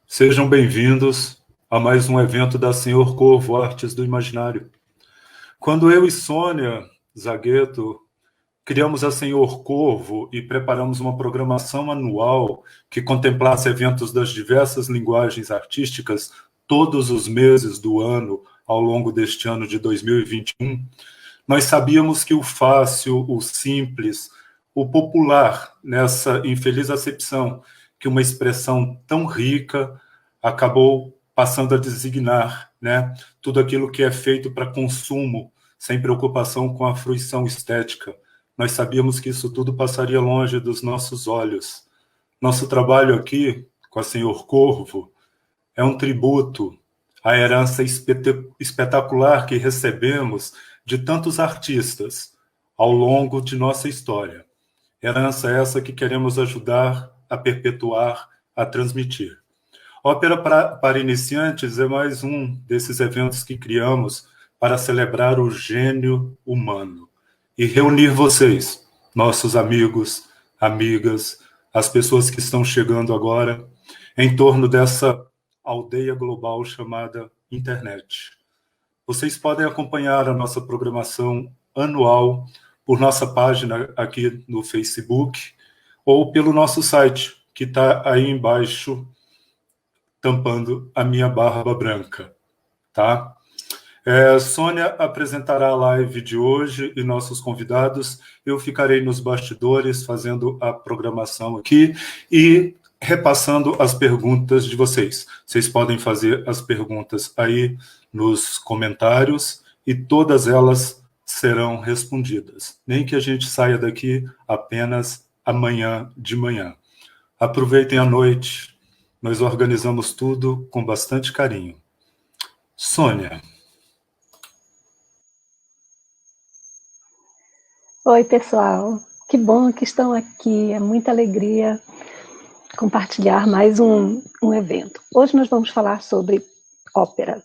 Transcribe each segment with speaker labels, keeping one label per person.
Speaker 1: Sejam bem-vindos a mais um evento da Senhor Corvo Artes do Imaginário. Quando eu e Sônia Zagueto criamos a Senhor Corvo e preparamos uma programação anual que contemplasse eventos das diversas linguagens artísticas todos os meses do ano ao longo deste ano de 2021, nós sabíamos que o fácil, o simples, o popular, nessa infeliz acepção que uma expressão tão rica acabou passando a designar, né, tudo aquilo que é feito para consumo, sem preocupação com a fruição estética. Nós sabíamos que isso tudo passaria longe dos nossos olhos. Nosso trabalho aqui, com a Senhor Corvo, é um tributo à herança espetacular que recebemos de tantos artistas ao longo de nossa história. Herança essa que queremos ajudar a perpetuar, a transmitir. Ópera para Iniciantes é mais um desses eventos que criamos para celebrar o gênio humano e reunir vocês, nossos amigos, amigas, as pessoas que estão chegando agora, em torno dessa aldeia global chamada internet. Vocês podem acompanhar a nossa programação anual por nossa página aqui no Facebook ou pelo nosso site, que está aí embaixo, tampando a minha barba branca, tá? Sônia apresentará a live de hoje e nossos convidados. Eu ficarei nos bastidores fazendo a programação aqui e repassando as perguntas de vocês. Vocês podem fazer as perguntas aí nos comentários e todas elas serão respondidas. Nem que a gente saia daqui apenas amanhã de manhã. Aproveitem a noite. Nós organizamos tudo com bastante carinho. Sônia.
Speaker 2: Oi, pessoal. Que bom que estão aqui. É muita alegria compartilhar mais um evento. Hoje nós vamos falar sobre ópera.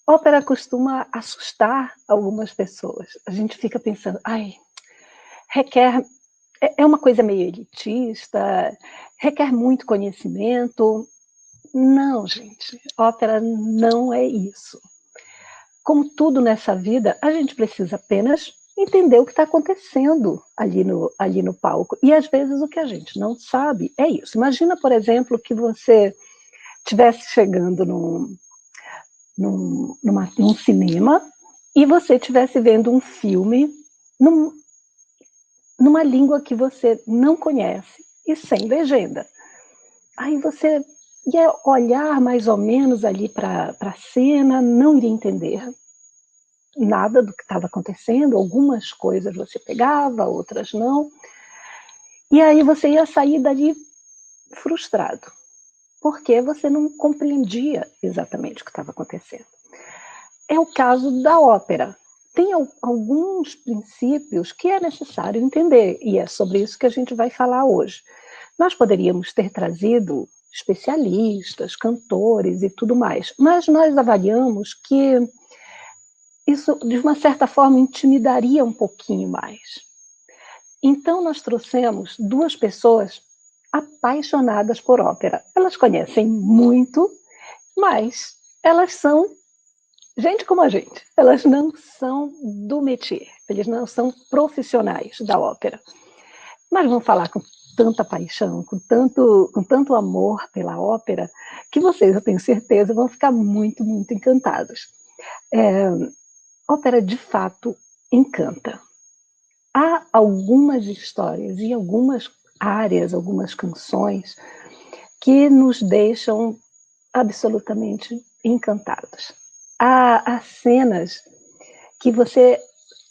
Speaker 2: Ópera costuma assustar algumas pessoas. A gente fica pensando, requer... É uma coisa meio elitista, requer muito conhecimento. Não, gente, ópera não é isso. Como tudo nessa vida, a gente precisa apenas entender o que está acontecendo ali no palco. E, às vezes, o que a gente não sabe é isso. Imagina, por exemplo, que você estivesse chegando num cinema e você estivesse vendo um filme numa língua que você não conhece e sem legenda. Aí você ia olhar mais ou menos ali para a cena, não iria entender nada do que estava acontecendo, algumas coisas você pegava, outras não, e aí você ia sair dali frustrado, porque você não compreendia exatamente o que estava acontecendo. É o caso da ópera. Tem alguns princípios que é necessário entender, e é sobre isso que a gente vai falar hoje. Nós poderíamos ter trazido especialistas, cantores e tudo mais, mas nós avaliamos que isso, de uma certa forma, intimidaria um pouquinho mais. Então, nós trouxemos duas pessoas apaixonadas por ópera. Elas conhecem muito, mas elas são gente como a gente. Elas não são do métier, eles não são profissionais da ópera. Mas vão falar com tanta paixão, com tanto amor pela ópera, que vocês, eu tenho certeza, vão ficar muito, muito encantados. Ópera, de fato, encanta. Há algumas histórias e algumas áreas, algumas canções que nos deixam absolutamente encantados. Há cenas que você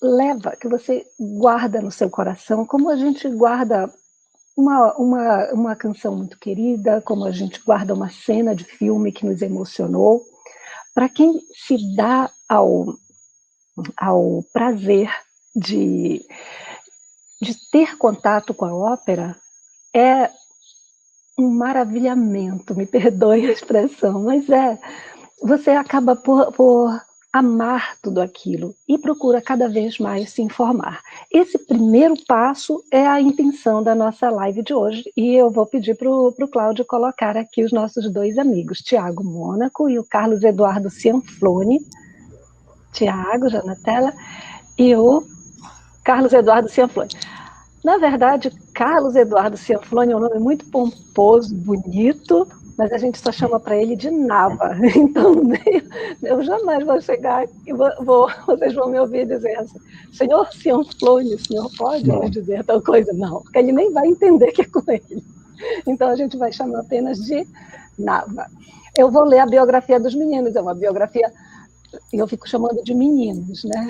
Speaker 2: leva, que você guarda no seu coração, como a gente guarda uma canção muito querida, como a gente guarda uma cena de filme que nos emocionou. Para quem se dá ao prazer de ter contato com a ópera, é um maravilhamento, me perdoe a expressão, mas você acaba por amar tudo aquilo e procura cada vez mais se informar. Esse primeiro passo é a intenção da nossa live de hoje, e eu vou pedir para o Cláudio colocar aqui os nossos dois amigos, Tiago Mônaco e o Carlos Eduardo Cianflone. Tiago, já na tela, e o Carlos Eduardo Cianflone. Na verdade, Carlos Eduardo Cianflone é um nome muito pomposo, bonito, mas a gente só chama para ele de Nava. Então, eu jamais vou chegar e vocês vão me ouvir dizer assim, senhor Cianflone, o senhor pode nos dizer tal coisa? Não, porque ele nem vai entender que é com ele. Então, a gente vai chamar apenas de Nava. Eu vou ler a biografia dos meninos, é uma biografia, e eu fico chamando de meninos, né?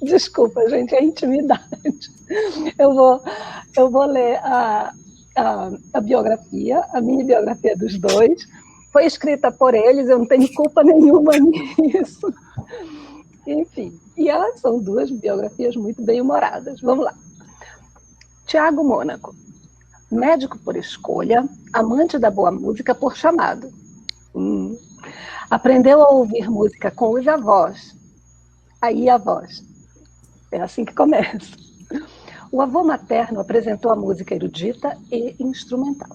Speaker 2: Desculpa, gente, é intimidade. Eu vou ler a biografia, a mini biografia dos dois. Foi escrita por eles, eu não tenho culpa nenhuma nisso. Enfim, e elas são duas biografias muito bem-humoradas. Vamos lá. Tiago Mônaco, médico por escolha, amante da boa música por chamado. Aprendeu a ouvir música com os avós. Aí a voz. É assim que começa. O avô materno apresentou a música erudita e instrumental.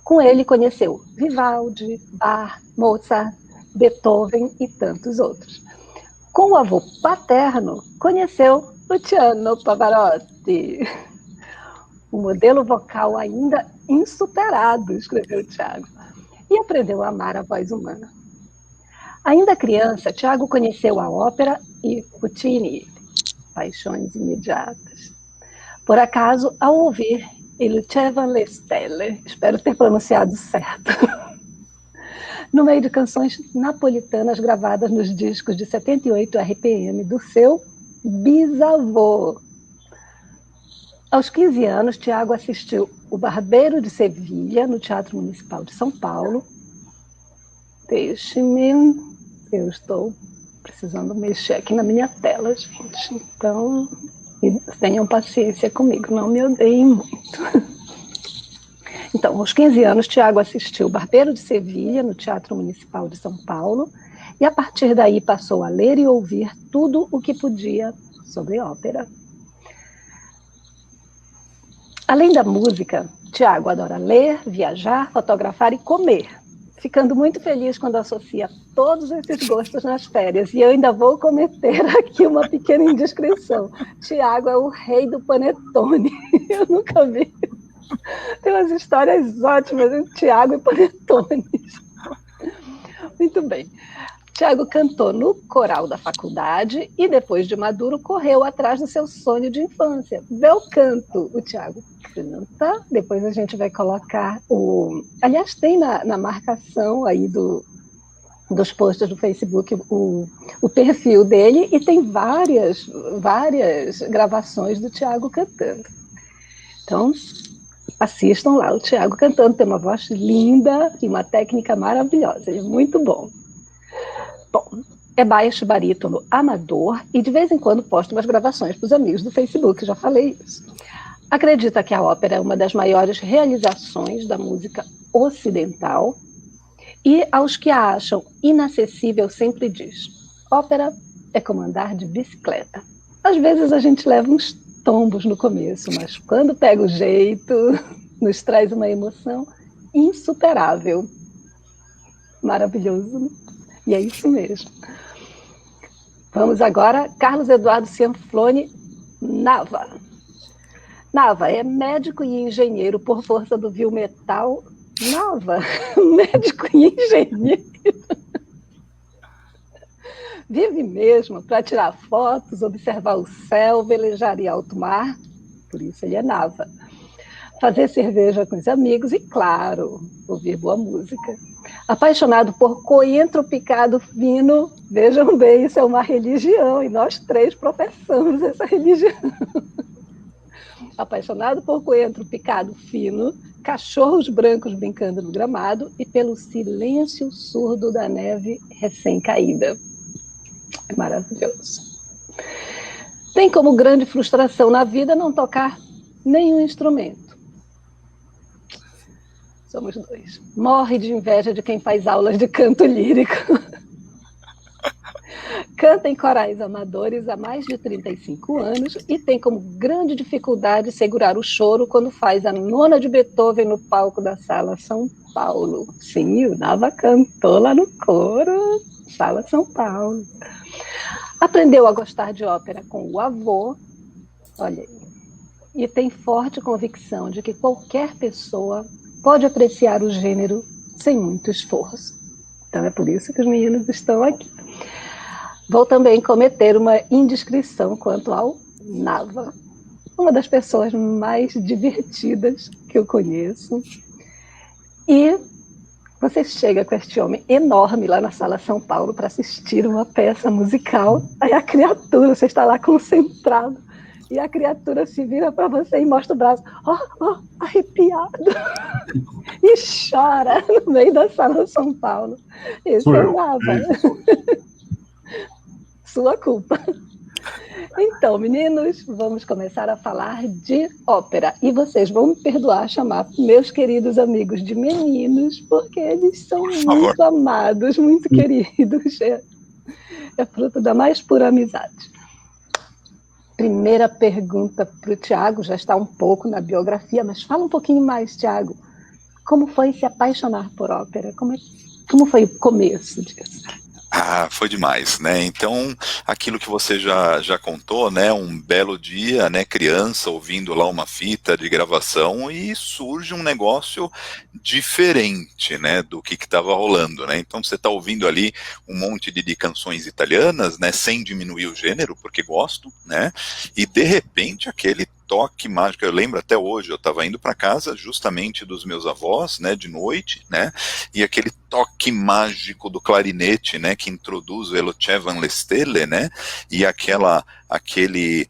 Speaker 2: Com ele conheceu Vivaldi, Bach, Mozart, Beethoven e tantos outros. Com o avô paterno, conheceu Luciano Pavarotti. Um modelo vocal ainda insuperado, escreveu Tiago, e aprendeu a amar a voz humana. Ainda criança, Tiago conheceu a ópera e Puccini, paixões imediatas. Por acaso, ao ouvir Il Luceva le Stelle, espero ter pronunciado certo, no meio de canções napolitanas gravadas nos discos de 78 RPM do seu bisavô. Aos 15 anos, Tiago assistiu O Barbeiro de Sevilha, no Teatro Municipal de São Paulo. Deixe-me, eu estou precisando mexer aqui na minha tela, gente. Então, tenham paciência comigo, não me odeiem muito. Então, aos 15 anos, Tiago assistiu O Barbeiro de Sevilha, no Teatro Municipal de São Paulo, e a partir daí passou a ler e ouvir tudo o que podia sobre ópera. Além da música, Tiago adora ler, viajar, fotografar e comer, ficando muito feliz quando associa todos esses gostos nas férias. E eu ainda vou cometer aqui uma pequena indiscrição. Tiago é o rei do panetone. Eu nunca vi. Tem umas histórias ótimas entre Tiago e panetones. Muito bem. Tiago cantou no coral da faculdade e, depois de maduro, correu atrás do seu sonho de infância, bel canto. O Tiago canta, depois a gente vai colocar o... Aliás, tem na marcação aí dos posts do Facebook o perfil dele, e tem várias gravações do Tiago cantando. Então, assistam lá o Tiago cantando, tem uma voz linda e uma técnica maravilhosa, ele é muito bom. Bom, é baixo barítono amador e de vez em quando posta umas gravações para os amigos do Facebook, já falei isso. Acredita que a ópera é uma das maiores realizações da música ocidental e, aos que a acham inacessível, sempre diz: ópera é como andar de bicicleta. Às vezes a gente leva uns tombos no começo, mas quando pega o jeito, nos traz uma emoção insuperável. Maravilhoso. E é isso mesmo. Vamos agora, Carlos Eduardo Cianflone, Nava. Nava é médico e engenheiro por força do vil metal. Nava, médico e engenheiro. Vive mesmo para tirar fotos, observar o céu, velejar em alto mar. Por isso ele é Nava. Fazer cerveja com os amigos e, claro, ouvir boa música. Apaixonado por coentro picado fino, vejam bem, isso é uma religião, e nós três professamos essa religião. Apaixonado por coentro picado fino, cachorros brancos brincando no gramado e pelo silêncio surdo da neve recém-caída. É maravilhoso. Tem como grande frustração na vida não tocar nenhum instrumento. Somos dois. Morre de inveja de quem faz aulas de canto lírico. canta em corais amadores há mais de 35 anos e tem como grande dificuldade segurar o choro quando faz a nona de Beethoven no palco da Sala São Paulo. Sim, o Nava cantou lá no coro, Sala São Paulo. Aprendeu a gostar de ópera com o avô, olha aí, e tem forte convicção de que qualquer pessoa pode apreciar o gênero sem muito esforço. Então é por isso que os meninos estão aqui. Vou também cometer uma indiscrição quanto ao Nava, uma das pessoas mais divertidas que eu conheço. E você chega com este homem enorme lá na Sala São Paulo para assistir uma peça musical, aí a criatura, você está lá concentrado, e a criatura se vira para você e mostra o braço, arrepiado, e chora no meio da Sala São Paulo. Esse é o Nava. Sua culpa. Então, meninos, vamos começar a falar de ópera. E vocês vão me perdoar chamar meus queridos amigos de meninos, porque eles são muito amados, muito queridos. É fruto da mais pura amizade. Primeira pergunta para o Tiago, já está um pouco na biografia, mas fala um pouquinho mais, Tiago. Como foi se apaixonar por ópera? Como foi o começo disso?
Speaker 3: Foi demais, né? Então, aquilo que você já contou, né? Um belo dia, né? Criança ouvindo lá uma fita de gravação e surge um negócio diferente, né? Do que estava rolando, né? Então, você está ouvindo ali um monte de canções italianas, né? Sem diminuir o gênero, porque gosto, né? E de repente aquele toque mágico, eu lembro até hoje, eu estava indo para casa justamente dos meus avós, né, de noite, né, e aquele toque mágico do clarinete, né, que introduz o Elocevan le Stelle, né, e aquele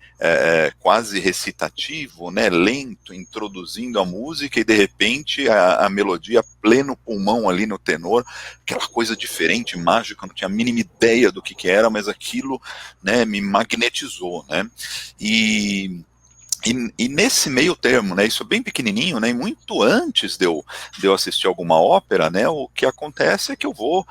Speaker 3: quase recitativo, né, lento, introduzindo a música e de repente a melodia pleno pulmão ali no tenor, aquela coisa diferente, mágica, eu não tinha a mínima ideia do que era, mas aquilo, né, me magnetizou, né, e nesse meio termo, né, isso é bem pequenininho, né, e muito antes de eu assistir alguma ópera, né, o que acontece é que eu vou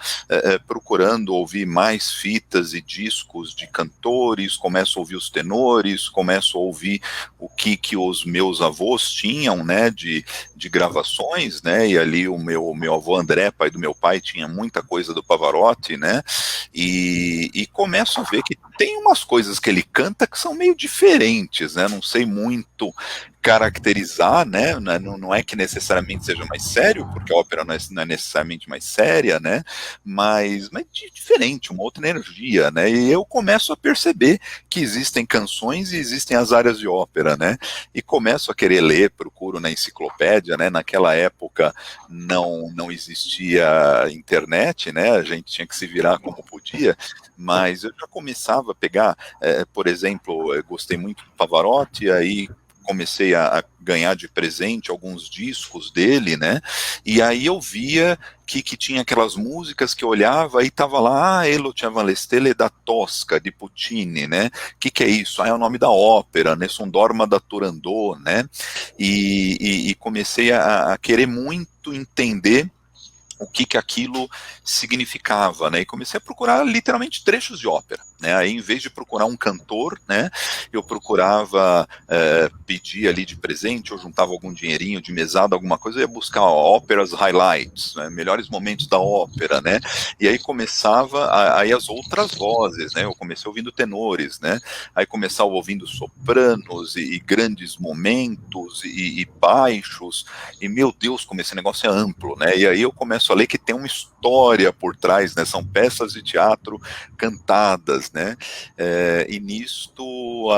Speaker 3: procurando ouvir mais fitas e discos de cantores, começo a ouvir os tenores, começo a ouvir o que os meus avós tinham, né, de gravações, né, e ali o meu avô André, pai do meu pai, tinha muita coisa do Pavarotti, né, e começo a ver que tem umas coisas que ele canta que são meio diferentes, né, não sei muito caracterizar, né, não é que necessariamente seja mais sério, porque a ópera não é necessariamente mais séria, né, mas diferente, uma outra energia, né, e eu começo a perceber que existem canções e existem as áreas de ópera, né, e começo a querer ler, procuro na enciclopédia, né, naquela época não existia internet, né, a gente tinha que se virar como podia, mas eu já começava a pegar, por exemplo, eu gostei muito do Pavarotti, aí comecei a ganhar de presente alguns discos dele, né, e aí eu via que tinha aquelas músicas que eu olhava e tava lá, Elocevan le Stelle da Tosca, de Puccini, né, que é isso? É o nome da ópera, Nessun Dorma da Turandot, né, e comecei a querer muito entender o que aquilo significava, né, e comecei a procurar literalmente trechos de ópera, né, aí em vez de procurar um cantor, né, eu procurava pedir ali de presente, ou juntava algum dinheirinho de mesada, alguma coisa, eu ia buscar óperas highlights, né, melhores momentos da ópera, né, e aí começava aí as outras vozes, né, eu comecei ouvindo tenores, né, aí começava ouvindo sopranos e grandes momentos e baixos, e meu Deus, como esse negócio é amplo, né, e aí eu começo a ler que tem uma história por trás, né, são peças de teatro cantadas, né, e nisto,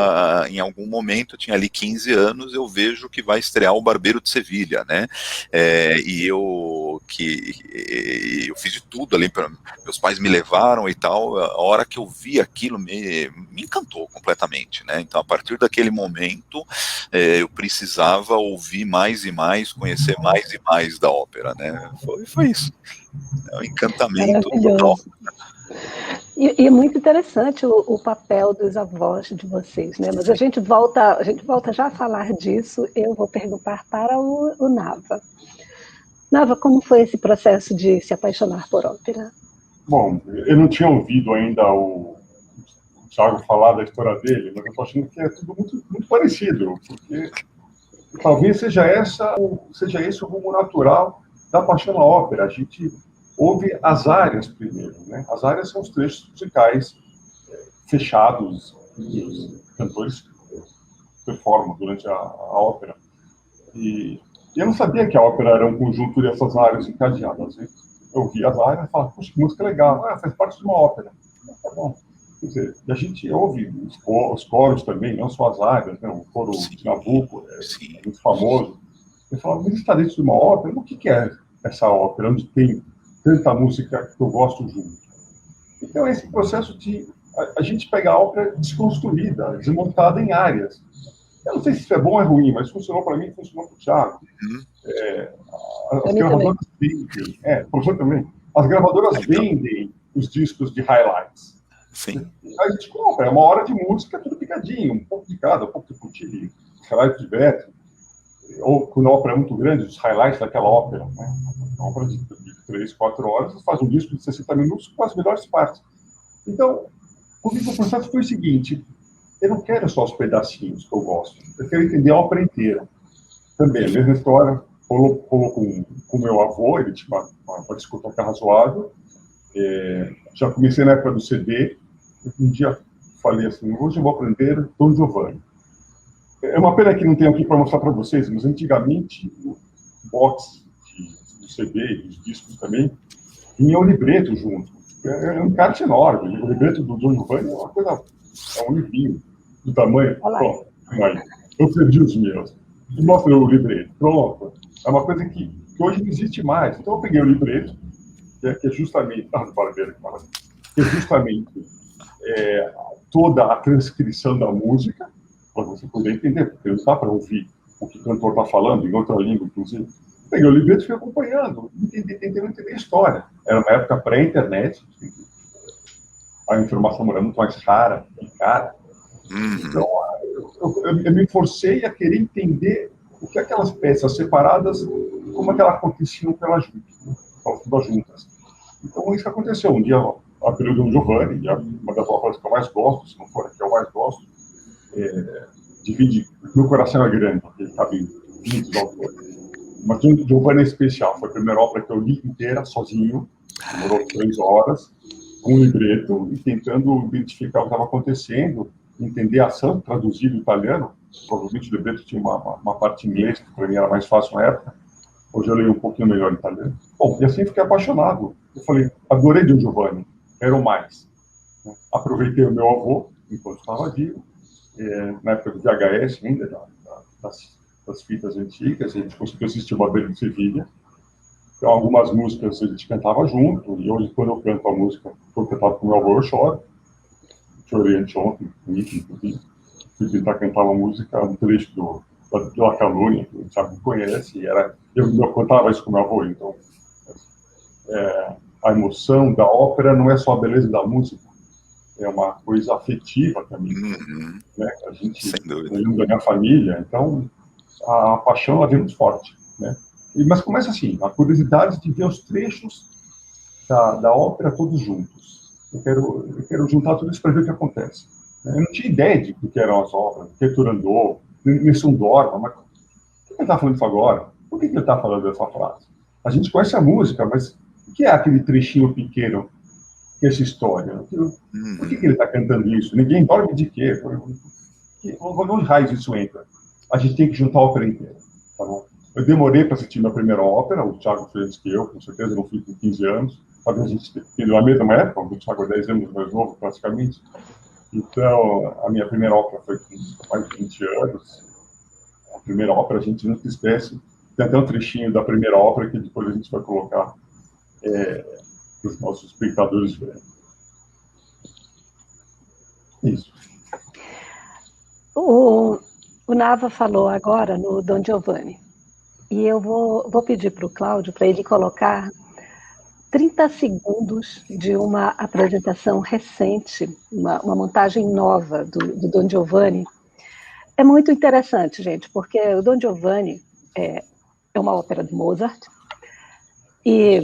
Speaker 3: em algum momento, eu tinha ali 15 anos, eu vejo que vai estrear o Barbeiro de Sevilha, né, e eu fiz de tudo ali, meus pais me levaram e tal, a hora que eu vi aquilo me encantou completamente, né, então a partir daquele momento, eu precisava ouvir mais e mais, conhecer mais e mais da ópera, né, foi isso. É um encantamento total.
Speaker 2: E é muito interessante o papel dos avós de vocês, né? Mas a gente volta já a falar disso. Eu vou perguntar para o Nava. Nava, como foi esse processo de se apaixonar por ópera?
Speaker 4: Bom, eu não tinha ouvido ainda o Thiago falar da história dele, mas eu estou achando que é tudo muito, muito parecido, porque talvez seja esse o rumo natural da paixão na ópera. A gente ouve as áreas primeiro, né? As áreas são os trechos musicais fechados que os cantores performam durante a ópera. E eu não sabia que a ópera era um conjunto dessas áreas encadeadas. Eu vi as áreas e falava, puxa, que música legal. Faz parte de uma ópera. Tá bom. Quer dizer, e a gente ouve os coros também, não só as áreas, né? O coro de Nabucco é muito famoso. Eu falava, mas está dentro de uma ópera? O que é essa ópera? Onde tem tanta música que eu gosto junto? Então, esse processo de a gente pegar a ópera desconstruída, desmontada em áreas. Eu não sei se isso é bom ou é ruim, mas funcionou para mim, funcionou para o Thiago. As gravadoras vendem. Professor também. As gravadoras vendem os discos de highlights.
Speaker 3: Sim.
Speaker 4: A gente compra, é 1 hora de música, tudo picadinho, um pouco de cada, um pouco de putilho, highlights de Beethoven, ou quando a ópera é muito grande, os highlights daquela ópera, né? Uma ópera de 3, 4 horas, você faz um disco de 60 minutos com as melhores partes. Então, comigo o processo foi o seguinte: eu não quero só os pedacinhos que eu gosto, eu quero entender a ópera inteira. Também, a mesma história, rolou com meu avô, ele tinha uma discoteca razoável. Já comecei na época do CD. Um dia falei assim, hoje eu vou aprender Don Giovanni. É uma pena que não tenho aqui para mostrar para vocês, mas antigamente o box do CD e dos discos também vinha o libreto junto. É um encarte enorme. O libreto do Don Giovanni é uma coisa, é um livrinho do tamanho. Pronto, aí. Eu perdi os meus. E mostra o libreto. Pronto. É uma coisa que hoje não existe mais. Então eu peguei o libreto, que é justamente... que é justamente toda a transcrição da música, para você poder entender, porque não dá para ouvir o que o cantor está falando, em outra língua, inclusive. Peguei o libreto e fui acompanhando, tentando entender a história. Era uma época pré-internet, a informação era muito mais rara e cara. Então, eu me forcei a querer entender o que aquelas peças separadas, como é que elas aconteciam pelas juntas. Então, isso aconteceu. Um dia, a período do Giovanni, uma das óperas que eu mais gosto, se não for a que eu mais gosto, divide, meu coração é grande, porque ele cabe 20 autores. Mas o Giovanni é especial, foi a primeira ópera que eu li inteira, sozinho, demorou 3 horas, com um libreto, e tentando identificar o que estava acontecendo, entender a ação, traduzir do italiano. Provavelmente o libreto tinha uma parte em inglês, que para mim era mais fácil na época. Hoje eu leio um pouquinho melhor italiano. Bom, e assim fiquei apaixonado. Eu falei, adorei Don Giovanni, quero mais. Aproveitei o meu avô, enquanto estava vivo, na época do VHS ainda, das fitas antigas, a gente conseguiu assistir uma vez em Sevilha. Então, algumas músicas a gente cantava junto, e hoje, quando eu canto a música que eu cantava com o meu avô, eu choro. Chorei anteontem, inclusive. Fui tentar cantar uma música, um trecho do La Calunnia, que o Thiago conhece, e eu cantava isso com o meu avô, então a emoção da ópera não é só a beleza da música, é uma coisa afetiva também. Né? A gente lembra da minha família, então a paixão ela vem muito forte. Né? Mas começa assim, a curiosidade de ver os trechos da ópera todos juntos. Eu quero juntar tudo isso para ver o que acontece. Eu não tinha ideia do que eram as obras, do que é Turandot, Nessun Dorma, mas por que ele está falando isso agora? Por que ele está falando dessa frase? A gente conhece a música, mas o que é aquele trechinho pequeno, que é essa história? Por que ele está cantando isso? Ninguém dorme de quê? Onde raios isso entra? A gente tem que juntar a ópera inteira, tá bom? Eu demorei para assistir minha primeira ópera, o Thiago fez antes que eu, com certeza, eu não fui com 15 anos, talvez a gente teve a mesma época, o Thiago é 10 anos mais novo, praticamente. Então, a minha primeira ópera foi com mais de 20 anos. A primeira ópera a gente nunca esquece. Tem até um trechinho da primeira ópera que depois a gente vai colocar para os nossos espectadores verem. Isso.
Speaker 2: O Nava falou agora no Don Giovanni. E eu vou pedir para o Cláudio para ele colocar 30 segundos de uma apresentação recente, uma montagem nova do Don Giovanni. É muito interessante, gente, porque o Don Giovanni é uma ópera de Mozart, e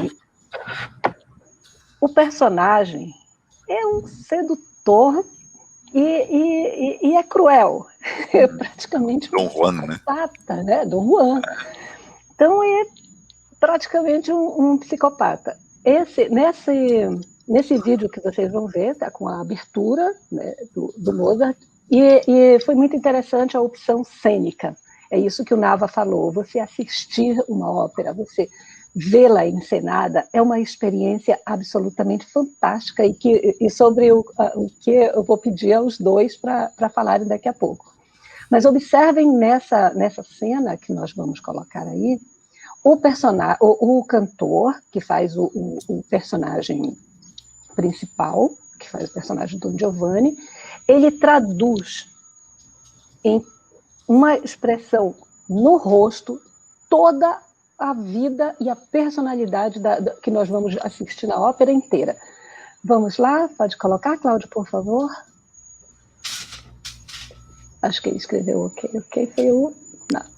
Speaker 2: o personagem é um sedutor E é cruel. É praticamente
Speaker 3: Dom Juan, né?
Speaker 2: psicopata, né? Dom Juan. Então, é praticamente um psicopata. Nesse vídeo que vocês vão ver, tá com a abertura, né, do Mozart, e foi muito interessante a opção cênica. É isso que o Nava falou, você assistir uma ópera, você vê-la encenada, é uma experiência absolutamente fantástica e sobre o que eu vou pedir aos dois para falarem daqui a pouco. Mas observem nessa cena que nós vamos colocar aí, o cantor, que faz o personagem principal, que faz o personagem do Giovanni, ele traduz em uma expressão no rosto toda a vida e a personalidade que nós vamos assistir na ópera inteira. Vamos lá? Pode colocar, Cláudio, por favor? Acho que ele escreveu ok. Ok, foi o... Não.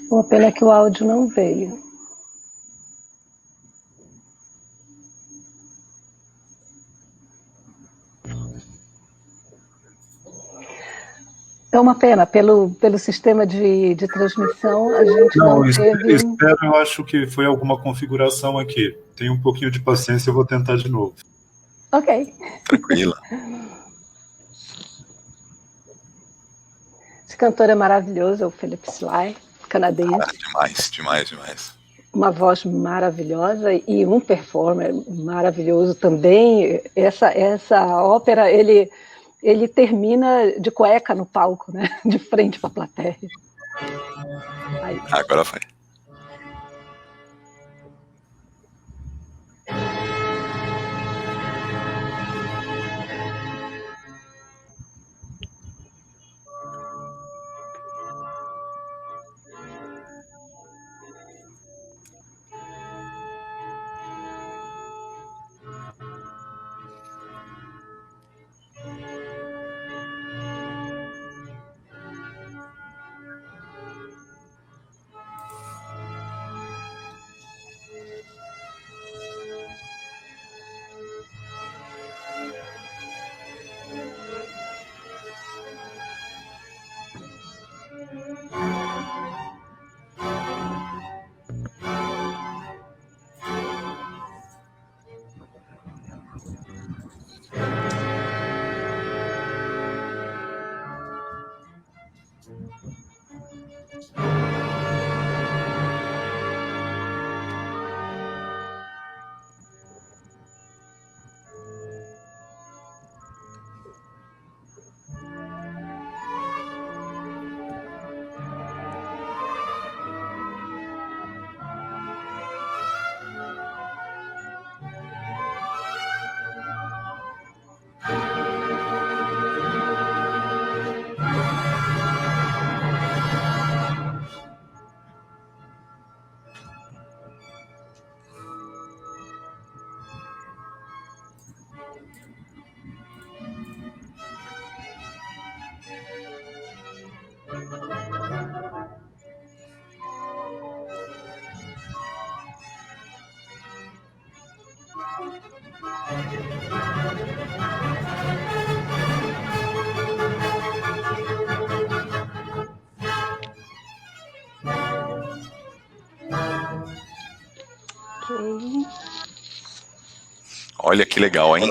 Speaker 2: Uma pena que o áudio não veio. É uma pena, pelo sistema de transmissão, a gente não teve...
Speaker 1: Espero, eu acho que foi alguma configuração aqui. Tenha um pouquinho de paciência, eu vou tentar de novo.
Speaker 2: Ok.
Speaker 3: Tranquila.
Speaker 2: Esse cantor é maravilhoso, é o Philip Sly, canadense.
Speaker 3: Demais.
Speaker 2: Uma voz maravilhosa e um performer maravilhoso também. Essa ópera, ele termina de cueca no palco, né? De frente para a plateia. Aí.
Speaker 3: Agora foi.
Speaker 2: Ok.
Speaker 3: Olha que legal, hein?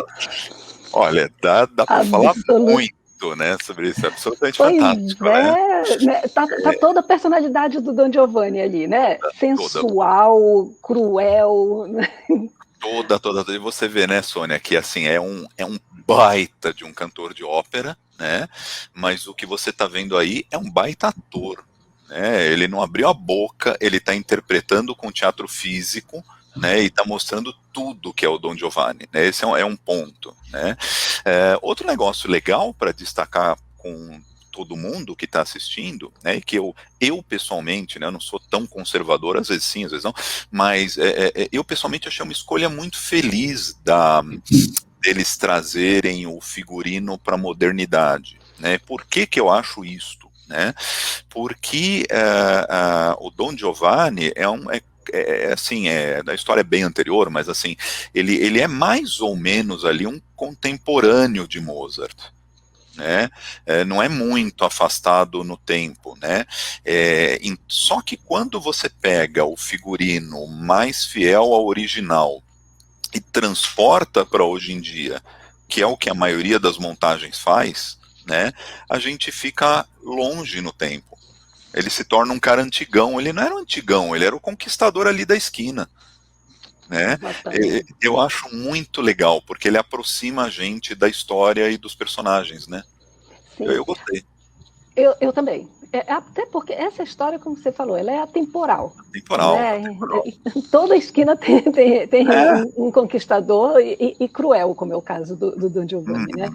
Speaker 3: Olha, dá para falar muito, né, sobre isso, é absolutamente fantástico, né?
Speaker 2: Tá toda a personalidade do Don Giovanni ali, né? Sensual, cruel.
Speaker 3: Toda. E você vê, né, Sônia, que assim, é um baita de um cantor de ópera, né? Mas o que você tá vendo aí é um baita ator, né? Ele não abriu a boca, ele tá interpretando com teatro físico, né, e está mostrando tudo que é o Don Giovanni, né, esse é um ponto, né. Outro negócio legal para destacar com todo mundo que está assistindo, né, que eu pessoalmente, né, eu não sou tão conservador, às vezes sim, às vezes não, mas eu pessoalmente achei uma escolha muito feliz deles trazerem o figurino para a modernidade, né. Por que eu acho isto, né? Porque o Don Giovanni assim, a história é bem anterior, mas assim, ele é mais ou menos ali um contemporâneo de Mozart, né? Não é muito afastado no tempo, né? Só que quando você pega o figurino mais fiel ao original e transporta para hoje em dia, que é o que a maioria das montagens faz, né? A gente fica longe no tempo. Ele se torna um cara antigão. Ele não era um antigão, ele era o conquistador ali da esquina, né? Eu acho muito legal, porque ele aproxima a gente da história e dos personagens, né? Eu gostei.
Speaker 2: Eu também. Até porque essa história, como você falou, ela é atemporal.
Speaker 3: Atemporal.
Speaker 2: Toda esquina tem um conquistador e cruel, como é o caso do Don Giovanni, né?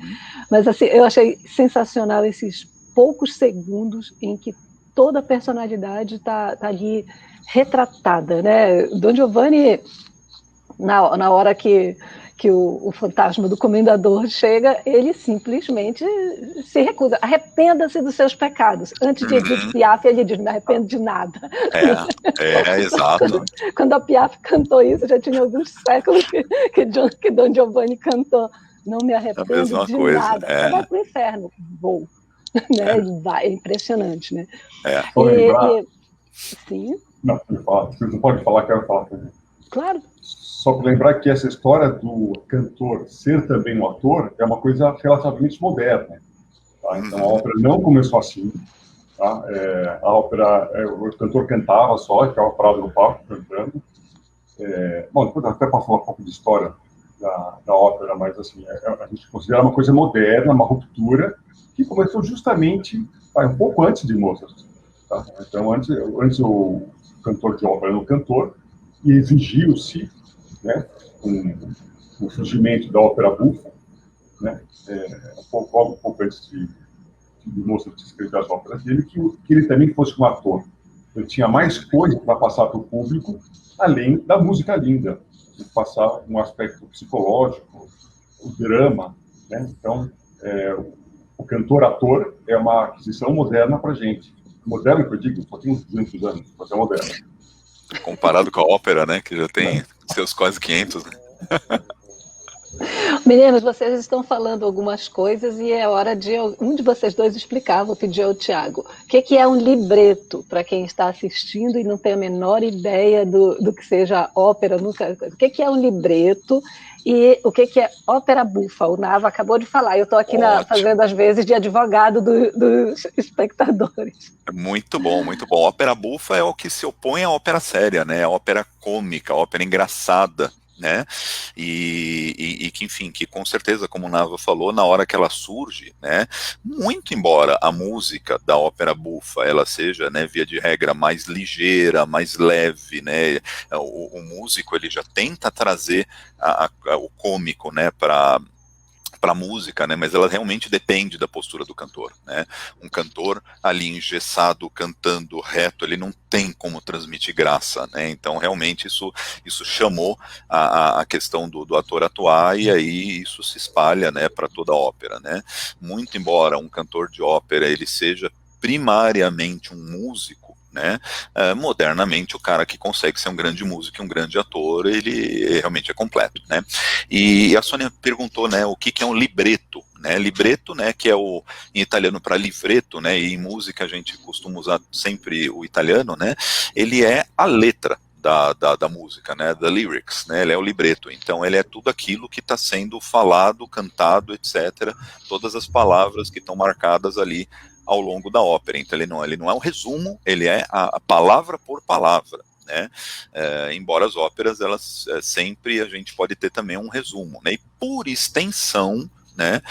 Speaker 2: Mas assim, eu achei sensacional esses poucos segundos em que toda a personalidade está ali retratada, né? Don Giovanni, na hora que o fantasma do comendador chega, ele simplesmente se recusa. Arrependa-se dos seus pecados. Antes de Edith Piaf, ele diz, não me arrependo de nada.
Speaker 3: Exato.
Speaker 2: Quando a Piaf cantou isso, já tinha alguns séculos que Don Giovanni cantou, não me arrependo de nada. Você vai para o inferno. Vou. Né? É impressionante, né? Sim.
Speaker 4: Não, você não pode falar, quero falar também.
Speaker 2: Claro.
Speaker 4: Só para lembrar que essa história do cantor ser também um ator é uma coisa relativamente moderna. Tá? Então a ópera não começou assim. Tá? A ópera, o cantor cantava só, ficava parado no palco cantando. Bom, depois até para falar um pouco de história da ópera, mas assim, a gente considera uma coisa moderna, uma ruptura, que começou justamente um pouco antes de Mozart. Tá? Então, antes o cantor de ópera era um cantor, e exigiu-se, né, o surgimento da ópera bufa, né, um pouco antes de Mozart escrever as óperas dele, que ele também fosse um ator. Ele tinha mais coisa para passar para o público, além da música linda, de passar um aspecto psicológico, o drama, né? Então, o cantor-ator é uma aquisição moderna para a gente. Moderna, que eu digo, só tem uns 200 anos, mas é moderna.
Speaker 3: Comparado com a ópera, né, que já tem seus quase 500, né?
Speaker 2: Meninos, vocês estão falando algumas coisas e é hora de um de vocês dois explicar. Vou pedir ao Tiago. O que é um libreto, para quem está assistindo e não tem a menor ideia do que seja ópera? Nunca. O que é um libreto e o que é ópera bufa? O Nava acabou de falar. Eu estou aqui fazendo, às vezes, de advogado dos espectadores.
Speaker 3: Muito bom, muito bom. Ópera bufa é o que se opõe à ópera séria, né? A ópera cômica, a ópera engraçada, né? E que, enfim, que com certeza, como o Nava falou, na hora que ela surge, né, muito embora a música da ópera bufa ela seja, né, via de regra mais ligeira, mais leve, né, o músico ele já tenta trazer o cômico, né, para música, né, mas ela realmente depende da postura do cantor, né? Um cantor ali engessado, cantando reto, ele não tem como transmitir graça, né? Então realmente isso chamou a questão do ator atuar, e aí isso se espalha, né, para toda a ópera, né? Muito embora um cantor de ópera ele seja primariamente um músico, né, modernamente o cara que consegue ser um grande músico e um grande ator, ele realmente é completo, né? E a Sônia perguntou, né, o que é um libreto, né? Libreto, né, que é em italiano para livreto, né, e em música a gente costuma usar sempre o italiano, né? Ele é a letra da música, né, the lyrics, né, ele é o libreto, então ele é tudo aquilo que está sendo falado, cantado, etc., todas as palavras que estão marcadas ali ao longo da ópera. Então ele não é um resumo, ele é a palavra por palavra, né? Embora as óperas, elas sempre a gente pode ter também um resumo, né? E por extensão, né?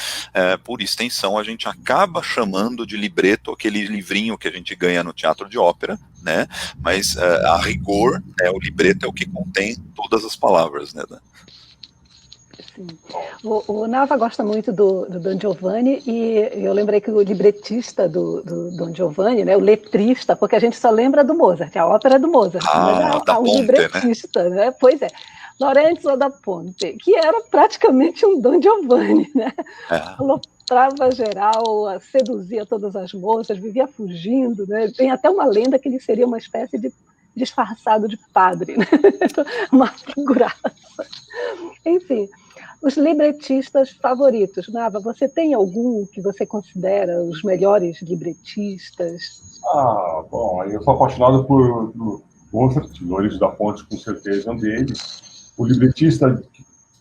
Speaker 3: Por extensão, a gente acaba chamando de libreto aquele livrinho que a gente ganha no teatro de ópera, né? Mas a rigor, o libreto é o que contém todas as palavras, né?
Speaker 2: Sim. O Nava gosta muito do Don Giovanni, e eu lembrei que o libretista do Don Giovanni, né, o letrista, porque a gente só lembra do Mozart, a ópera é do Mozart, mas
Speaker 3: Da
Speaker 2: há um
Speaker 3: Ponte,
Speaker 2: libretista, né? Pois é, Lorenzo da Ponte, que era praticamente um Don Giovanni, né? Aloprava geral, seduzia todas as moças, vivia fugindo, né? Tem até uma lenda que ele seria uma espécie de disfarçado de padre, né? Uma figuraça. Enfim, os libretistas favoritos. Nava, você tem algum que você considera os melhores libretistas?
Speaker 4: Bom, eu sou apaixonado por Mozart, Lourenço da Ponte, com certeza é um deles. O libretista,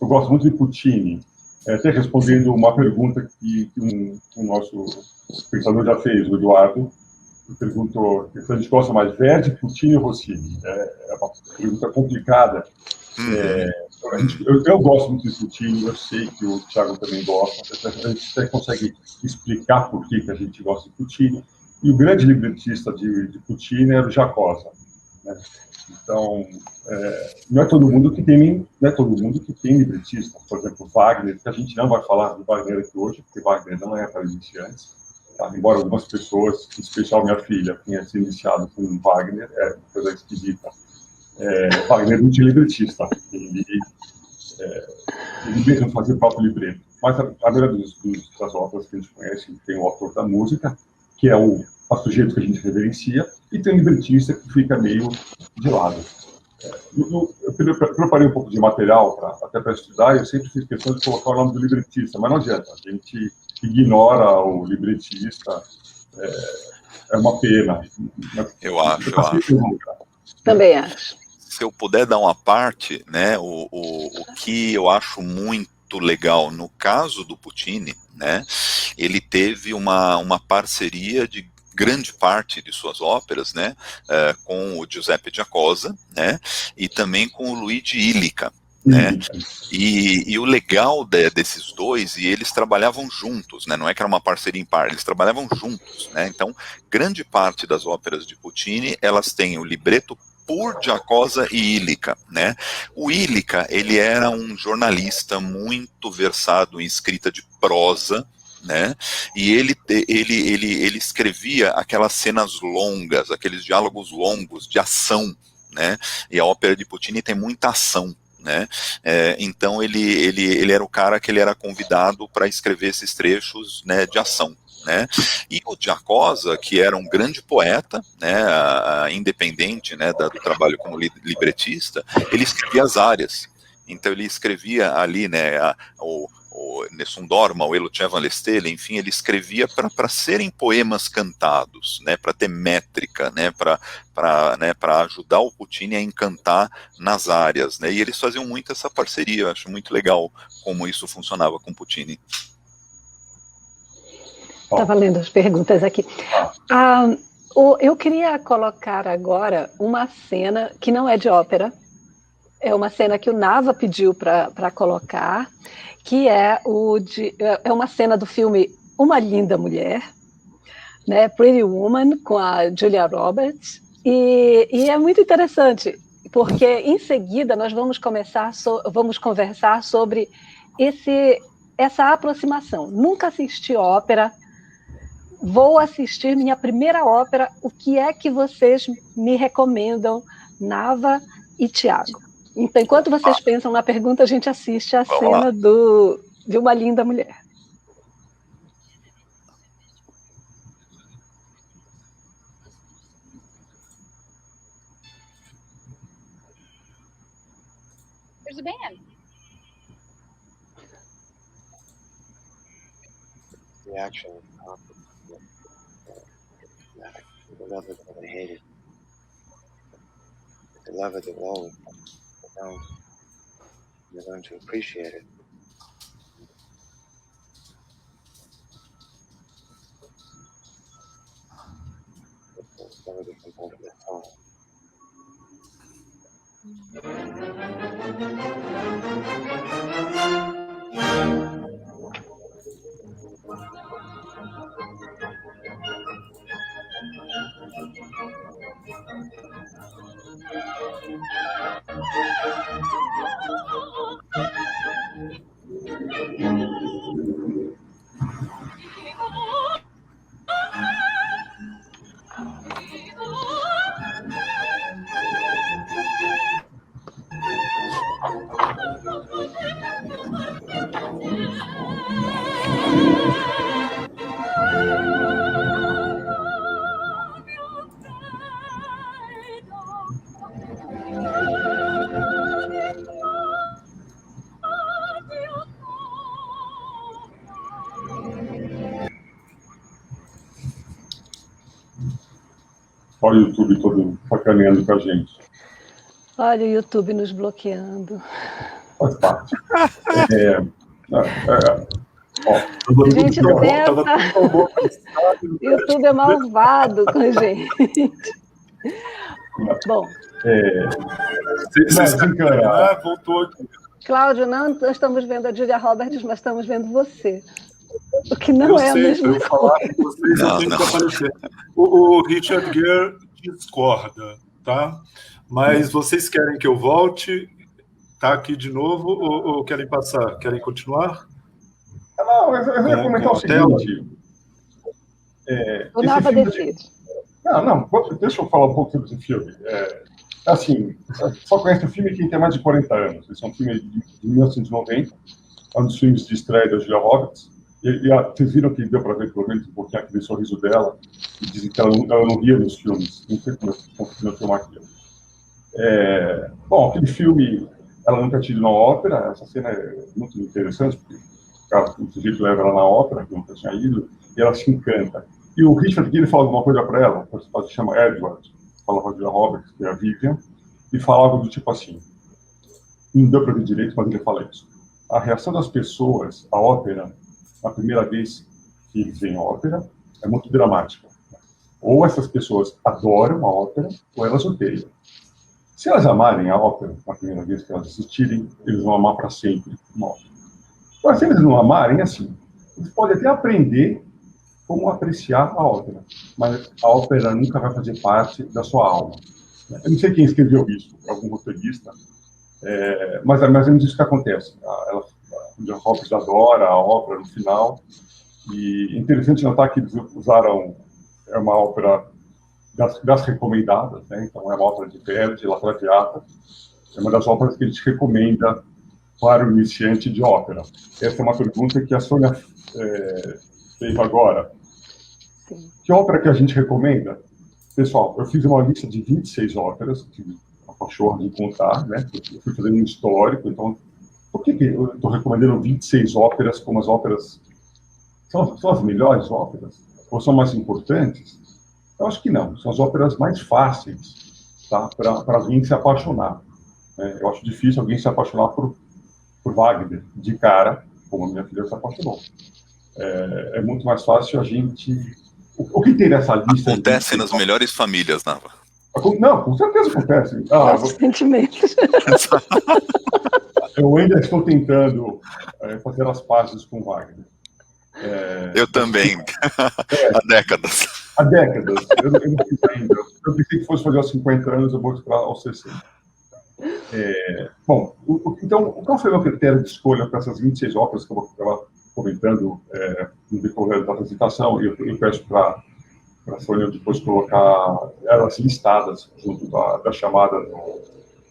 Speaker 4: eu gosto muito de Puccini. Até respondendo uma pergunta que um nosso pensador já fez, o Eduardo, que perguntou se a gente gosta mais Verdi, Puccini ou Rossini. É uma pergunta complicada. Eu gosto muito de Puccini, eu sei que o Thiago também gosta, a gente até consegue explicar por que a gente gosta de Puccini. E o grande libretista de Puccini era o Giacosa, né? Então, não é todo mundo que tem libretista. Por exemplo, Wagner, que a gente não vai falar do Wagner aqui hoje, porque Wagner não é para iniciantes. Tá? Embora algumas pessoas, em especial minha filha, tenha se iniciado com Wagner, é uma coisa esquisita. Wagner não tinha libretista. Ele mesmo fazia o próprio libreto. Mas a maioria das obras que a gente conhece tem o autor da música, que é o sujeito que a gente reverencia, e tem o libretista que fica meio de lado. Eu preparei um pouco de material até para estudar, e eu sempre fiz questão de colocar o nome do libretista, mas não adianta, a gente ignora o libretista, é uma pena.
Speaker 3: Eu acho.
Speaker 2: Também acho.
Speaker 3: Se eu puder dar uma parte, né, o que eu acho muito legal no caso do Puccini, né, ele teve uma parceria de grande parte de suas óperas, né, com o Giuseppe Giacosa, né, e também com o Luigi Illica, né, e o legal desses dois, e eles trabalhavam juntos, né, não é que era uma parceria impar, eles trabalhavam juntos, né, então grande parte das óperas de Puccini, elas têm o libreto por Giacosa e Illica, né? O Illica, ele era um jornalista muito versado em escrita de prosa, né? E ele escrevia aquelas cenas longas, aqueles diálogos longos de ação, né? E a ópera de Puccini tem muita ação, né? Então ele era o cara que ele era convidado para escrever esses trechos, né, de ação, né? E o Giacosa, que era um grande poeta, né, independente, né, do trabalho como libretista, ele escrevia as áreas. Então ele escrevia ali, né, o Nessun Dorma, o Eluceva Lestele, enfim, ele escrevia para serem poemas cantados, né, para ter métrica, né, para ajudar o Puccini a encantar nas áreas, né, e eles faziam muito essa parceria. Eu acho muito legal como isso funcionava com o Puccini.
Speaker 2: Estava lendo as perguntas aqui. Eu queria colocar agora uma cena que não é de ópera, é uma cena que o Nava pediu para colocar, que é uma cena do filme Uma Linda Mulher, né, Pretty Woman, com a Julia Roberts, e é muito interessante, porque em seguida nós vamos conversar sobre essa aproximação. Nunca assisti ópera, vou assistir minha primeira ópera, o que é que vocês me recomendam, Nava e Tiago? Então, enquanto vocês pensam na pergunta, a gente assiste a cena de Uma Linda Mulher.
Speaker 5: There's a band.
Speaker 6: The action another that I hated. the love of the world. Now you're going to appreciate it. It's a very different part of the soul.
Speaker 4: Olha o YouTube todo sacaneando com a gente.
Speaker 2: Olha o YouTube nos bloqueando.
Speaker 4: Faz parte.
Speaker 2: A gente tenta. YouTube é malvado com a gente. Bom.
Speaker 1: Voltou aqui.
Speaker 2: Cláudio, não estamos vendo a Julia Roberts, mas estamos vendo você. O que não é a mesma coisa.
Speaker 1: Falar com vocês, eu tenho que aparecer. O Richard Gere discorda, tá? Mas vocês querem que eu volte? Tá aqui de novo ou querem passar? Querem continuar?
Speaker 4: Não, eu ia comentar o seguinte.
Speaker 2: O Nova decide.
Speaker 4: Não, deixa eu falar um pouco sobre esse filme. Assim, só conhece o filme quem tem mais de 40 anos. Esse é um filme de 1990, é um dos filmes de estreia da Julia Roberts. Vocês viram que deu para ver pelo menos um pouquinho aquele sorriso dela, e dizem que ela não ria nos filmes. Não sei como eu consegui filmar aquilo. Bom, aquele filme, ela nunca tinha ido na ópera. Essa cena é muito interessante, porque o sujeito leva ela na ópera, que nunca tinha ido, e ela se encanta. E o Richard Gere fala alguma coisa para ela, que se chama Edward, fala para a Julia Roberts, que é a Vivian, e fala algo do tipo assim. Não deu para ver direito, mas ele fala isso. A reação das pessoas à ópera, a primeira vez que eles veem a ópera, é muito dramática. Ou essas pessoas adoram a ópera, ou elas odeiam. Se elas amarem a ópera, a primeira vez que elas assistirem, eles vão amar para sempre uma ópera. Mas se eles não amarem, assim, eles podem até aprender como apreciar a ópera, mas a ópera nunca vai fazer parte da sua alma. Eu não sei quem escreveu isso, algum roteirista, mas é mais ou menos isso que acontece. A Roberts adora a ópera no final, e é interessante notar que eles usaram uma ópera das recomendadas, né? Então é uma ópera de Verdi, La Traviata, é uma das óperas que a gente recomenda para o iniciante de ópera. Essa é uma pergunta que a Sônia fez agora.
Speaker 2: Sim.
Speaker 4: Que ópera que a gente recomenda? Pessoal, eu fiz uma lista de 26 óperas, que a pachorra de contar, né? Eu fui fazendo um histórico, então por que eu estou recomendando 26 óperas como as óperas... São as melhores óperas? Ou são mais importantes? Eu acho que não. São as óperas mais fáceis, tá? Para alguém se apaixonar. Eu acho difícil alguém se apaixonar por Wagner de cara, como a minha filha se apaixonou. É muito mais fácil a gente... O que tem nessa lista...
Speaker 3: Acontece nas melhores famílias, Nava.
Speaker 4: Não, com certeza acontece.
Speaker 2: Sentimentos.
Speaker 4: Eu ainda estou tentando fazer as pazes com Wagner.
Speaker 3: Eu também. Há décadas.
Speaker 4: Há décadas. Eu não fiz ainda. Eu pensei que fosse fazer aos 50 anos, eu vou esperar aos 60. Bom, então, qual foi o meu critério de escolha para essas 26 óperas que eu vou acabar comentando no decorrer da apresentação? Eu peço para a Sônia depois colocar elas listadas junto da chamada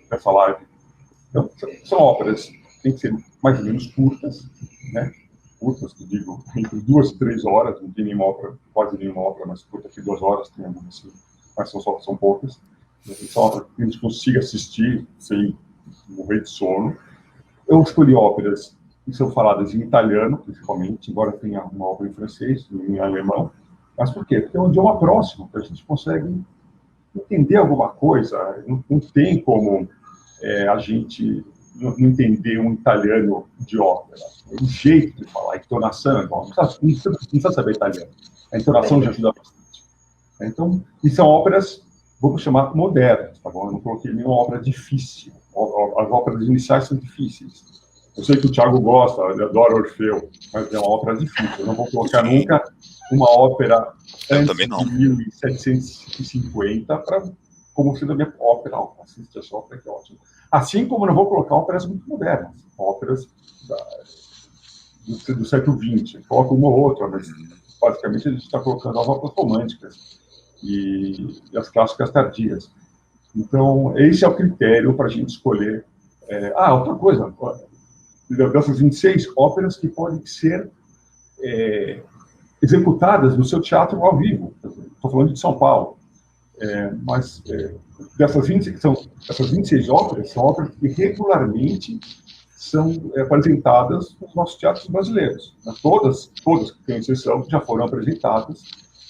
Speaker 4: dessa live. Então, são óperas que têm que ser mais ou menos curtas, né? Curtas, que digo, entre 2 e 3 horas, não tem nenhuma ópera, quase nenhuma ópera mais curta que 2 horas, tem algumas assim, mas são poucas. São óperas que a gente consiga assistir sem morrer de sono. Eu escolhi óperas que são faladas em italiano, principalmente, embora tenha uma ópera em francês, em alemão. Mas por quê? Porque é um idioma próximo, que a gente consegue entender alguma coisa, não tem como a gente não entender um italiano de ópera. O jeito de falar, a entonação, não precisa saber italiano. A entonação já ajuda bastante. Então, e são óperas, vamos chamar, modernas, tá bom? Eu não coloquei nenhuma ópera difícil. As óperas iniciais são difíceis. Eu sei que o Thiago gosta, ele adora Orfeu, mas é uma ópera difícil. Eu não vou colocar nunca uma ópera antes de 1750 como sendo a minha ópera. Assiste essa ópera, que é ótima. Assim como não vou colocar óperas muito modernas, óperas do século XX. Coloco uma ou outra, mas basicamente a gente está colocando as óperas românticas e as clássicas tardias. Então, esse é o critério para a gente escolher. Outra coisa, dessas 26 óperas que podem ser executadas no seu teatro ao vivo. Estou falando de São Paulo. Mas essas 26 óperas são óperas que regularmente são apresentadas nos nossos teatros brasileiros. Todas, que tem exceção, já foram apresentadas.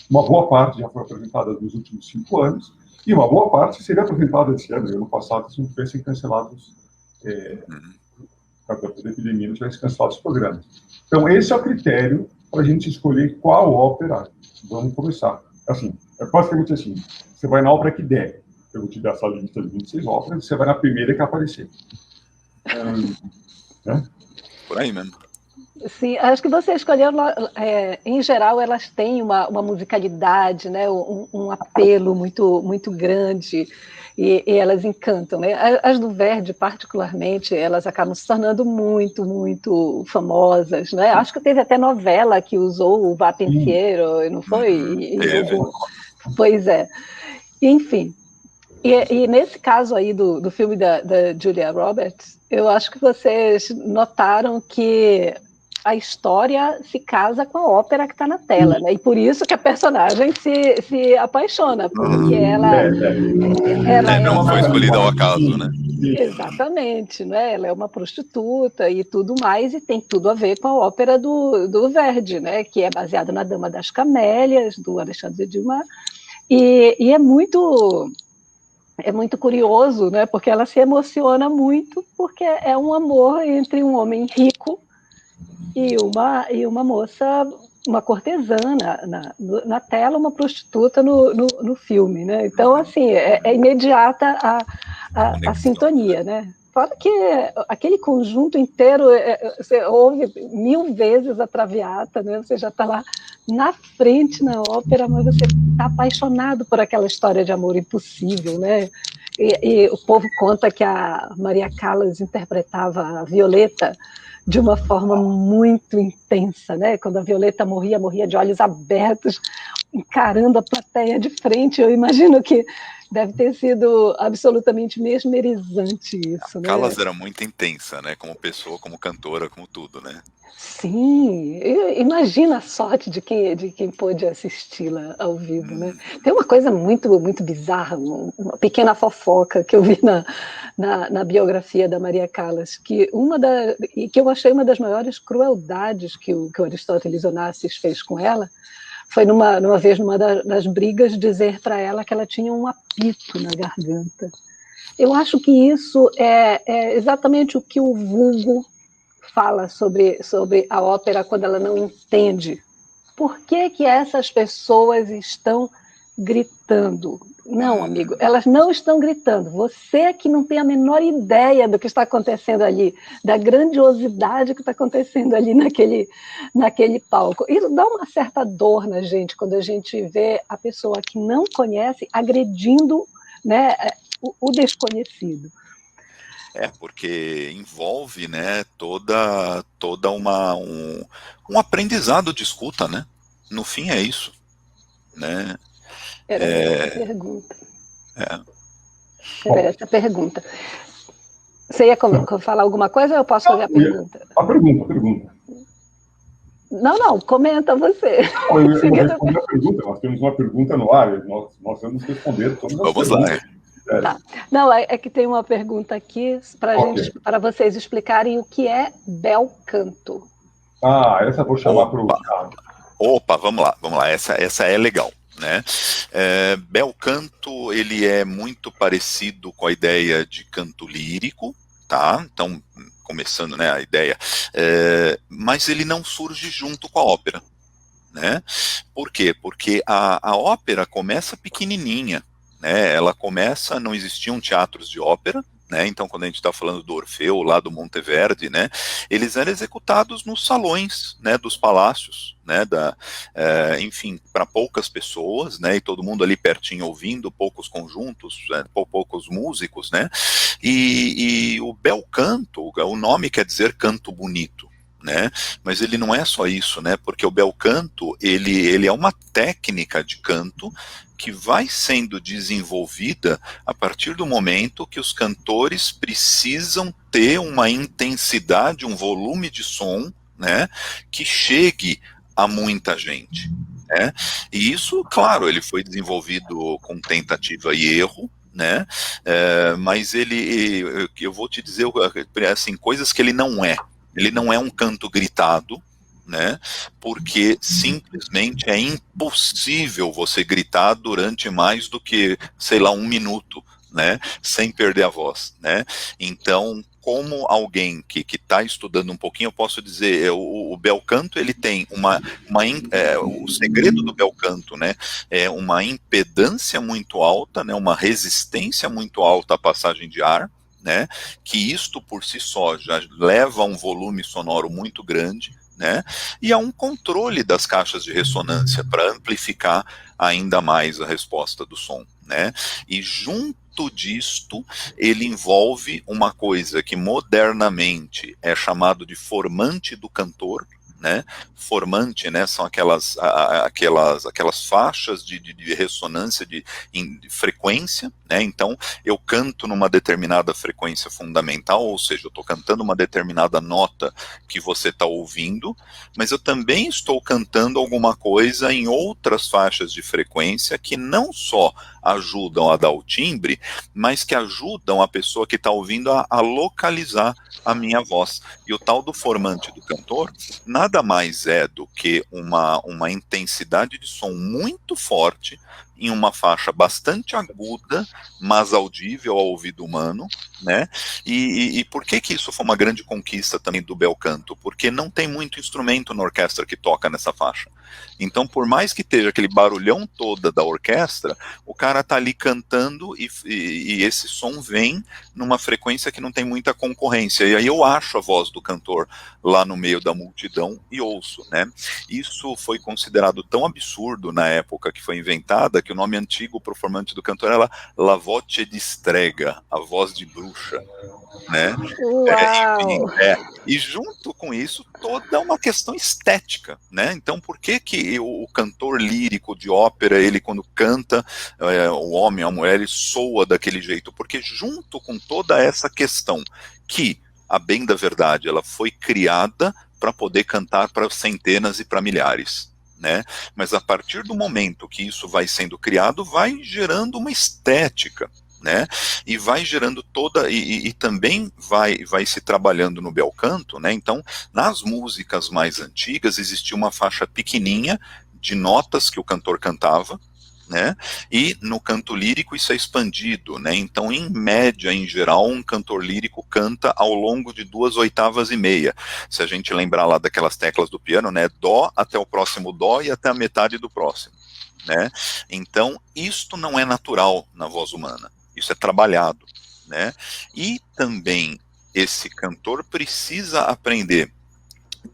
Speaker 4: Uma boa parte já foi apresentada nos últimos 5 anos, e uma boa parte seria apresentada esse ano. Ano passado, se não tivessem cancelados, por causa da epidemia, não tivessem cancelado os programas. Então, esse é o critério para a gente escolher qual ópera vamos começar. Assim, basicamente assim, você vai na ópera que der. Eu vou te dar essa lista de 26 óperas, você vai na primeira que aparecer. Né?
Speaker 3: Por aí mesmo.
Speaker 2: Sim, acho que você escolheu, em geral, elas têm uma musicalidade, né, um apelo muito, muito grande, e elas encantam, né? As do Verdi, particularmente, elas acabam se tornando muito, muito famosas, né? Acho que teve até novela que usou o Va Pensiero, não foi? Pois é. Enfim. E nesse caso aí do filme da Julia Roberts, eu acho que vocês notaram que a história se casa com a ópera que está na tela, né? E por isso que a personagem se apaixona, porque ela
Speaker 3: não foi escolhida ao acaso, né?
Speaker 2: Exatamente, né? Ela é uma prostituta e tudo mais, e tem tudo a ver com a ópera do Verdi, né? Que é baseada na Dama das Camélias, do Alexandre Dumas, e é muito curioso, né? Porque ela se emociona muito, porque é um amor entre um homem rico e uma moça, uma cortesã na tela, uma prostituta no filme, né? Então, assim, é imediata a sintonia, né? Fora que aquele conjunto inteiro, você ouve 1000 vezes a Traviata, né? Você já está lá na frente na ópera, mas você está apaixonado por aquela história de amor impossível, né? E o povo conta que a Maria Callas interpretava a Violeta de uma forma muito intensa, né? Quando a Violeta morria de olhos abertos, encarando a plateia de frente. Eu imagino que deve ter sido absolutamente mesmerizante isso, né?
Speaker 3: Callas era muito intensa, né? Como pessoa, como cantora, como tudo, né?
Speaker 2: Sim, imagina a sorte de quem pôde assisti-la ao vivo, né? Tem uma coisa muito, muito bizarra, uma pequena fofoca que eu vi na biografia da Maria Callas, que eu achei uma das maiores crueldades que o Aristóteles Onassis fez com ela, foi numa vez, numa das brigas, dizer para ela que ela tinha um apito na garganta. Eu acho que isso é exatamente o que o vulgo fala sobre a ópera quando ela não entende. Por que essas pessoas estão gritando? Não, amigo, elas não estão gritando. Você é que não tem a menor ideia do que está acontecendo ali, da grandiosidade que está acontecendo ali naquele palco. Isso dá uma certa dor na gente, quando a gente vê a pessoa que não conhece agredindo, né, o desconhecido.
Speaker 3: Porque envolve, né, toda um aprendizado de escuta, né? No fim é isso, né?
Speaker 2: Era essa a pergunta. Era essa a pergunta. Você ia falar alguma coisa ou eu posso fazer a pergunta?
Speaker 4: A pergunta.
Speaker 2: Não, comenta você.
Speaker 4: Eu vou responder a pergunta. Nós temos uma pergunta no ar, nós vamos responder todas as perguntas.
Speaker 2: Tá. Não, é que tem uma pergunta aqui para vocês explicarem o que é bel canto.
Speaker 4: Essa eu vou chamar para o Thiago.
Speaker 3: Opa, vamos lá. Essa é legal. né? Bel canto, ele é muito parecido com a ideia de canto lírico, tá? Então, começando, né, a ideia, mas ele não surge junto com a ópera, né? Por quê? Porque a ópera começa pequenininha, né? Ela começa, não existiam teatros de ópera, né? Então, quando a gente está falando do Orfeu, lá do Monteverdi, né, eles eram executados nos salões, né, dos palácios, né, enfim, para poucas pessoas, né, e todo mundo ali pertinho ouvindo, poucos conjuntos, poucos músicos, né, e o bel canto, o nome quer dizer canto bonito, né, mas ele não é só isso, né, porque o bel canto, ele é uma técnica de canto que vai sendo desenvolvida a partir do momento que os cantores precisam ter uma intensidade, um volume de som, né, que chegue a muita gente, né, e isso, claro, ele foi desenvolvido com tentativa e erro, né, mas eu vou te dizer, assim, coisas que ele não é um canto gritado, né? Porque simplesmente é impossível você gritar durante mais do que, sei lá, 1 minuto, né? Sem perder a voz, né? Então, como alguém que está estudando um pouquinho, eu posso dizer, o bel canto, ele tem o segredo do bel canto, né? É uma impedância muito alta, né? Uma resistência muito alta à passagem de ar, né? Que isto por si só já leva a um volume sonoro muito grande, né? E há um controle das caixas de ressonância para amplificar ainda mais a resposta do som, né? E junto disto, ele envolve uma coisa que modernamente é chamado de formante do cantor, né? Formante, né? São aquelas faixas de ressonância de frequência, né? Então eu canto numa determinada frequência fundamental, ou seja, eu estou cantando uma determinada nota que você está ouvindo, mas eu também estou cantando alguma coisa em outras faixas de frequência que não só ajudam a dar o timbre, mas que ajudam a pessoa que está ouvindo a localizar a minha voz. E o tal do formante do cantor nada mais é do que uma intensidade de som muito forte em uma faixa bastante aguda, mas audível ao ouvido humano, né? E por que isso foi uma grande conquista também do bel canto? Porque não tem muito instrumento na orquestra que toca nessa faixa. Então, por mais que esteja aquele barulhão toda da orquestra, o cara tá ali cantando e esse som vem numa frequência que não tem muita concorrência. E aí eu acho a voz do cantor lá no meio da multidão e ouço, né? Isso foi considerado tão absurdo na época que foi inventada que o nome antigo para o formante do cantor era la voce di strega, a voz de bruxa, né?
Speaker 2: Uau!
Speaker 3: E junto com isso, toda uma questão estética, né? Então, por que o cantor lírico de ópera, ele quando canta, o homem, a mulher, ele soa daquele jeito? Porque junto com toda essa questão que, a bem da verdade, ela foi criada para poder cantar para centenas e para milhares, né? Mas a partir do momento que isso vai sendo criado, vai gerando uma estética, né? E vai gerando e também vai se trabalhando no bel canto, né? Então, nas músicas mais antigas existia uma faixa pequenininha de notas que o cantor cantava, né? E no canto lírico isso é expandido, né? Então, em média, em geral, um cantor lírico canta ao longo de 2/8. Se a gente lembrar lá daquelas teclas do piano, né? Dó até o próximo dó e até a metade do próximo, né? Então, isto não é natural na voz humana. Isso é trabalhado, né? E também esse cantor precisa aprender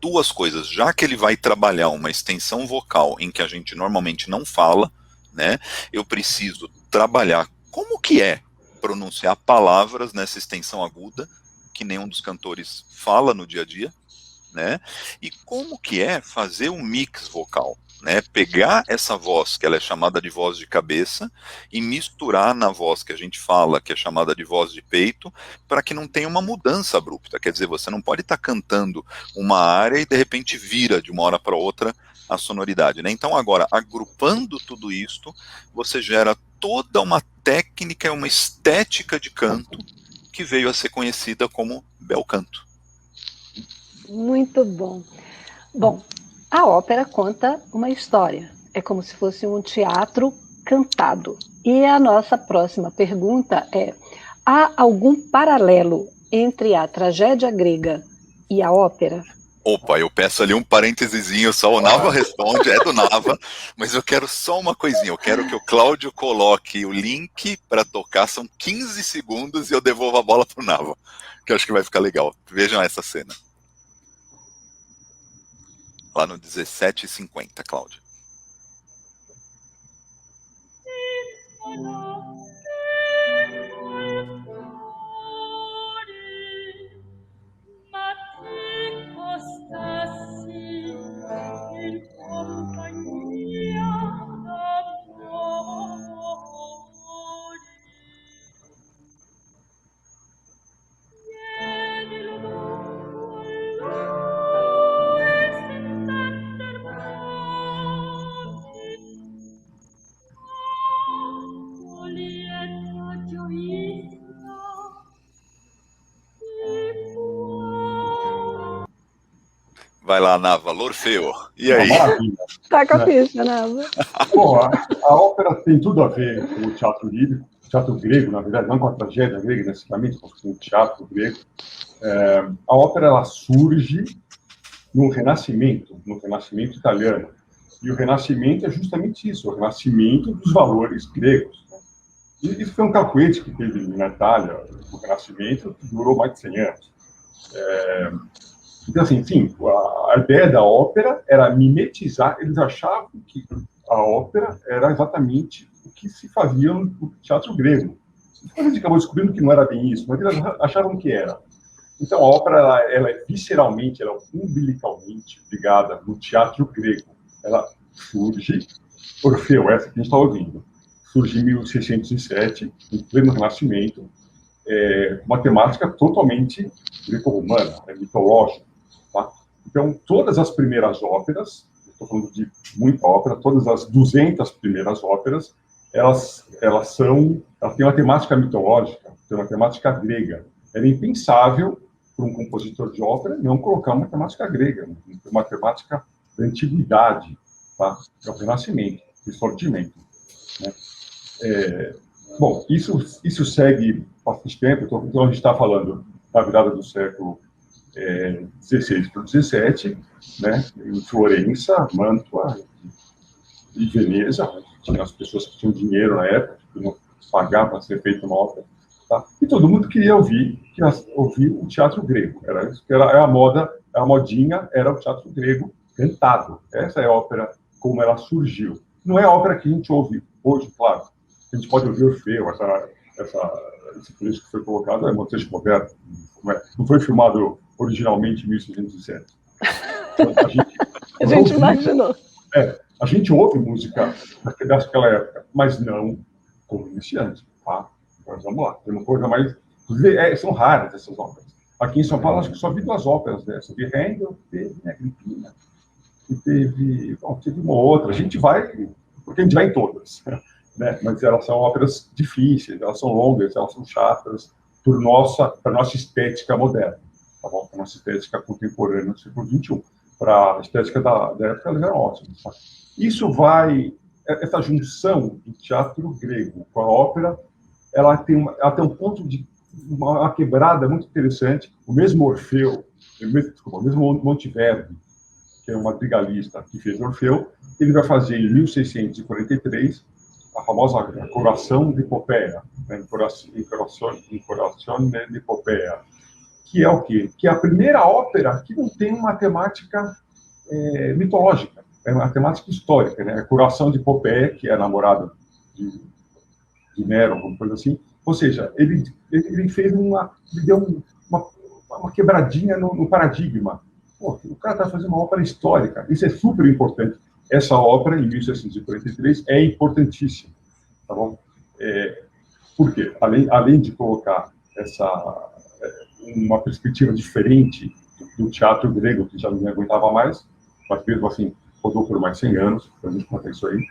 Speaker 3: duas coisas, já que ele vai trabalhar uma extensão vocal em que a gente normalmente não fala, né? Eu preciso trabalhar como que é pronunciar palavras nessa extensão aguda, que nenhum dos cantores fala no dia a dia, né? E como que é fazer um mix vocal, né? Pegar essa voz, que ela é chamada de voz de cabeça, e misturar na voz que a gente fala, que é chamada de voz de peito, para que não tenha uma mudança abrupta. Quer dizer, você não pode estar cantando uma área e de repente vira de uma hora para outra a sonoridade, né? Então agora, agrupando tudo isto, você gera toda uma técnica, uma estética de canto que veio a ser conhecida como bel canto.
Speaker 2: Muito bom. Bom, a ópera conta uma história. é como se fosse um teatro cantado. E a nossa próxima pergunta é: há algum paralelo entre a tragédia grega e a ópera?
Speaker 3: Opa, eu peço ali um parêntesezinho, só o Nava responde, é do Nava, mas eu quero só uma coisinha, eu quero que o Cláudio coloque o link para tocar, são 15 segundos e eu devolvo a bola pro Nava, que eu acho que vai ficar legal. Vejam essa cena. Lá no 17h50, Cláudio. Vai lá, Nava, L'Orfeo. E aí?
Speaker 4: Maravilha.
Speaker 2: Tá com a ficha, Nava.
Speaker 4: Bom, a ópera tem tudo a ver com o teatro lírico, o teatro grego, na verdade, não com a tragédia grega necessariamente, mas com o teatro grego. A ópera ela surge no Renascimento italiano. E o Renascimento é justamente isso, o renascimento dos valores gregos. E isso foi um cacuete que teve na Itália, o Renascimento, que durou mais de 100 anos. Então, assim, enfim, a ideia da ópera era mimetizar, eles achavam que a ópera era exatamente o que se fazia no teatro grego. Depois a gente acabou descobrindo que não era bem isso, mas eles achavam que era. Então, a ópera ela é visceralmente, ela é umbilicalmente ligada no teatro grego. Ela surge, Orfeu, essa que a gente está ouvindo, surge em 1607, em pleno Renascimento, uma temática totalmente greco-romana, mitológica. Tá? Então, todas as primeiras óperas, estou falando de muita ópera, todas as 200 primeiras óperas, elas têm uma temática mitológica, têm uma temática grega. Era impensável para um compositor de ópera não colocar uma temática grega, uma temática da antiguidade, tá? É o Renascimento, o Risorgimento, né? Bom, isso segue bastante tempo, então a gente está falando da virada do século XVI para o XVII, né? Em Florença, Mantua e Veneza, tinha as pessoas que tinham dinheiro na época, que não pagavam para ser feita uma ópera, tá? E todo mundo queria ouvir o teatro grego, era a moda, a modinha era o teatro grego cantado. Essa é a ópera como ela surgiu. Não é a ópera que a gente ouve hoje, claro. A gente pode ouvir Orfeu, esse trecho que foi colocado é um trecho moderno. Não foi filmado originalmente em 1607. Então,
Speaker 2: a gente imaginou.
Speaker 4: A gente ouve música daquela época, mas não como iniciante. Tá? Mas vamos lá, tem uma coisa mais... são raras essas óperas. Aqui em São Paulo, acho que só vi 2 óperas dessas. De Handel, teve Agripina, e teve uma outra. A gente vai, porque a gente vai em todas. Né? Mas elas são óperas difíceis, elas são longas, elas são chatas para nossa estética moderna, tá bom? Para nossa estética contemporânea do século XXI. Para a estética da época, elas eram ótimas. Tá? Essa junção do teatro grego com a ópera, ela tem um ponto de uma quebrada muito interessante. O mesmo Orfeu, o mesmo Monteverdi, que é um madrigalista que fez Orfeu, ele vai fazer em 1643 a famosa Coração de Popea, né? Coração de Popea, que é o quê? Que é a primeira ópera que não tem uma temática mitológica, é uma temática histórica, né? A Coração de Popea, que é a namorada de Nero, alguma coisa assim. Ou seja, ele deu uma quebradinha no paradigma. Pô, o cara está fazendo uma ópera histórica, isso é super importante. Essa ópera, em 1643, é importantíssima, tá bom? Por quê? Além de colocar uma perspectiva diferente do teatro grego, que já não aguentava mais, mas mesmo assim rodou por mais 100 anos, para a gente contar isso aí,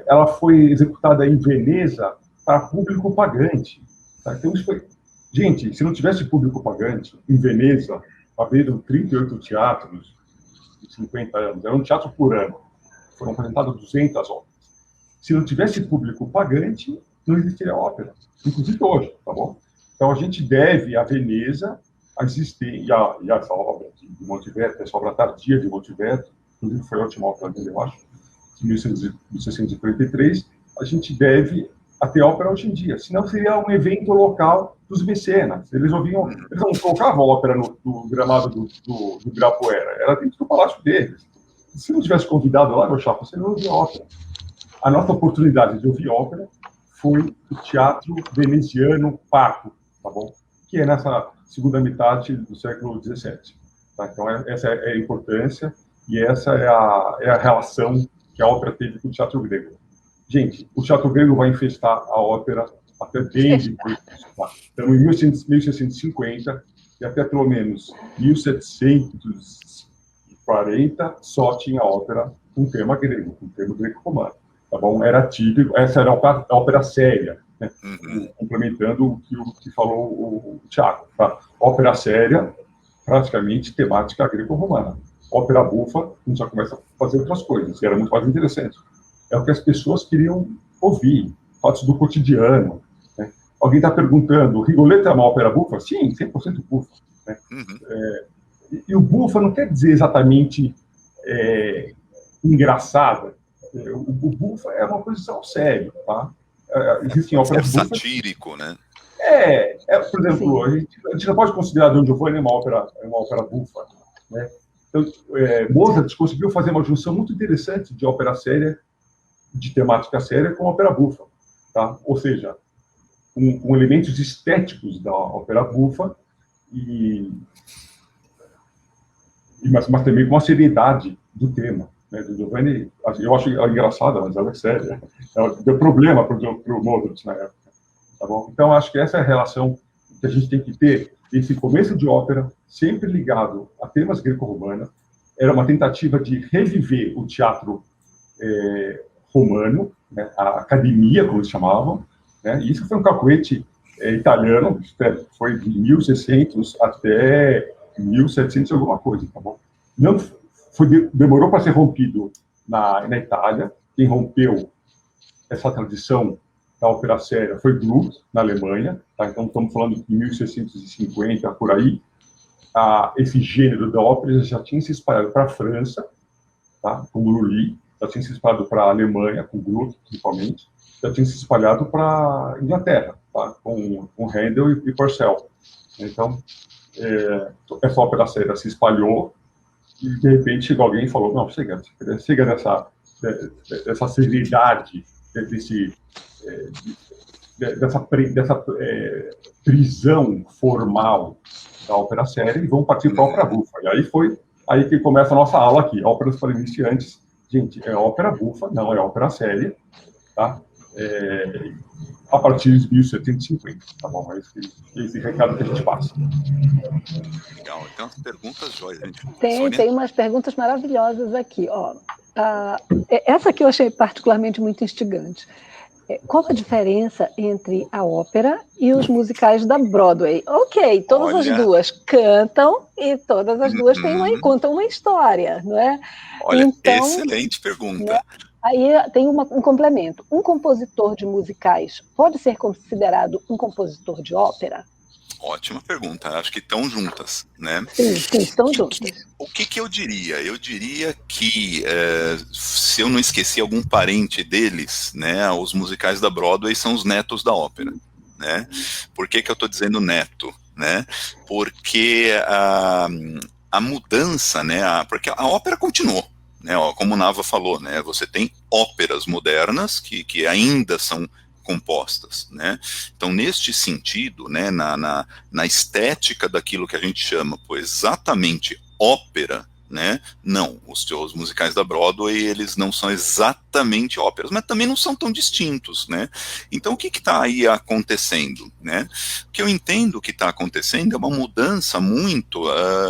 Speaker 4: ela foi executada em Veneza para público pagante. Tá? Então, isso foi... Gente, se não tivesse público pagante, em Veneza, abriram 38 teatros, 50 anos, era um teatro por ano. foram apresentadas 200 óperas. Se não tivesse público pagante, não existiria ópera, inclusive hoje, tá bom? Então a gente deve a Veneza a existir, e essa obra de Monteverdi, essa obra tardia de Monteverdi, inclusive foi a última ópera dele, eu acho, de 1643, a gente deve a ter ópera hoje em dia, senão seria um evento local dos mecenas. Eles não colocavam ópera no gramado do Ibirapuera, era dentro do palácio deles. Se não tivesse convidado lá, meu chapa, você não ouvia ópera. A nossa oportunidade de ouvir ópera foi o Teatro Veneziano Parco, tá bom? Que é nessa segunda metade do século XVII. Tá? Então, essa é a importância e essa é a relação que a ópera teve com o teatro grego. Gente, o teatro grego vai infestar a ópera até bem depois disso. Tá? Então, em 1650 e até pelo menos 1740, só tinha ópera com tema grego, com tema greco-romano. Tá bom? Era típico, essa era a ópera séria, né? Complementando o que falou o Thiago. Tá? Ópera séria, praticamente temática greco-romana. Ópera bufa, a gente já começa a fazer outras coisas, e era muito mais interessante. É o que as pessoas queriam ouvir, fatos do cotidiano. Né? Alguém está perguntando, Rigoletto é uma ópera bufa? Sim, 100% bufa. Né? E o bufa não quer dizer exatamente engraçada. O bufa é uma posição séria, tá? Existem óperas bufas.
Speaker 3: Satírico, né?
Speaker 4: Por exemplo, a gente não pode considerar Don Giovanni uma ópera bufa, né? Então, Mozart conseguiu fazer uma junção muito interessante de ópera séria, de temática séria, com ópera bufa, tá? Ou seja, com elementos estéticos da ópera bufa mas também com a seriedade do tema. Né, do Giovanni, eu acho ela engraçada, mas ela é séria. Ela deu problema para o Mozart na época. Tá bom? Então, acho que essa é a relação que a gente tem que ter. Esse começo de ópera, sempre ligado a temas greco-romanos, era uma tentativa de reviver o teatro romano, né, a academia, como eles chamavam. Né, e isso foi um cacuete italiano, foi de 1600 até 1700 e alguma coisa. Tá bom? Não demorou para ser rompido na Itália. Quem rompeu essa tradição da ópera séria foi Gluck, na Alemanha. Tá? Então, estamos falando de 1650, por aí. Esse gênero da ópera já tinha se espalhado para a França, tá? Com Lully, já tinha se espalhado para a Alemanha, com Gluck, principalmente, já tinha se espalhado para a Inglaterra, tá? Com Handel e Purcell. Então, essa ópera séria se espalhou, e, de repente, chegou alguém e falou, não, chega dessa seriedade, dessa prisão formal da ópera séria, e vamos partir para a ópera bufa. E aí foi aí que começa a nossa aula aqui, óperas para iniciantes. Gente, é ópera bufa, não é ópera séria, tá? A partir de 1750, tá bom? É esse recado que a gente passa.
Speaker 3: Legal, tem umas perguntas jóias, gente.
Speaker 2: Tem umas perguntas maravilhosas aqui, ó. Essa aqui eu achei particularmente muito instigante. Qual a diferença entre a ópera e os musicais da Broadway? Ok, todas as duas cantam e todas as duas contam uma história, não é?
Speaker 3: Olha,
Speaker 2: então,
Speaker 3: excelente pergunta.
Speaker 2: Né? Aí tem um complemento. Um compositor de musicais pode ser considerado um compositor de ópera?
Speaker 3: Ótima pergunta, acho que estão juntas, né?
Speaker 2: Sim, estão juntas.
Speaker 3: O que eu diria? Eu diria que, se eu não esqueci algum parente deles, né, os musicais da Broadway são os netos da ópera, né? Por que eu estou dizendo neto? Né? Porque a mudança, né, porque a ópera continuou. Né, como o Nava falou, né, você tem óperas modernas que ainda são compostas, né? Então, neste sentido, né, na estética daquilo que a gente chama, exatamente ópera, né? Não, os musicais da Broadway, eles não são exatamente óperas, mas também não são tão distintos, né? Então, o que está aí acontecendo, né? O que eu entendo que está acontecendo é uma mudança muito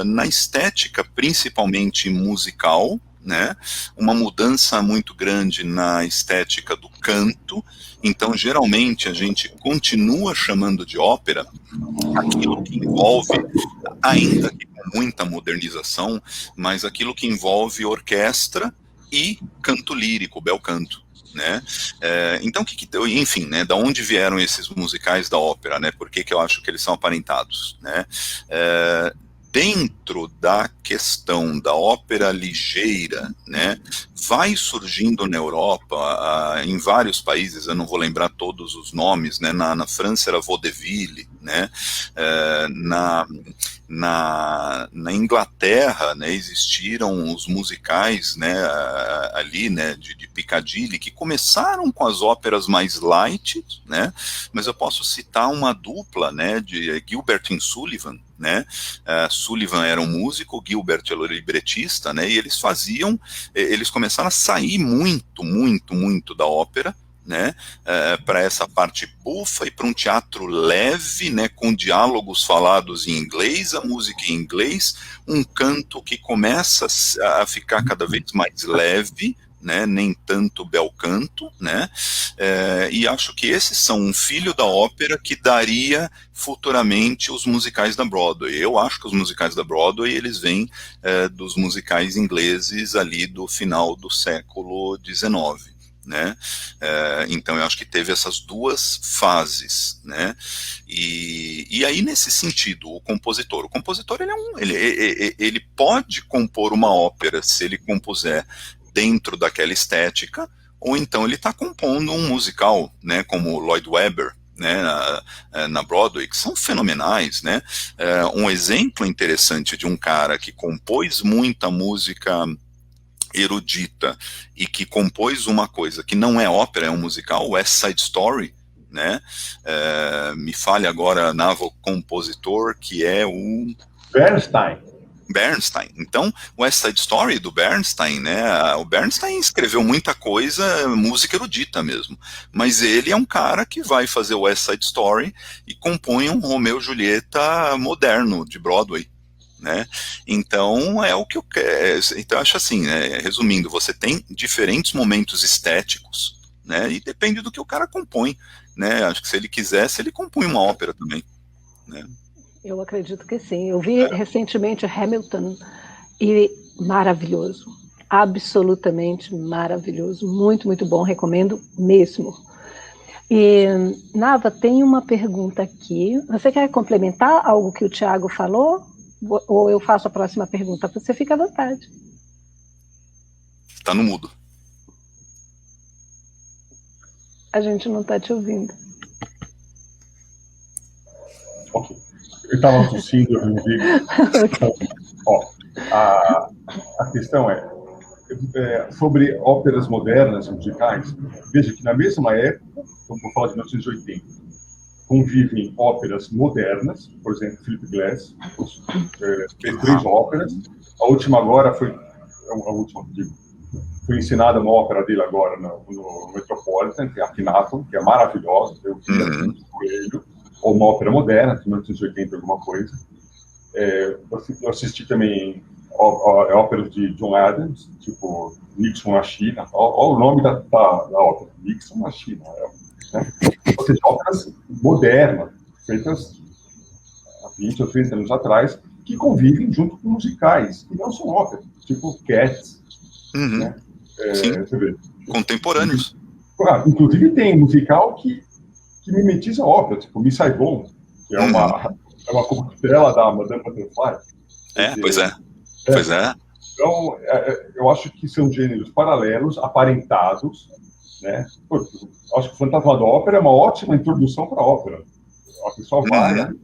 Speaker 3: na estética, principalmente musical, né? Uma mudança muito grande na estética do canto. Então, geralmente, a gente continua chamando de ópera aquilo que envolve, ainda que com muita modernização, mas aquilo que envolve orquestra e canto lírico, bel canto. Né? Então, enfim, né, da onde vieram esses musicais da ópera, né? Por que eu acho que eles são aparentados, né? Dentro da questão da ópera ligeira, né, vai surgindo na Europa, em vários países, eu não vou lembrar todos os nomes, né, na França era vaudeville, né, na Inglaterra, né, existiram os musicais, né, ali, né, de Piccadilly, que começaram com as óperas mais light, né, mas eu posso citar uma dupla, né, de Gilbert e Sullivan, né, Sullivan era um músico, Gilbert era o libretista, né, e eles começaram a sair muito da ópera, né, para essa parte bufa e para um teatro leve, né, com diálogos falados em inglês, a música em inglês, um canto que começa a ficar cada vez mais leve, né, nem tanto bel canto, né, e acho que esses são um filho da ópera que daria futuramente os musicais da Broadway. Eu acho que os musicais da Broadway, eles vêm dos musicais ingleses ali do final do século XIX. Né? Então eu acho que teve essas duas fases, né? E aí nesse sentido o compositor ele pode compor uma ópera se ele compuser dentro daquela estética, ou então ele está compondo um musical, né? Como Lloyd Webber, né, na Broadway, que são fenomenais, né? Um exemplo interessante de um cara que compôs muita música erudita e que compôs uma coisa que não é ópera, é um musical, West Side Story, né? Me fale agora, Navo, compositor, que é o Bernstein. Então, West Side Story do Bernstein, né? O Bernstein escreveu muita coisa, música erudita mesmo, mas ele é um cara que vai fazer o West Side Story e compõe um Romeu e Julieta moderno de Broadway, né? Então é o que eu quero. Então eu acho assim, né? Resumindo, você tem diferentes momentos estéticos, né? E depende do que o cara compõe, né? Acho que se ele quisesse, ele compõe uma ópera também, né?
Speaker 2: Eu acredito que sim. Eu vi recentemente Hamilton e maravilhoso, absolutamente maravilhoso, muito bom, recomendo mesmo. E, Nava, tem uma pergunta aqui. Você quer complementar algo que o Tiago falou? Ou eu faço a próxima pergunta? Você fica à vontade.
Speaker 3: Está no mudo.
Speaker 2: A gente não está te ouvindo.
Speaker 4: Ok. Eu estava tossindo, eu não vi. Ó, a questão é sobre óperas modernas, musicais. Veja que na mesma época, vamos falar de 1980, convivem óperas modernas, por exemplo, Philip Glass fez 3 óperas. A última agora foi ensinada uma ópera dele agora no Metropolitan, que é Akhenaton, que é maravilhosa, eu ou uma ópera moderna, de 1980, alguma coisa. Eu assisti também óperas de John Adams, tipo Nixon na China. Olha o nome da ópera, Nixon na China. Né? Ou seja, óperas modernas, feitas há 20 ou 30 anos atrás, que convivem junto com musicais, que não são óperas, tipo Cats. Né? Você vê.
Speaker 3: Contemporâneos.
Speaker 4: Inclusive tem musical que mimetiza ópera, tipo Miss Saigon, que é uma corruptela da Madame Butterfly.
Speaker 3: Pois é.
Speaker 4: Então, eu acho que são gêneros paralelos, aparentados, né? Acho que o Fantasma da Ópera é uma ótima introdução para a ópera. A pessoa vai, né?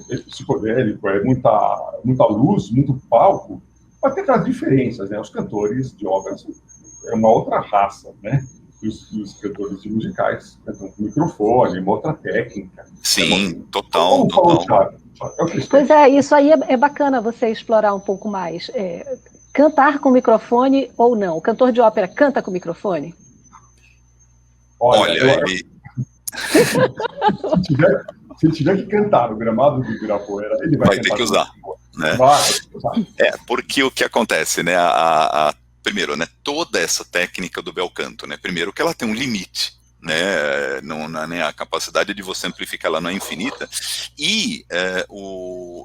Speaker 4: É psicodélico, é muita luz, muito palco, mas tem aquelas diferenças, né? Os cantores de óperas é uma outra raça, né? Os cantores de musicais cantam com microfone, uma outra técnica.
Speaker 3: Sim, total.
Speaker 2: Pois é, isso aí é bacana você explorar um pouco mais. Cantar com microfone ou não? O cantor de ópera canta com microfone?
Speaker 3: Olha,
Speaker 4: se ele tiver que cantar no gramado do Ibirapuera, ele vai
Speaker 3: ter que usar. Né? Porque o que acontece, né? Primeiro, né? Toda essa técnica do bel canto, né? Primeiro que ela tem um limite, né, né, a capacidade de você amplificar ela não é infinita, e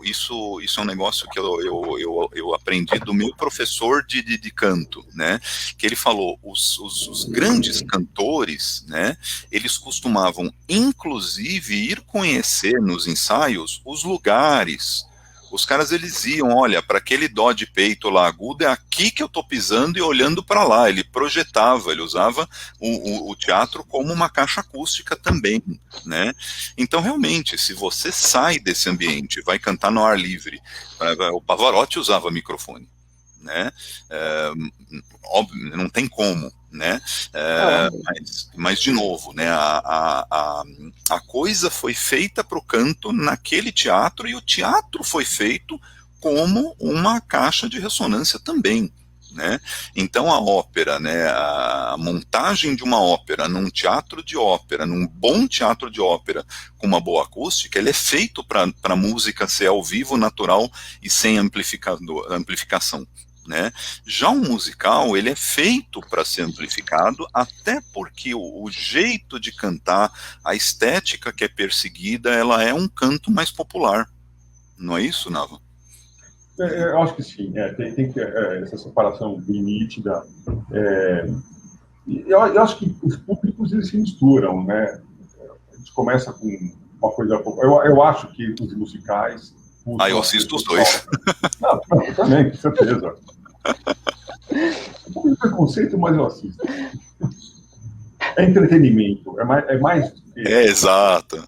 Speaker 3: isso é um negócio que eu aprendi do meu professor de canto, né, que ele falou, os grandes cantores, né, eles costumavam, inclusive, ir conhecer nos ensaios os lugares. Os caras, eles iam, olha, para aquele dó de peito lá agudo, é aqui que eu tô pisando e olhando para lá. Ele projetava, ele usava o teatro como uma caixa acústica também, né? Então, realmente, se você sai desse ambiente, vai cantar no ar livre, o Pavarotti usava microfone, né? Óbvio, não tem como, né? Mas, de novo, né? A coisa foi feita para o canto naquele teatro, e o teatro foi feito como uma caixa de ressonância também, né? Então a ópera, né, a montagem de uma ópera num teatro de ópera, num bom teatro de ópera com uma boa acústica, ele é feito para a música ser ao vivo, natural e sem amplificação, né? Já um musical, ele é feito para ser amplificado, até porque o jeito de cantar, a estética que é perseguida, ela é um canto mais popular, não é isso, Nava?
Speaker 4: Eu acho que sim, tem que essa separação bem nítida. Eu acho que os públicos, eles se misturam, né? A gente começa com uma coisa... Eu acho que os musicais...
Speaker 3: Eu assisto os dois.
Speaker 4: Não, eu também, com certeza. Um pouco de preconceito, mas eu assisto. É entretenimento, é mais do que...
Speaker 3: exato.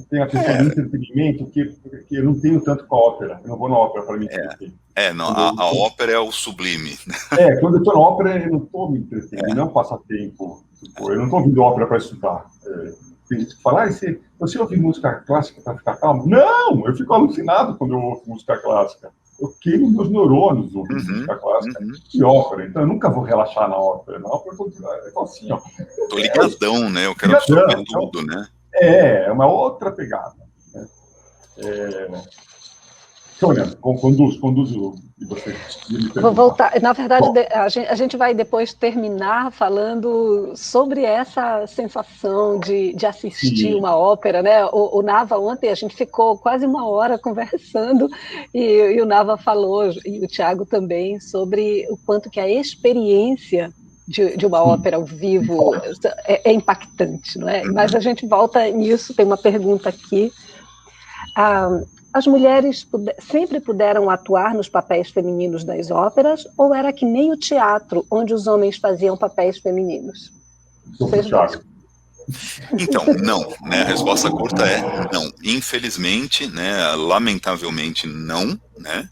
Speaker 4: Tem a questão do entretenimento que eu não tenho tanto com a ópera. Eu não vou na ópera para me entreter.
Speaker 3: Não, a ópera é o sublime.
Speaker 4: Quando eu estou na ópera, eu não estou me entretendo, não passar tempo. Tipo, eu não estou ouvindo ópera para estudar. Tem gente que fala, você ouve música clássica para ficar calmo? Não! Eu fico alucinado quando eu ouço música clássica. Eu queimo meus neurônios ouvindo música clássica e ópera. Então eu nunca vou relaxar na ópera. Na ópera eu falo assim, ó.
Speaker 3: Tô ligadão, né? Eu quero absorver tudo, né?
Speaker 4: É uma outra pegada. Né? Sônia, conduz e você.
Speaker 2: Vou voltar. Na verdade, a gente vai depois terminar falando sobre essa sensação de assistir uma ópera, né? O Nava, ontem a gente ficou quase uma hora conversando e o Nava falou, e o Thiago também, sobre o quanto que a experiência de uma ópera ao vivo é impactante, não é? Mas a gente volta nisso, tem uma pergunta aqui. As mulheres sempre puderam atuar nos papéis femininos das óperas, ou era que nem o teatro, onde os homens faziam papéis femininos?
Speaker 3: Então, não, né? A resposta curta é não. Infelizmente, né? Lamentavelmente, não, né?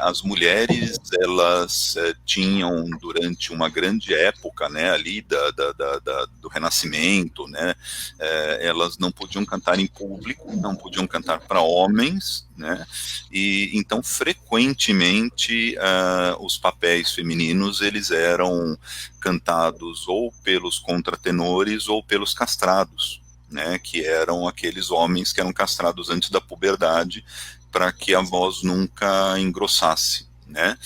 Speaker 3: As mulheres, elas tinham, durante uma grande época, né, ali do Renascimento, né, elas não podiam cantar em público, não podiam cantar para homens, né, e então frequentemente os papéis femininos, eles eram cantados ou pelos contratenores ou pelos castrados, né, que eram aqueles homens que eram castrados antes da puberdade, para que a voz nunca engrossasse, né?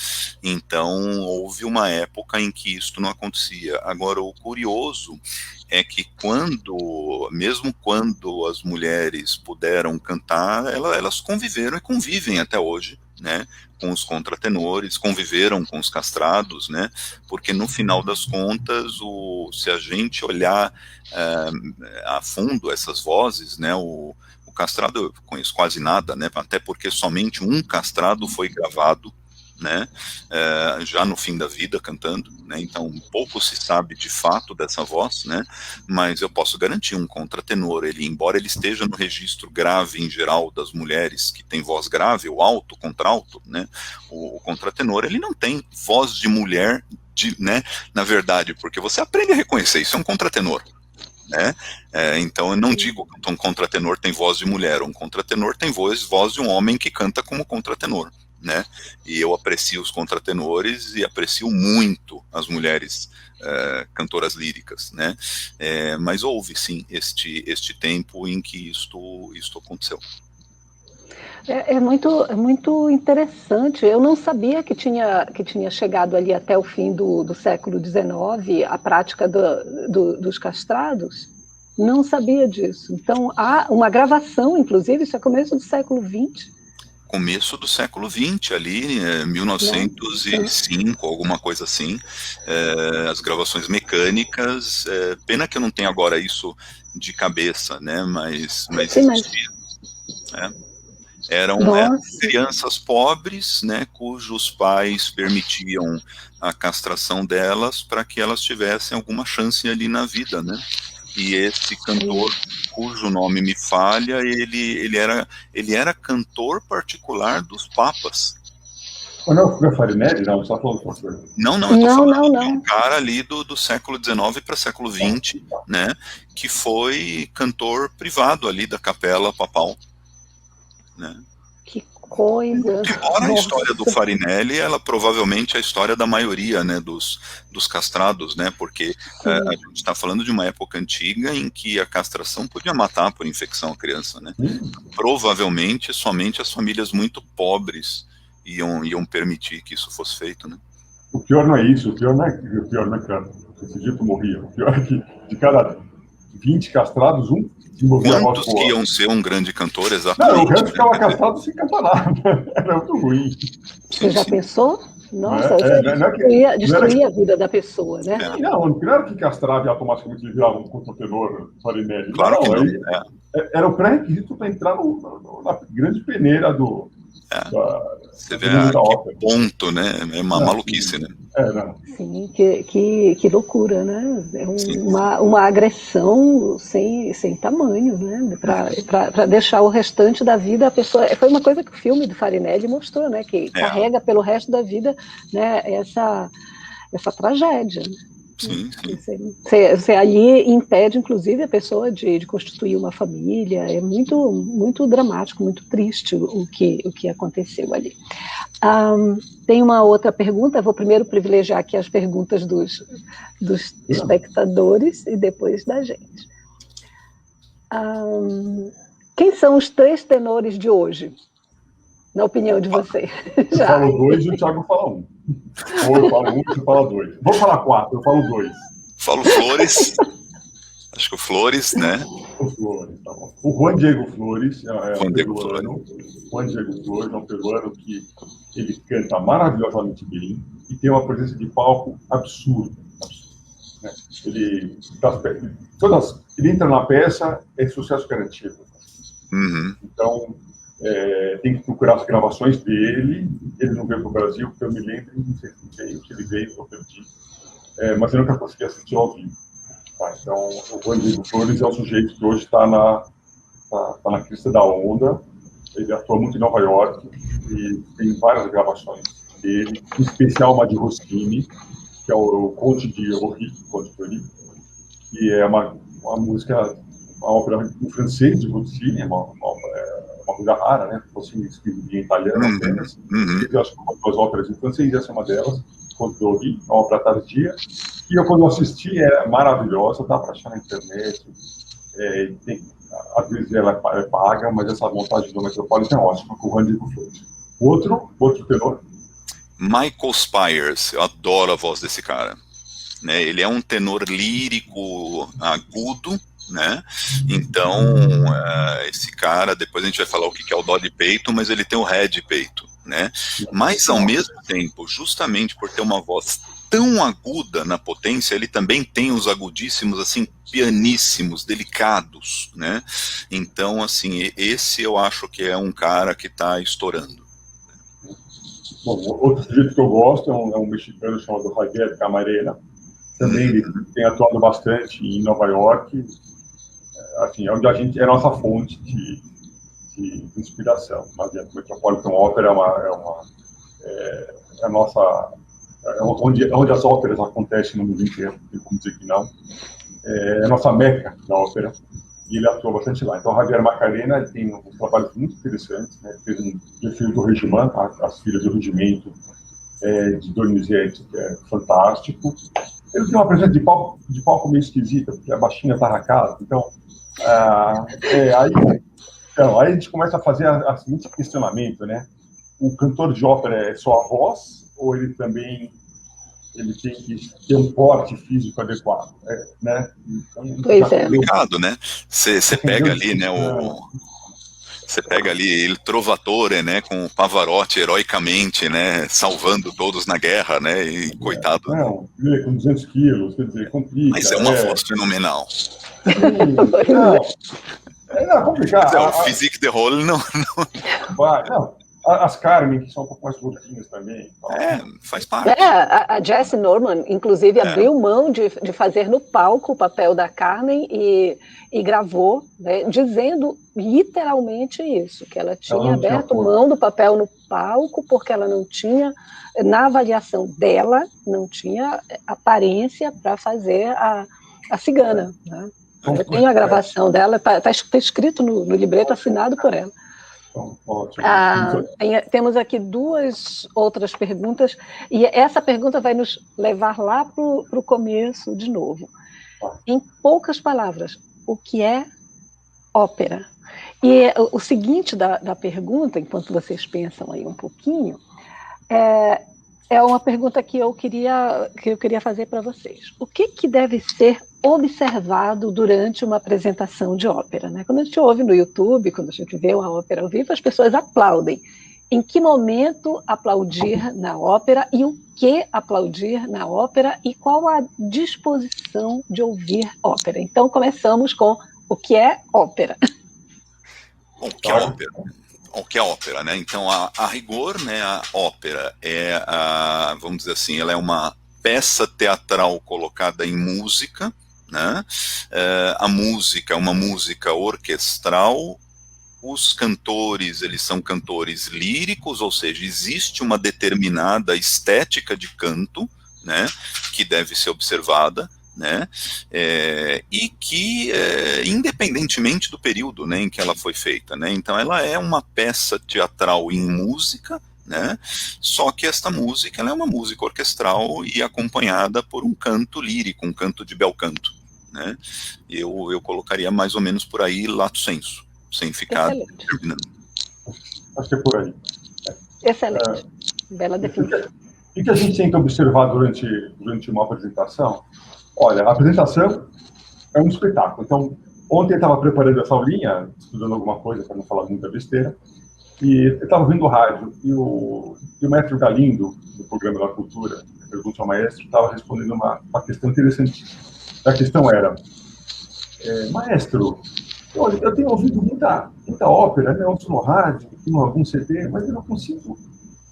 Speaker 3: Então, houve uma época em que isto não acontecia. Agora, o curioso é que mesmo quando as mulheres puderam cantar, elas conviveram e convivem até hoje, né, com os contratenores, conviveram com os castrados, né, porque no final das contas, se a gente olhar a fundo essas vozes, né, o castrado eu conheço quase nada, né, até porque somente um castrado foi gravado, né, já no fim da vida cantando, né, então pouco se sabe de fato dessa voz, né, mas eu posso garantir, um contratenor, embora ele esteja no registro grave em geral das mulheres que tem voz grave, o alto, contralto, né, o contratenor, ele não tem voz de mulher, né, na verdade, porque você aprende a reconhecer, isso é um contratenor, né? Então eu não digo que um contratenor tem voz de mulher, um contratenor tem voz de um homem que canta como contratenor, né? E eu aprecio os contratenores e aprecio muito as mulheres cantoras líricas, né? Mas houve sim este tempo em que isto aconteceu.
Speaker 2: É muito interessante. Eu não sabia que tinha chegado ali até o fim do século XIX a prática dos castrados. Não sabia disso. Então, há uma gravação, inclusive, isso é começo do século XX.
Speaker 3: Começo do século XX, ali, 1905, alguma coisa assim, as gravações mecânicas, pena que eu não tenho agora isso de cabeça, né, mas existia, né? Eram crianças pobres, né, cujos pais permitiam a castração delas para que elas tivessem alguma chance ali na vida, né? E esse cantor, cujo nome me falha, ele era cantor particular dos papas.
Speaker 4: Não, foi Farinelli? Não, só falando com você.
Speaker 3: Não, eu tô falando de um cara ali do século XIX para século XX, né, que foi cantor privado ali da capela papal, né?
Speaker 2: Que coisa!
Speaker 3: Embora a história do Farinelli, ela provavelmente é a história da maioria, né, dos castrados, né, porque a gente está falando de uma época antiga em que a castração podia matar por infecção a criança, né? Provavelmente somente as famílias muito pobres iam permitir que isso fosse feito, né?
Speaker 4: O pior não é isso, o pior não é cara, esse dito morria. O pior é que de cada 20 castrados, um desenvolvia a voz boa.
Speaker 3: Quantos que iam ser um grande cantor, exatamente?
Speaker 4: Não, o resto ficava castrado sem cantar nada. Era muito ruim.
Speaker 2: Você já pensou? Nossa, destruía a vida da pessoa, né?
Speaker 4: Não era que castrava e automaticamente ele virava um contra-tenor Farinelli.
Speaker 3: Claro que não.
Speaker 4: Era o pré-requisito para entrar na grande peneira do...
Speaker 3: Você vê que ponto, né? É uma maluquice, né?
Speaker 2: Sim, que loucura, né? É uma agressão sem tamanho, né? Para deixar o restante da vida a pessoa. Foi uma coisa que o filme do Farinelli mostrou, né? Que carrega pelo resto da vida, né? Essa tragédia.
Speaker 3: Sim.
Speaker 2: Você ali impede, inclusive, a pessoa de constituir uma família. É muito, muito dramático, muito triste o que aconteceu ali. Tem uma outra pergunta. Vou primeiro privilegiar aqui as perguntas dos espectadores e depois da gente. Quem são os 3 tenores de hoje, na opinião de vocês?
Speaker 4: Eu falo 2 e o Thiago fala 1. Ou eu falo 1 e você fala 2. Vou falar 4, eu falo 2.
Speaker 3: Falo Flores. Acho que o Flores, né?
Speaker 4: O Flores, tá bom. O Juan Diego Flores
Speaker 3: Juan Diego Flores
Speaker 4: é um peruano que ele canta maravilhosamente bem e tem uma presença de palco absurda. Né? Ele entra na peça, é sucesso garantido. Então, tem que procurar as gravações dele. Ele não veio para o Brasil, porque eu me lembro, não sei se ele veio, eu perdi. Mas eu nunca consegui assistir ao vivo. Tá? Então, o Juan Diego Flores é o sujeito que hoje está na crista da onda. Ele atua muito em Nova York e tem várias gravações dele, em especial uma de Rossini, que é o Conte de Ori, que é uma música, uma ópera em francês de Rossini, uma coisa rara, né? Rossini escrevia em italiano apenas. Eu acho que duas óperas em francês, essa é uma delas, Conte de Ori, uma ópera tardia. E eu, quando assisti, é maravilhosa, dá para achar na internet. Às vezes ela é paga, mas essa montagem do Metropolitan é ótima, com o Juan Diego Flores. Outro tenor?
Speaker 3: Michael Spires, eu adoro a voz desse cara. Né? Ele é um tenor lírico agudo, né? Então, esse cara, depois a gente vai falar o que é o dó de peito, mas ele tem o ré de peito, né? Mas, ao mesmo tempo, justamente por ter uma voz tão aguda na potência, ele também tem os agudíssimos, assim, pianíssimos, delicados, né? Então, assim, esse eu acho que é um cara que está estourando.
Speaker 4: Bom, outro sujeito que eu gosto é um mexicano chamado Javier Camarena. Também ele tem atuado bastante em Nova York, assim, onde a gente é a nossa fonte de inspiração. Mas a Metropolitan Opera é a nossa... onde as óperas acontecem no mundo inteiro, tem como dizer que não. É a nossa meca da ópera, e ele atua bastante lá. Então, Javier Macarena tem uns trabalhos muito interessantes, né? Fez um filme do Regimento, As Filhas do Regimento, de Donizetti, que é fantástico. Ele tem uma presença de palco meio esquisita, porque a baixinha tá na casa, então aí Então, aí a gente começa a fazer a seguinte questionamento, né? O cantor de ópera é só a voz, ou ele também tem que ter um porte físico adequado, né? Então,
Speaker 2: Pois é.
Speaker 3: Complicado, né? Você pega ali, né, você pega ali Il Trovatore, né, com o Pavarotti heroicamente, né, salvando todos na guerra, né, e coitado.
Speaker 4: Não, com 200 quilos, quer dizer, complica.
Speaker 3: Mas é uma voz fenomenal.
Speaker 4: Não, é complicado.
Speaker 3: Mas o Physique de Rôle não...
Speaker 4: Não, as Carmen, que são um pouco mais gordinhas também.
Speaker 3: Faz parte.
Speaker 2: A Jesse Norman, inclusive, abriu mão de fazer no palco o papel da Carmen e gravou, né, dizendo literalmente isso, que ela tinha aberto mão do papel no palco porque ela não tinha, na avaliação dela, não tinha aparência para fazer a cigana. Né? Eu tenho a gravação dela, está escrito no libreto assinado por ela. Temos aqui 2 outras perguntas, e essa pergunta vai nos levar lá para o começo de novo. Em poucas palavras, o que é ópera? E o seguinte da pergunta, enquanto vocês pensam aí um pouquinho, é uma pergunta que eu queria fazer para vocês. O que deve ser observado durante uma apresentação de ópera? Né? Quando a gente ouve no YouTube, quando a gente vê uma ópera ao vivo, as pessoas aplaudem. Em que momento aplaudir na ópera e o que aplaudir na ópera e qual a disposição de ouvir ópera? Então, começamos com o que é ópera.
Speaker 3: Bom, o que é ópera? O que é ópera, né? Então, a rigor, né, a ópera vamos dizer assim, ela é uma peça teatral colocada em música, né? A música é uma música orquestral. Os cantores, eles são cantores líricos, ou seja, existe uma determinada estética de canto, né, que deve ser observada, né, e que, independentemente do período, né, em que ela foi feita, né, então ela é uma peça teatral em música, né, só que esta música, ela é uma música orquestral e acompanhada por um canto lírico, um canto de bel canto, né, eu colocaria mais ou menos por aí lato sensu, sem ficar terminando.
Speaker 4: Acho que é por aí.
Speaker 2: Excelente. Bela definição.
Speaker 4: O que a gente tem que observar durante uma apresentação? Olha, a apresentação é um espetáculo. Então, ontem eu estava preparando essa aulinha, estudando alguma coisa para não falar muita besteira, e eu estava ouvindo o rádio, e o mestre Galindo, do Programa da Cultura, Pergunta ao Maestro, estava respondendo uma questão interessante. A questão era, maestro, olha, eu tenho ouvido muita ópera, né? Eu ouço no rádio, em algum CD, mas eu não consigo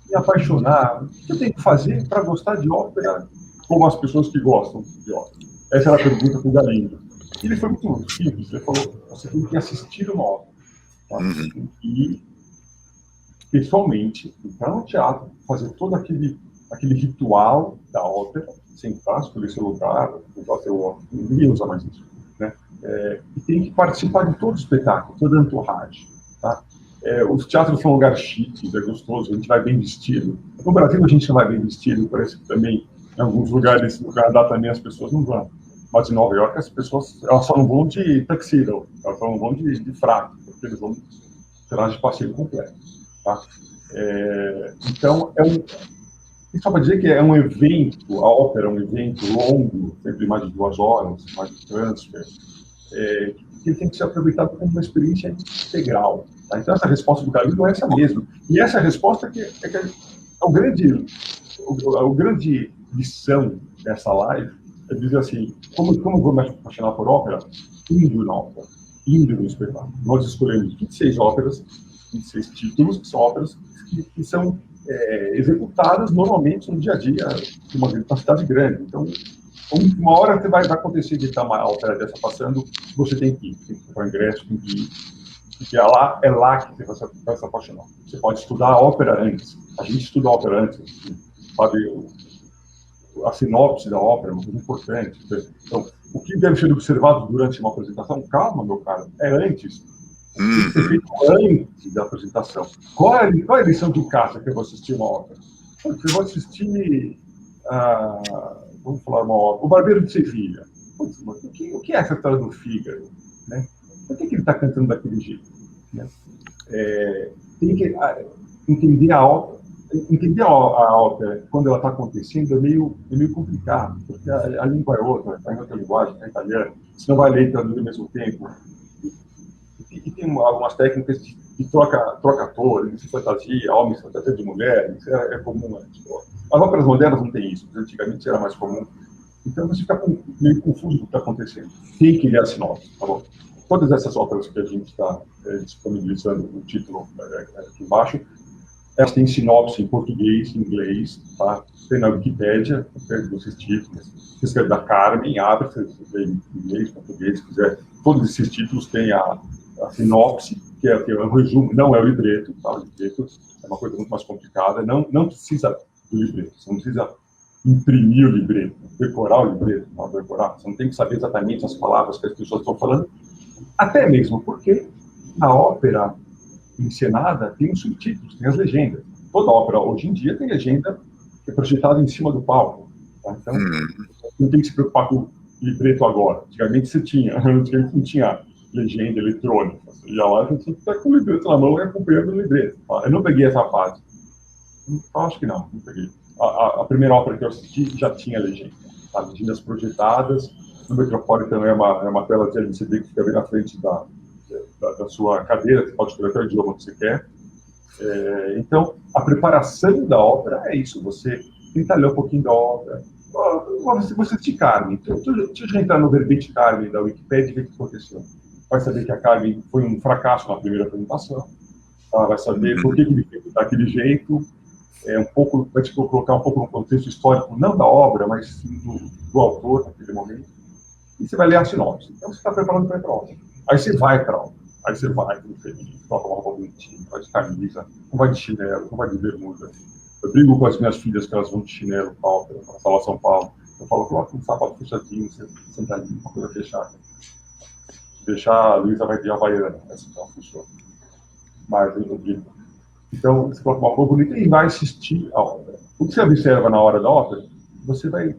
Speaker 4: me apaixonar. O que eu tenho que fazer para gostar de ópera como as pessoas que gostam de ópera? Essa era a pergunta para o Galindo. Ele foi muito simples. Ele falou, você tem que assistir uma ópera. Tá? E, pessoalmente, entrar no teatro, fazer todo aquele ritual da ópera, sentar, escolher seu lugar, usar seu ópera. Ninguém usa mais isso. Né? E tem que participar de todo o espetáculo, toda a entourage. Tá? Os teatros são um lugar chique, é gostoso, a gente vai bem vestido. No Brasil a gente não vai bem vestido, parece que também em alguns lugares, no Canadá também as pessoas não vão. Mas em Nova York as pessoas elas só não vão de tuxedo, elas só não vão de fraco, porque eles vão tirar de passeio completo. Tá? Então, só para dizer que é um evento, a ópera é um evento longo, sempre mais de 2 horas, mais de transfer, que tem que ser aproveitado como uma experiência integral. Tá? Então, essa resposta do Galindo é essa mesmo. E essa resposta é o grande lição dessa live, é dizer assim, como eu vou me apaixonar por ópera? Indo na ópera, indo no espetáculo. Nós escolhemos 26 óperas, 26 títulos, que são óperas que são executadas normalmente no dia a dia de uma cidade grande. Então, uma hora que vai acontecer de estar uma ópera dessa passando, você tem que comprar o ingresso, tem que ir, porque é lá que você vai se apaixonar. Você pode estudar a ópera antes. A gente estuda a ópera antes, sabe? A sinopse da ópera é uma coisa importante. Então, o que deve ser observado durante uma apresentação? Calma, meu caro, é antes. Tem que ser feito antes da apresentação. Qual é a lição de casa que eu vou assistir uma ópera? Eu vou assistir, vamos falar uma ópera, O Barbeiro de Sevilha. O que é essa história do Fígaro? Né? Por que ele está cantando daquele jeito? né? Tem que entender a ópera quando ela está acontecendo é meio complicado, porque a língua é outra, está em outra linguagem, está em italiano, você não vai ler e traduzir ao mesmo tempo. E tem algumas técnicas de troca atores, de fantasia, homens fantasia de mulher, isso é comum. As óperas modernas não tem isso, antigamente era mais comum. Então você fica meio confuso com o que está acontecendo. Tem que ler a sinopse, tá bom? Todas essas óperas que a gente está disponibilizando no título aqui embaixo, elas têm sinopse em português, em inglês, tá? Tem na Wikipédia, pega esses títulos. Você escreve da Carmen, abre, você vê em inglês, português, se quiser. Todos esses títulos têm a sinopse, que é um resumo, não é o libreto, tá? O libreto é uma coisa muito mais complicada, não precisa do libreto, você não precisa imprimir o libreto, decorar o libreto, não decorar, você não tem que saber exatamente as palavras que as pessoas estão falando, até mesmo porque a ópera encenada tem os subtítulos, tem as legendas. Toda ópera hoje em dia tem legenda que é projetada em cima do palco, tá? Então não tem que se preocupar com o libreto agora. Antigamente você tinha, antigamente não tinha legenda eletrônica. Você ia lá, a gente tinha que estar com o libreto na mão e acompanhando o libreto. Eu não peguei essa fase. Eu acho que não peguei. A primeira ópera que eu assisti já tinha legenda. Tá? Legendas projetadas. No Metropolitan é uma tela de LCD que fica bem na frente da sua cadeira. Você pode escolher até o idioma que você quer. Então, a preparação da ópera é isso. Você tenta ler um pouquinho da ópera. Você assistir Carmen. Então, deixa eu entrar no verbete Carmen da Wikipédia e ver o que aconteceu. Vai saber que a Carmen foi um fracasso na primeira apresentação. Ela vai saber por que ele fez daquele jeito. Vai te colocar um pouco no contexto histórico, não da obra, mas sim do autor naquele momento. E você vai ler a sinopse. Então você está preparando para a ópera. Aí você vai para a ópera. Aí você vai para o feliz, toca uma roupa bonitinha, vai de camisa, não vai de chinelo, não vai de bermuda. Eu brigo com as minhas filhas que elas vão de chinelo para a ópera, para a Sala São Paulo. Eu falo, coloca um sapato fechadinho, você senta ali, uma coisa fechada. Deixar a Luísa vai de havaiana, assim não funciona. Mas eu digo. Então, você coloca uma roupa bonita e vai assistir a ópera. O que você observa na hora da ópera, você vai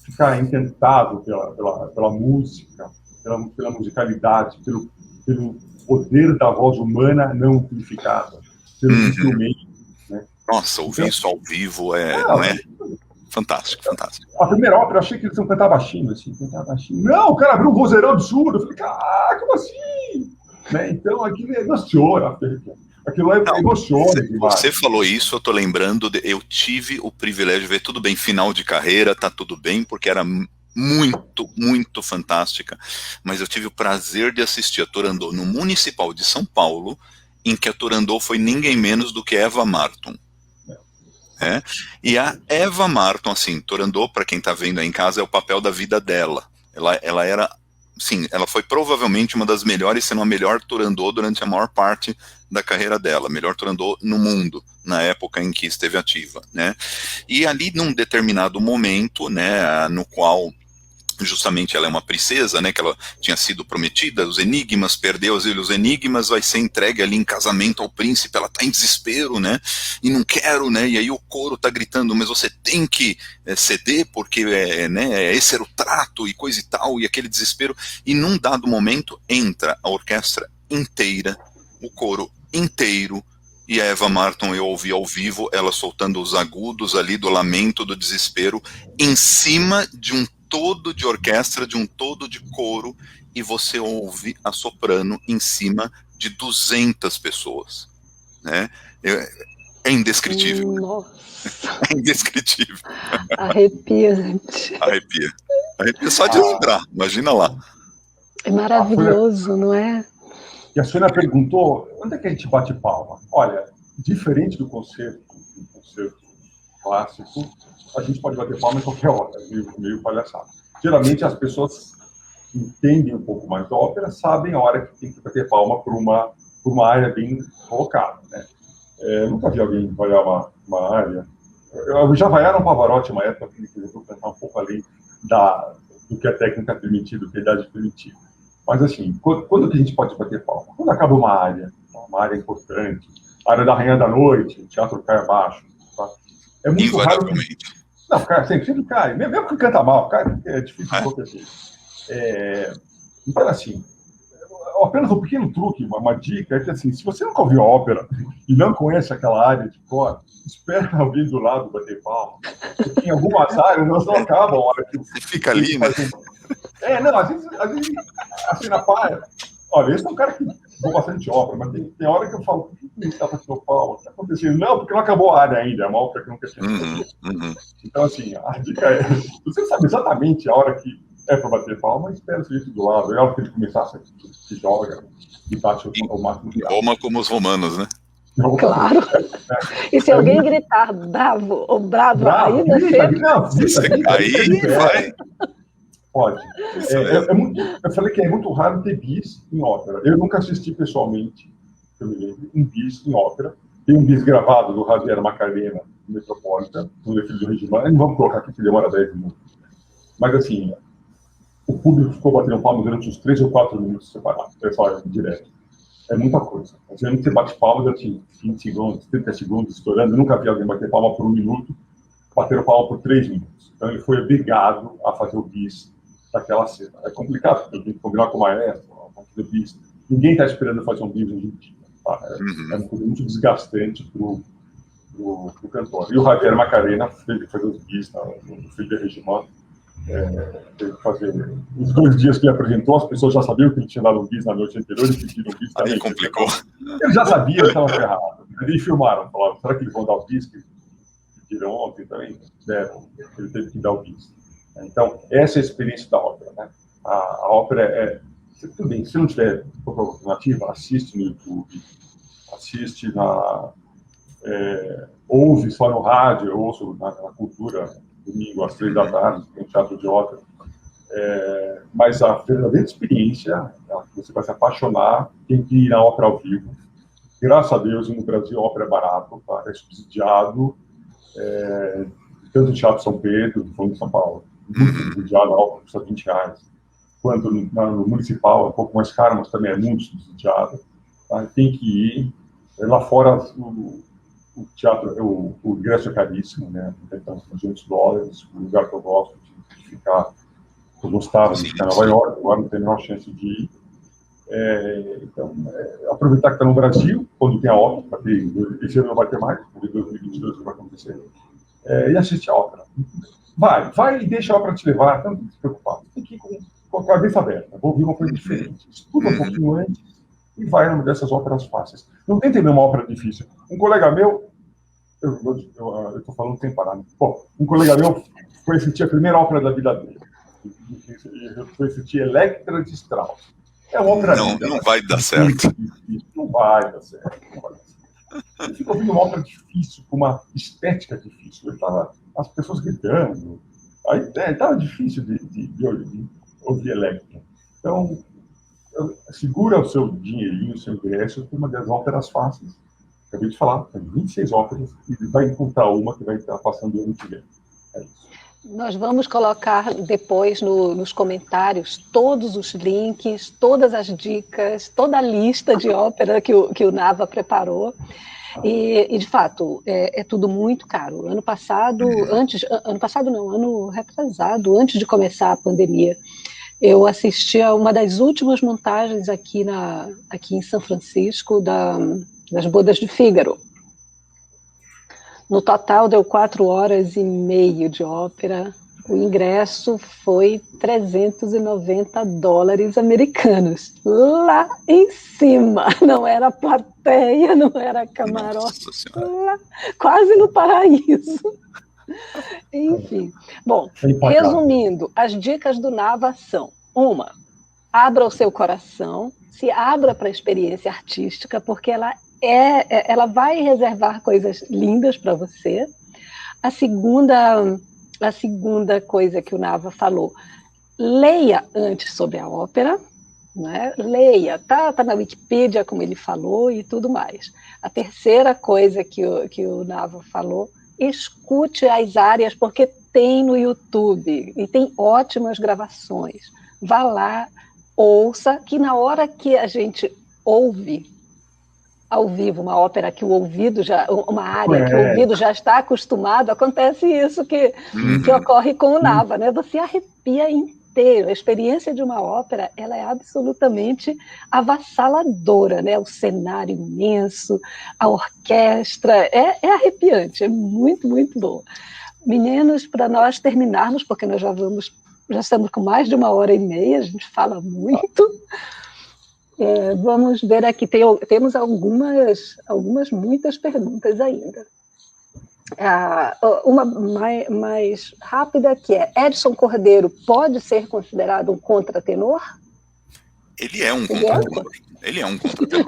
Speaker 4: ficar encantado pela música, pela musicalidade, pelo poder da voz humana não amplificada, pelos instrumentos. Né?
Speaker 3: Nossa, ouvir isso ao vivo não é? Fantástico, fantástico.
Speaker 4: A primeira ópera, eu achei que eles iam cantar baixinho, assim, cantar baixinho. Não, o cara abriu um vozeirão absurdo. Eu falei, como assim? Né? Então, aquilo emociona. Aquilo emociona.
Speaker 3: Você falou isso, eu tô lembrando, eu tive o privilégio de ver, tudo bem, final de carreira, tá tudo bem, porque era muito, muito fantástica, mas eu tive o prazer de assistir a Turandot no Municipal de São Paulo, em que a Turandot foi ninguém menos do que Eva Marton. E a Eva Marton, assim, Turandot, para quem está vendo aí em casa, é o papel da vida dela. Ela era, sim, ela foi provavelmente uma das melhores, se não a melhor Turandot durante a maior parte da carreira dela, melhor Turandot no mundo, na época em que esteve ativa, né? E ali, num determinado momento, né, no qual justamente ela é uma princesa, né, que ela tinha sido prometida, os enigmas, perdeu os enigmas, vai ser entregue ali em casamento ao príncipe, ela tá em desespero, né, e não quero, né, e aí o coro tá gritando, mas você tem que ceder, porque né, esse era o trato e coisa e tal, e aquele desespero, e num dado momento entra a orquestra inteira, o coro inteiro, e a Eva Marton eu ouvi ao vivo, ela soltando os agudos ali do lamento, do desespero, em cima de um todo de orquestra, de um todo de coro, e você ouve a soprano em cima de 200 pessoas, né? É indescritível.
Speaker 2: Nossa.
Speaker 3: É indescritível.
Speaker 2: Arrepia, gente.
Speaker 3: Arrepia só de lembrar, imagina lá.
Speaker 2: É maravilhoso, não é?
Speaker 4: E a Sônia perguntou, onde é que a gente bate palma? Olha, diferente do concerto clássico, a gente pode bater palma em qualquer hora, meio palhaçado. Geralmente as pessoas entendem um pouco mais da ópera, sabem a hora que tem que bater palma por uma área bem colocada, né? Nunca vi alguém vaiar uma área. Eu já vaiaram Pavarotti uma época que ele tentou cantar um pouco além do que a técnica permitia, do que a idade permitia. Mas assim, quando que a gente pode bater palma? Quando acaba uma área importante, a área da Rainha da Noite, o teatro cai abaixo. Tá? É muito raro. Não, cara, sempre cai. Mesmo que canta mal, cara, é difícil de acontecer. Então, assim, apenas um pequeno truque, uma dica, é que assim, se você nunca ouviu a ópera e não conhece aquela área de cor, espera alguém do lado bater palma. Porque em algumas áreas elas não acabam a hora que
Speaker 3: Você fica ali, né?
Speaker 4: Não, às vezes assim, na praia. Olha, esse é um cara que vou bastante ópera, mas tem hora que eu falo, por que ele está batendo palma? O que está acontecendo? Não, porque não acabou a área ainda, é uma ópera que nunca tinha acontecido. Então, assim, a dica é, você sabe exatamente a hora que é para bater palma, espera o sujeito do lado, é a hora que ele começar, se joga e bate o máximo de
Speaker 3: Roma como os romanos, né?
Speaker 2: Claro. E se alguém gritar bravo ou bravo, aí você...
Speaker 3: Aí vai.
Speaker 4: Pode. Eu falei que é muito raro ter bis em ópera. Eu nunca assisti pessoalmente, eu me lembro, um bis em ópera. Tem um bis gravado do Javier Macarena, no Metropolitan, no Filho do Regimão. Não vamos colocar aqui que demora 10 minutos. Mas, assim, o público ficou batendo palma durante uns 3 ou 4 minutos separados. Pessoal, direto. É muita coisa. Geralmente você bate palma durante 20 segundos, 30 segundos, estourando. Eu nunca vi alguém bater palma por 1 minuto, bater palma por 3 minutos. Então, ele foi obrigado a fazer o bis daquela cena. É complicado, porque eu tenho que combinar com o maestro, fazer bis. Ninguém está esperando fazer um bis hoje em dia. Tá? É uma coisa muito desgastante para o cantor. E o Javier Macarena fez os bis no Filho do Regimão. Teve que fazer os 2 dias que ele apresentou, as pessoas já sabiam que ele tinha dado um bis na noite anterior e pediram um bis também.
Speaker 3: Aí complicou.
Speaker 4: Ele já sabia, ele estava ferrado. Aí filmaram, falaram, será que eles vão dar o bis que pediram ontem também? Deram, ele teve que dar o bis. Então, essa é a experiência da ópera, né? A ópera tudo bem, se não tiver alternativa, assiste no YouTube, assiste ouve só no rádio, eu ouço na Cultura, domingo às 3 da tarde, tem teatro de ópera. Mas a verdadeira experiência, você vai se apaixonar, tem que ir na ópera ao vivo. Graças a Deus, no Brasil, a ópera é barato, tá? É subsidiado, tanto no Teatro São Pedro, falando de São Paulo, muito subsidiado, a ópera custa R$20. Quando no municipal é um pouco mais caro, mas também é muito subsidiado. Tá? Tem que ir. Lá fora, o teatro, o ingresso é caríssimo, né? Então, $200, um lugar que eu gosto de ficar. Eu gostava de ficar em Nova York, agora não tenho a menor chance de ir. Então, aproveitar que está no Brasil, quando tem a ópera, esse ano não vai ter mais, em 2022 não vai acontecer, e assiste a ópera. Vai e deixa a ópera te levar, não se preocupar. Tem que ir com a cabeça aberta, vou ouvir uma coisa diferente. Estuda um pouquinho antes e vai numa dessas óperas fáceis. Não tenta ver uma ópera difícil. Um colega meu, eu estou falando sem parar, né? Bom, um colega meu foi assistir a primeira ópera da vida dele. Foi assistir Electra de Strauss. É uma ópera linda.
Speaker 3: Não vai dar certo.
Speaker 4: Não vai dar certo. Ele ficou ouvindo uma ópera difícil, com uma estética difícil. As pessoas gritando. Aí estava difícil de ouvir Electra. Então, segura o seu dinheirinho, o seu ingresso, por uma das óperas fáceis. Acabei de falar, tem 26 óperas e vai encontrar uma que vai estar passando o ano que vem. É isso.
Speaker 2: Nós vamos colocar depois nos comentários todos os links, todas as dicas, toda a lista de ópera que o Nava preparou. E de fato, é tudo muito caro. Ano retrasado, antes de começar a pandemia, eu assisti a uma das últimas montagens aqui em São Francisco das Bodas de Fígaro. No total deu 4 horas e meia de ópera. O ingresso foi $390 americanos. Lá em cima. Não era plateia, não era camarote. Lá, quase no paraíso. Enfim. Bom, resumindo, as dicas do Nava são: 1, abra o seu coração, se abra para a experiência artística, porque ela vai reservar coisas lindas para você. A segunda coisa que o Nava falou: leia antes sobre a ópera, né? Leia, tá na Wikipedia, como ele falou, e tudo mais. A terceira coisa que o Nava falou: escute as áreas, porque tem no YouTube, e tem ótimas gravações. Vá lá, ouça, que na hora que a gente ouve ao vivo uma ópera que o ouvido uma área que o ouvido já está acostumado, acontece isso que ocorre com o Nava, né? Você arrepia inteiro, a experiência de uma ópera, ela é absolutamente avassaladora, né? O cenário imenso, a orquestra, é arrepiante, é muito, muito bom. Meninos, para nós terminarmos, porque nós já estamos com mais de 1h30, a gente fala muito. Vamos ver aqui, temos muitas perguntas ainda. Uma mais rápida, que é: Edson Cordeiro pode ser considerado um contratenor?
Speaker 3: Ele é um contratenor. Ele é um contratenor.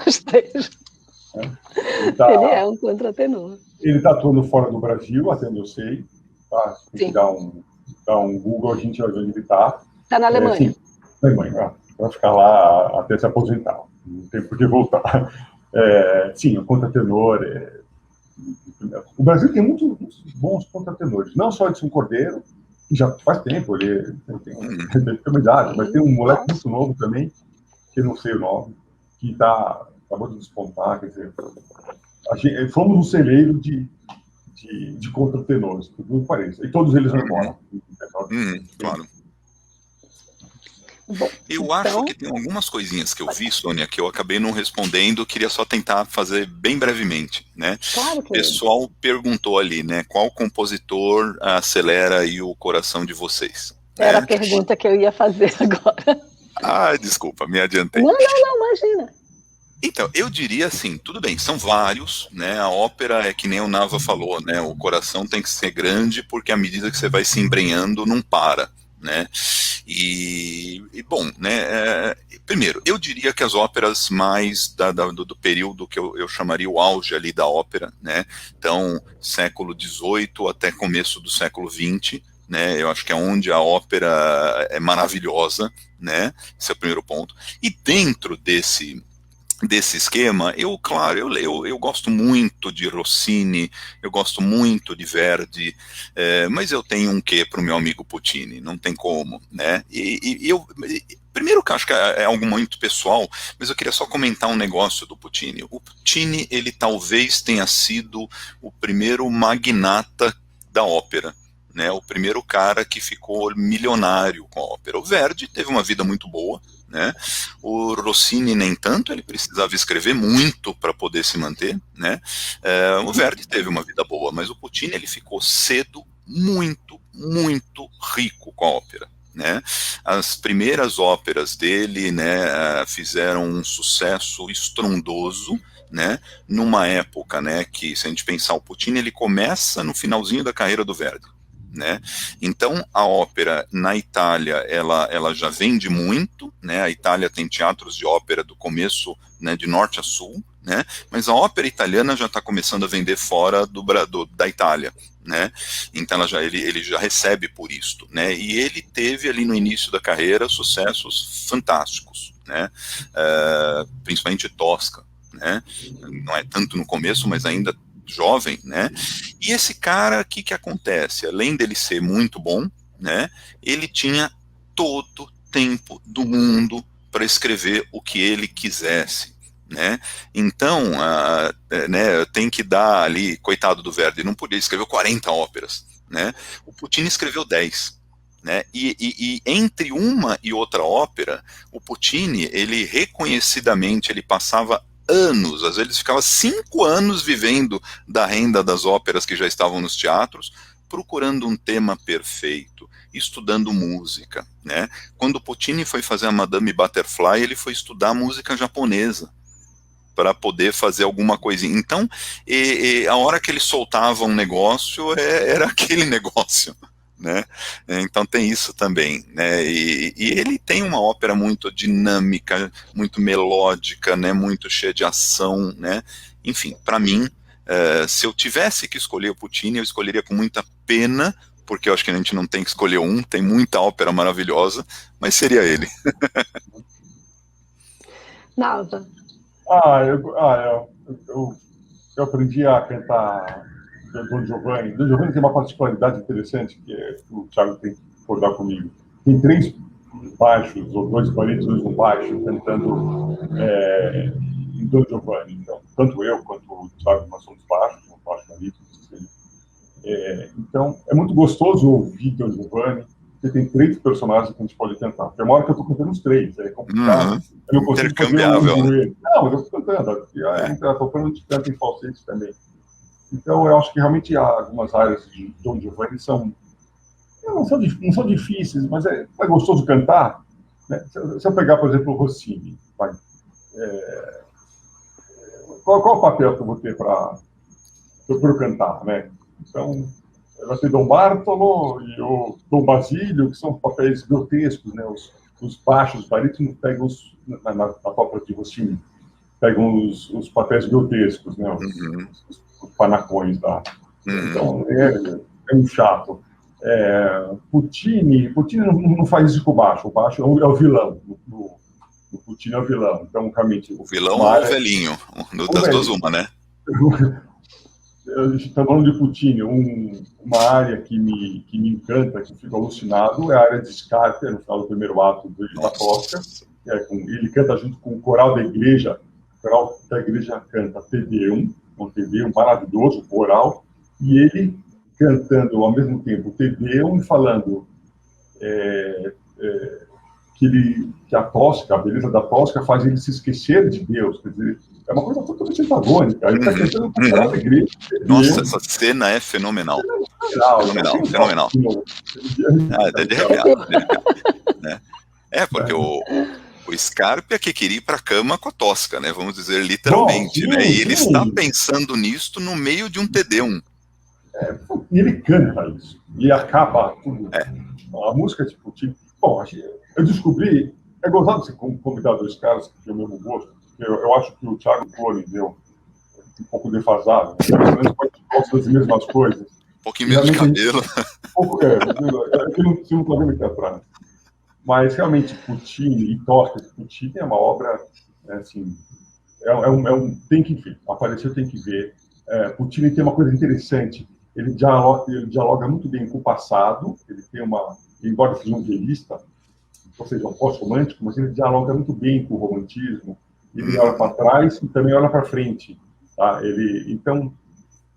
Speaker 2: Ele é um contratenor.
Speaker 4: Ele está atuando fora do Brasil, até onde eu sei. Tá? Tem que dar um Google, a gente vai ver onde ele está.
Speaker 2: Está na Alemanha.
Speaker 4: Sim, na Alemanha. Vai ficar lá até se aposentar. Não tem por que voltar. Sim, o contratenor. O Brasil tem muitos bons contratenores. Não só Edson Cordeiro, que já faz tempo, ele tem uma idade, mas tem um moleque muito novo também, que eu não sei o nome, que acabou de despontar. Quer dizer, fomos um celeiro de contratenores, por tudo que pareça. E todos eles não moram.
Speaker 3: Claro.
Speaker 2: Bom,
Speaker 3: eu acho que tem algumas coisinhas que eu vi, Sônia, que eu acabei não respondendo, queria só tentar fazer bem brevemente, né?
Speaker 2: Claro que
Speaker 3: o pessoal perguntou ali, né, qual compositor acelera aí o coração de vocês?
Speaker 2: Era a pergunta que eu ia fazer agora.
Speaker 3: Desculpa, me adiantei.
Speaker 2: Não, imagina.
Speaker 3: Então, eu diria assim, tudo bem, são vários, né? A ópera é que nem o Nava falou, né? O coração tem que ser grande, porque à medida que você vai se embrenhando, não para, né? E bom, né? Primeiro, eu diria que as óperas mais do período que eu chamaria o auge ali da ópera, né? Então, século XVIII até começo do século XX, né? Eu acho que é onde a ópera é maravilhosa, né? Esse é o primeiro ponto. E dentro desse esquema, eu gosto muito de Rossini, eu gosto muito de Verdi, mas eu tenho um quê para o meu amigo Puccini, não tem como, né? Primeiro que eu acho que é algo muito pessoal, mas eu queria só comentar um negócio do Puccini. O Puccini, ele talvez tenha sido o primeiro magnata da ópera, né? O primeiro cara que ficou milionário com a ópera. O Verdi teve uma vida muito boa, né? O Rossini nem tanto, ele precisava escrever muito para poder se manter, né? O Verdi teve uma vida boa, mas o Puccini, ele ficou cedo muito, muito rico com a ópera, né? As primeiras óperas dele, né, fizeram um sucesso estrondoso, né, numa época, né, que, se a gente pensar, o Puccini, ele começa no finalzinho da carreira do Verdi, né? Então a ópera na Itália ela já vende muito, né? A Itália tem teatros de ópera do começo, né, de norte a sul, né? Mas a ópera italiana já está começando a vender fora da Itália, né? Então ele já recebe por isto, né? E ele teve ali no início da carreira sucessos fantásticos, né? Principalmente Tosca, né? Não é tanto no começo, mas ainda jovem, né? E esse cara, o que acontece? Além dele ser muito bom, né? Ele tinha todo o tempo do mundo para escrever o que ele quisesse, né? Então, né, tem que dar ali, coitado do Verdi, não podia escrever 40 óperas, né? O Puccini escreveu 10. Né? E entre uma e outra ópera, o Puccini, ele reconhecidamente, ele passava anos, às vezes ficava 5 anos vivendo da renda das óperas que já estavam nos teatros, procurando um tema perfeito, estudando música, né? Quando Puccini foi fazer a Madame Butterfly, ele foi estudar música japonesa para poder fazer alguma coisinha. Então, a hora que ele soltava um negócio, era aquele negócio, né? Então tem isso também, né? E ele tem uma ópera muito dinâmica, muito melódica, né? Muito cheia de ação, né? Enfim, para mim, se eu tivesse que escolher o Puccini, eu escolheria com muita pena, porque eu acho que a gente não tem que escolher um, tem muita ópera maravilhosa, mas seria ele.
Speaker 2: Nava.
Speaker 4: Eu aprendi a cantar Don Giovanni. Don Giovanni tem uma particularidade interessante, que o Thiago tem que concordar comigo. Tem 3 baixos, ou 2 barítonos no baixo, cantando em Don Giovanni. Então, tanto eu quanto o Thiago, nós somos baixos, baixo barítono. Então, é muito gostoso ouvir Don Giovanni. porque tem 3 personagens que a gente pode cantar. Tem uma hora que eu estou cantando os 3, é complicado. Eu não consigo
Speaker 3: Intercambiável,
Speaker 4: fazer não, mas eu estou cantando. Estou falando de canto em falsete também. Então, eu acho que realmente há algumas áreas de Don Giovanni não são difíceis, mas é gostoso cantar. Né? Se eu pegar, por exemplo, o Rossini, qual o papel que eu vou ter para eu cantar, né? Então, vai ter Dom Bartolo e o Dom Basílio, que são papéis grotescos, né? Os baixos, barítonos, pegam na ópera de Rossini, pegam os papéis grotescos, né? Os panacões lá. Então, é um chato. Puccini não faz isso com o baixo é o vilão. O Puccini é o vilão. Então, realmente...
Speaker 3: O vilão ou o velhinho? Das duas, uma, né?
Speaker 4: Estamos falando de Puccini, uma área que me encanta, que fico alucinado, é a área de Scarpia, no final do primeiro ato da Tosca. Ele canta junto com o coral da igreja. O coral da igreja canta Te Deum, um Te Deum maravilhoso, coral, e ele cantando ao mesmo tempo Te Deum e falando que a Tosca, a beleza da Tosca faz ele se esquecer de Deus. Quer dizer, é uma coisa totalmente antagônica. Ele está cantando com o coral da igreja.
Speaker 3: Nossa, essa cena é fenomenal. Fenomenal. É de arrepiar. Né? Porque o Scarpia que queria ir para a cama com a Tosca, né? Vamos dizer literalmente. Né? E ele está pensando nisto no meio de um Te Deum.
Speaker 4: E ele canta isso. E acaba tudo. A música de Puccini. Bom, eu descobri. É gozado você convidar 2 caras que têm o mesmo gosto. Eu acho que o Thiago Cole deu um pouco defasado. Né? Pode gostar das mesmas coisas.
Speaker 3: Um pouquinho menos de cabelo.
Speaker 4: Você não está vendo aqui atrás. Mas realmente Puccini e Tosca. Puccini é uma obra, assim, tem que ver. Apareceu, tem que ver. Puccini tem uma coisa interessante. Ele dialoga muito bem com o passado. Ele tem embora seja um velista, ou seja, um pós-romântico, mas ele dialoga muito bem com o romantismo. Ele olha para trás e também olha para frente. Tá? Então,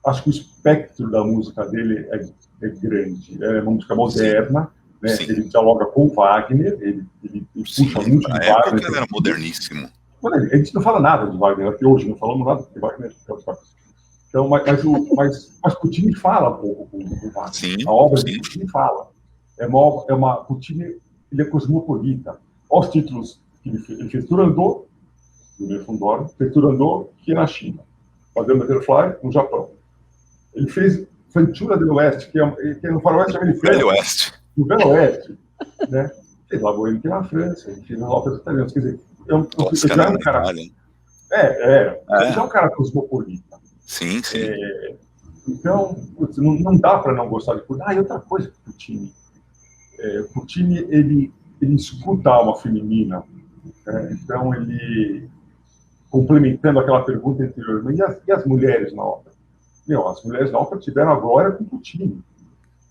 Speaker 4: acho que o espectro da música dele é grande. É uma música moderna, né? Ele dialoga com Wagner, ele puxa muito de Wagner.
Speaker 3: Ele era moderníssimo.
Speaker 4: A gente não fala nada de Wagner até hoje, não falamos nada de Wagner. Então, mas Puccini fala um pouco com Wagner.
Speaker 3: Sim,
Speaker 4: a obra de Puccini fala. Puccini, ele é cosmopolita. Olha os títulos que ele fez. Ele fez Turandot, no Nerfundor, fez Turandot, que é na China. Madame Butterfly, no Japão. Ele fez Ventura do Oeste, que é no faroeste americano.
Speaker 3: Velho Oeste.
Speaker 4: No Velho Oeste. Né? Fez La Bohème, que é na França. Ele fez as óperas italianas. Quer dizer, já é um cara... já é um cara cosmopolita.
Speaker 3: Sim.
Speaker 4: Então, não dá para não gostar de Puccini. E outra coisa, Puccini. Puccini, ele escuta a alma feminina. Então, ele, complementando aquela pergunta anterior, e as mulheres na ópera? As mulheres na ópera tiveram a glória com Puccini.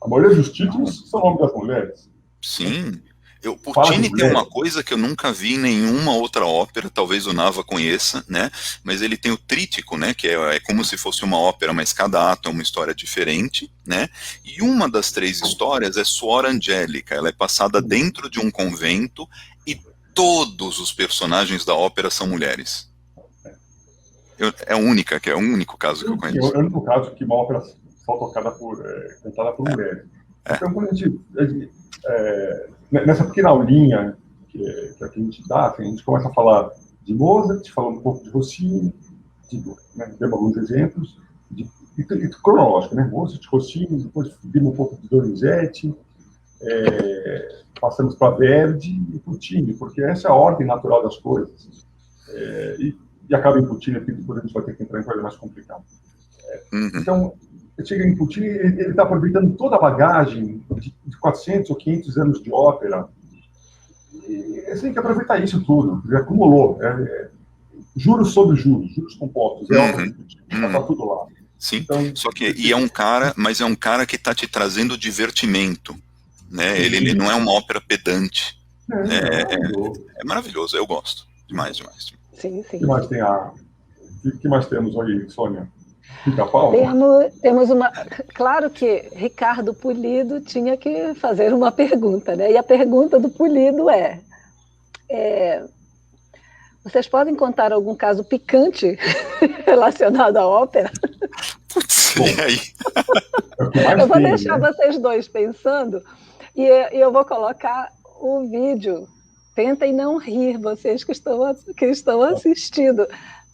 Speaker 4: A maioria dos títulos são o nome das mulheres.
Speaker 3: Sim. Puccini tem uma coisa que eu nunca vi em nenhuma outra ópera, talvez o Nava conheça, né? Mas ele tem o trítico, né? Que é como se fosse uma ópera, mas cada ato é uma história diferente, né? E uma das 3 histórias é Suor Angélica. Ela é passada dentro de um convento e todos os personagens da ópera são mulheres. É o único caso que eu conheço.
Speaker 4: É o único caso que uma ópera só cantada por mulheres. Então, quando a gente nessa pequena aulinha que a gente dá, a gente começa a falar de Mozart, falando um pouco de Rossini, demos alguns exemplos, e cronológico, né? Mozart, Rossini, depois vimos um pouco de Donizetti, passamos para Verdi e Puccini, porque essa é a ordem natural das coisas. E acaba em Puccini, porque depois a gente vai ter que entrar em coisa mais complicada. Então, chega em Puccini, ele está aproveitando toda a bagagem de 400 ou 500 anos de ópera. E você tem que aproveitar isso tudo. Ele acumulou. Juros sobre juros, juros compostos. Ópera de Puccini, está tudo lá.
Speaker 3: Sim, então, só que mas é um cara que está te trazendo divertimento. Né? Ele não é uma ópera pedante. É maravilhoso, eu gosto. Demais.
Speaker 2: Sim.
Speaker 4: O que mais temos aí, Sônia? Pica-Pau?
Speaker 2: Temos uma... Claro que Ricardo Pulido tinha que fazer uma pergunta, né? E a pergunta do Pulido vocês podem contar algum caso picante relacionado à ópera?
Speaker 3: Putz, e aí?
Speaker 2: Eu vou deixar vocês dois pensando e eu vou colocar o vídeo. Tentem não rir, vocês que estão assistindo.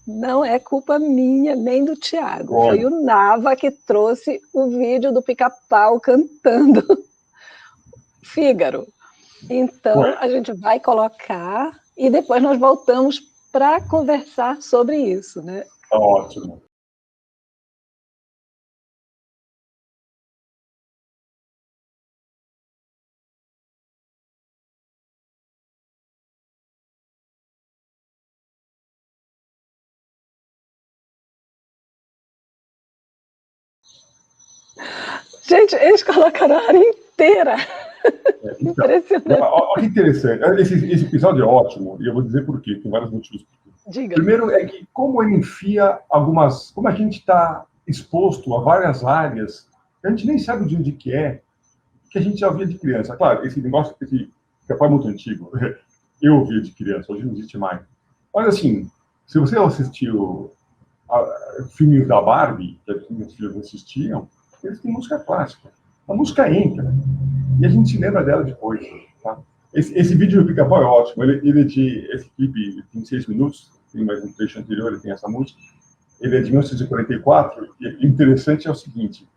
Speaker 2: Não é culpa minha nem do Tiago. Foi o Nava que trouxe o vídeo do Pica-Pau cantando Fígaro. Então, a gente vai colocar e depois nós voltamos para conversar sobre isso, né?
Speaker 4: Tá ótimo.
Speaker 2: Gente, eles colocaram a área inteira. Impressionante.
Speaker 4: Olha que interessante. Esse episódio é ótimo, e eu vou dizer por quê. Tem vários motivos.
Speaker 2: Diga.
Speaker 4: Primeiro é que como ele enfia como a gente está exposto a várias áreas, que a gente nem sabe de onde que a gente já via de criança. Claro, esse negócio que é muito antigo, eu via de criança, hoje não existe mais. Mas assim, se você assistiu filmes da Barbie, que as minhas filhas assistiam, eles têm música clássica. A música entra, e a gente se lembra dela depois. Tá? Esse vídeo do Pica-Pau é ótimo. Esse clipe tem 6 minutos, tem mais um trecho anterior, ele tem essa música. Ele é de 1944, e o interessante é o seguinte,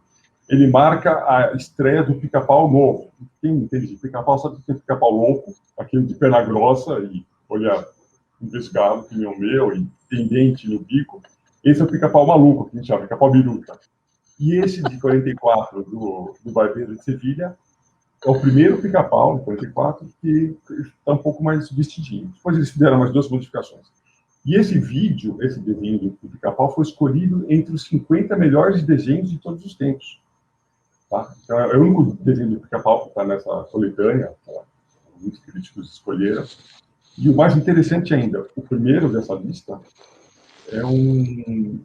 Speaker 4: ele marca a estreia do Pica-Pau novo. Quem entende de Pica-Pau sabe que tem Pica-Pau louco, aquele de perna grossa e olha embescado, que nem o meu, e tem dente no bico. Esse é o Pica-Pau maluco, que a gente chama Pica-Pau biruta. E esse de 44, do Barbeiro de Sevilha, é o primeiro Pica-Pau, de 44, que está um pouco mais vestidinho. Depois eles fizeram mais 2 modificações. E esse vídeo, esse desenho do Pica-Pau, foi escolhido entre os 50 melhores desenhos de todos os tempos. Tá? Então, é o único desenho do Pica-Pau que está nessa coletânea, muitos críticos escolheram. E o mais interessante ainda, o primeiro dessa lista é um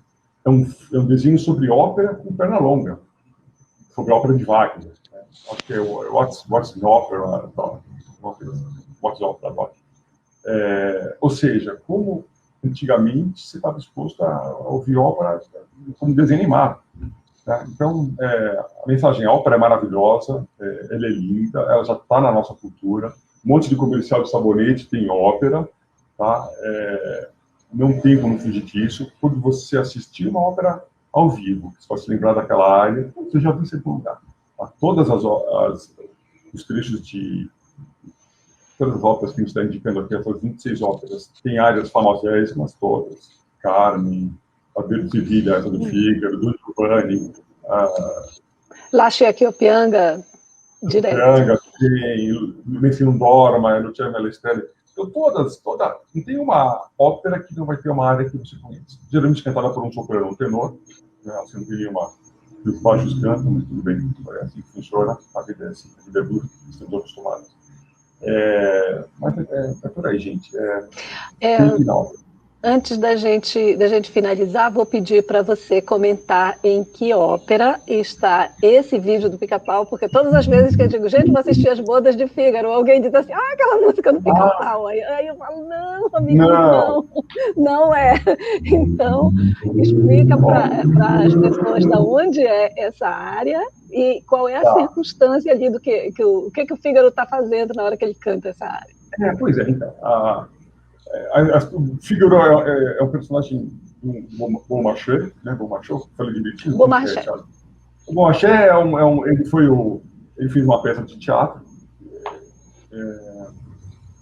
Speaker 4: desenho sobre ópera com perna longa, sobre ópera de Wagner. Né? Acho que é o What's in Opera, What's Opera. Ou seja, como antigamente você estava disposto a ouvir ópera como desenho animado. Tá? Então, a mensagem, a ópera é maravilhosa, ela é linda, ela já está na nossa cultura. Um monte de comercial de sabonete tem ópera, tá? Não tem como fugir disso. Quando você assistir uma ópera ao vivo, se você lembrar daquela área, você já viu em algum lugar. Tá? Todos os trechos de todas as óperas que a gente está indicando aqui, essas 26 óperas, tem áreas famosíssimas todas. Carmen, a de Sevilha, essa do Fígaro, do Giovanni.
Speaker 2: La Pianga, direto.
Speaker 4: Pianga, tem Messi não dorma, Luciano Melestelle. Então, não tem uma ópera que não vai ter uma área que você conhece. Geralmente cantada por um soprano ou um tenor, né? Você não teria os baixos cantam, mas tudo bem, é assim que funciona, a vida é assim, a vida é dura, estamos acostumados. Mas é por aí, gente. Tem final.
Speaker 2: Antes da gente finalizar, vou pedir para você comentar em que ópera está esse vídeo do Pica-Pau, porque todas as vezes que eu digo, gente, vou assistir As Bodas de Fígaro, alguém diz assim, aquela música do Pica-Pau. Aí eu falo, não, amigo, não é. Então, explica para as pessoas de onde é essa área e qual é a circunstância ali do que o Fígaro está fazendo na hora que ele canta essa área.
Speaker 4: Pois é, então. O Fígaro é um personagem do Beaumarchais, né? Beaumarchais, falei direitinho.
Speaker 2: Beaumarchais.
Speaker 4: O Beaumarchais ele fez uma peça de teatro,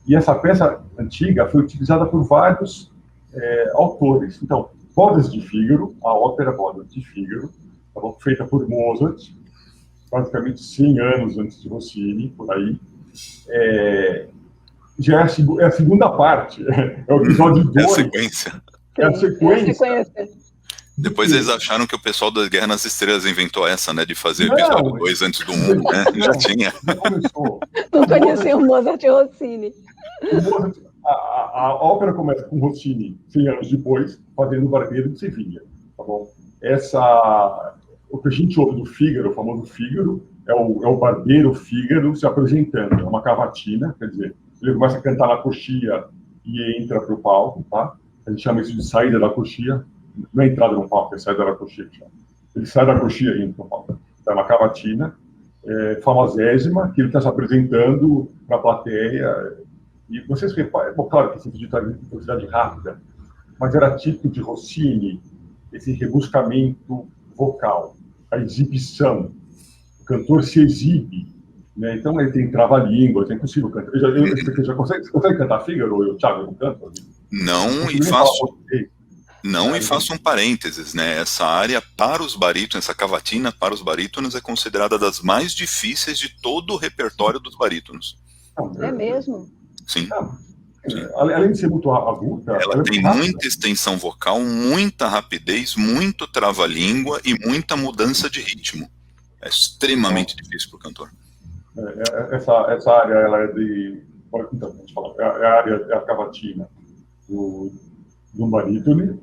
Speaker 4: e essa peça antiga foi utilizada por vários autores. Então, Bodas de Fígaro, a ópera Bodas de Fígaro, feita por Mozart, praticamente 100 anos antes de Rossini, por aí. Já é a segunda parte, é o episódio 2.
Speaker 3: É a sequência.
Speaker 4: É a sequência.
Speaker 3: Depois eles acharam que o pessoal das Guerra nas Estrelas inventou essa, né, de fazer o episódio 2 antes do 1, né? Já tinha.
Speaker 2: Não conhecia o Mozart e Rossini.
Speaker 4: A ópera começa com Rossini 100 anos depois, fazendo o Barbeiro de Sevilha. tá bom? O que a gente ouve do Fígaro, o famoso Fígaro, é o barbeiro Fígaro se apresentando. É uma cavatina, quer dizer, ele começa a cantar na coxia e entra para o palco, tá? A gente chama isso de saída da coxia. Não é entrada no palco, é saída da coxia. Ele sai da coxia e entra para o palco. É uma cavatina famosésima, que ele está se apresentando para a plateia. E vocês reparam, claro que esse vídeo está em velocidade rápida, mas era típico de Rossini, esse rebuscamento vocal, a exibição. O cantor se exibe, né? Então ele tem trava-língua, é impossível cantar. Você consegue cantar Fígaro, ou o Thiago não canta?
Speaker 3: Não, e faço um parênteses, né? Essa área para os barítonos, essa cavatina para os barítonos é considerada das mais difíceis de todo o repertório dos barítonos.
Speaker 2: É mesmo?
Speaker 3: Sim.
Speaker 4: Além de ser muito aguda,
Speaker 3: ela tem muita extensão vocal, muita rapidez, muito trava-língua e muita mudança de ritmo. É extremamente difícil para o cantor.
Speaker 4: Essa área, ela é de... Então, vamos falar. É a cavatina do barítono,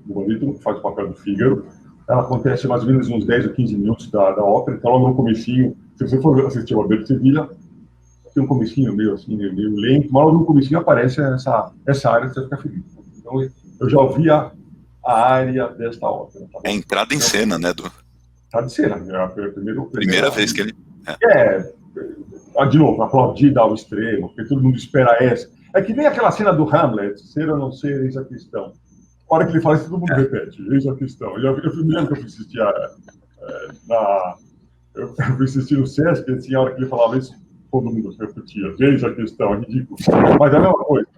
Speaker 4: que faz o papel do Fígaro. Ela acontece mais ou menos uns 10 ou 15 minutos da ópera, então logo no comecinho, se você for assistir o Alberto Sevilla, tem um comecinho meio lento, mas logo no comecinho aparece essa área que você fica feliz. Então, eu já ouvi a área desta ópera. Tá?
Speaker 3: É a entrada em cena, né,
Speaker 4: Entrada em cena, é a
Speaker 3: primeira vez que ele...
Speaker 4: De novo, aplaudida ao extremo, porque todo mundo espera essa. É que nem aquela cena do Hamlet, ser ou não ser, eis a questão. A hora que ele fala isso, todo mundo repete, eis a questão. Eu me lembro que eu fui assistir eu fui assistir no Sesc, e assim, a hora que ele falava isso, todo mundo repetia, eis a questão, é ridículo. Mas é a mesma coisa,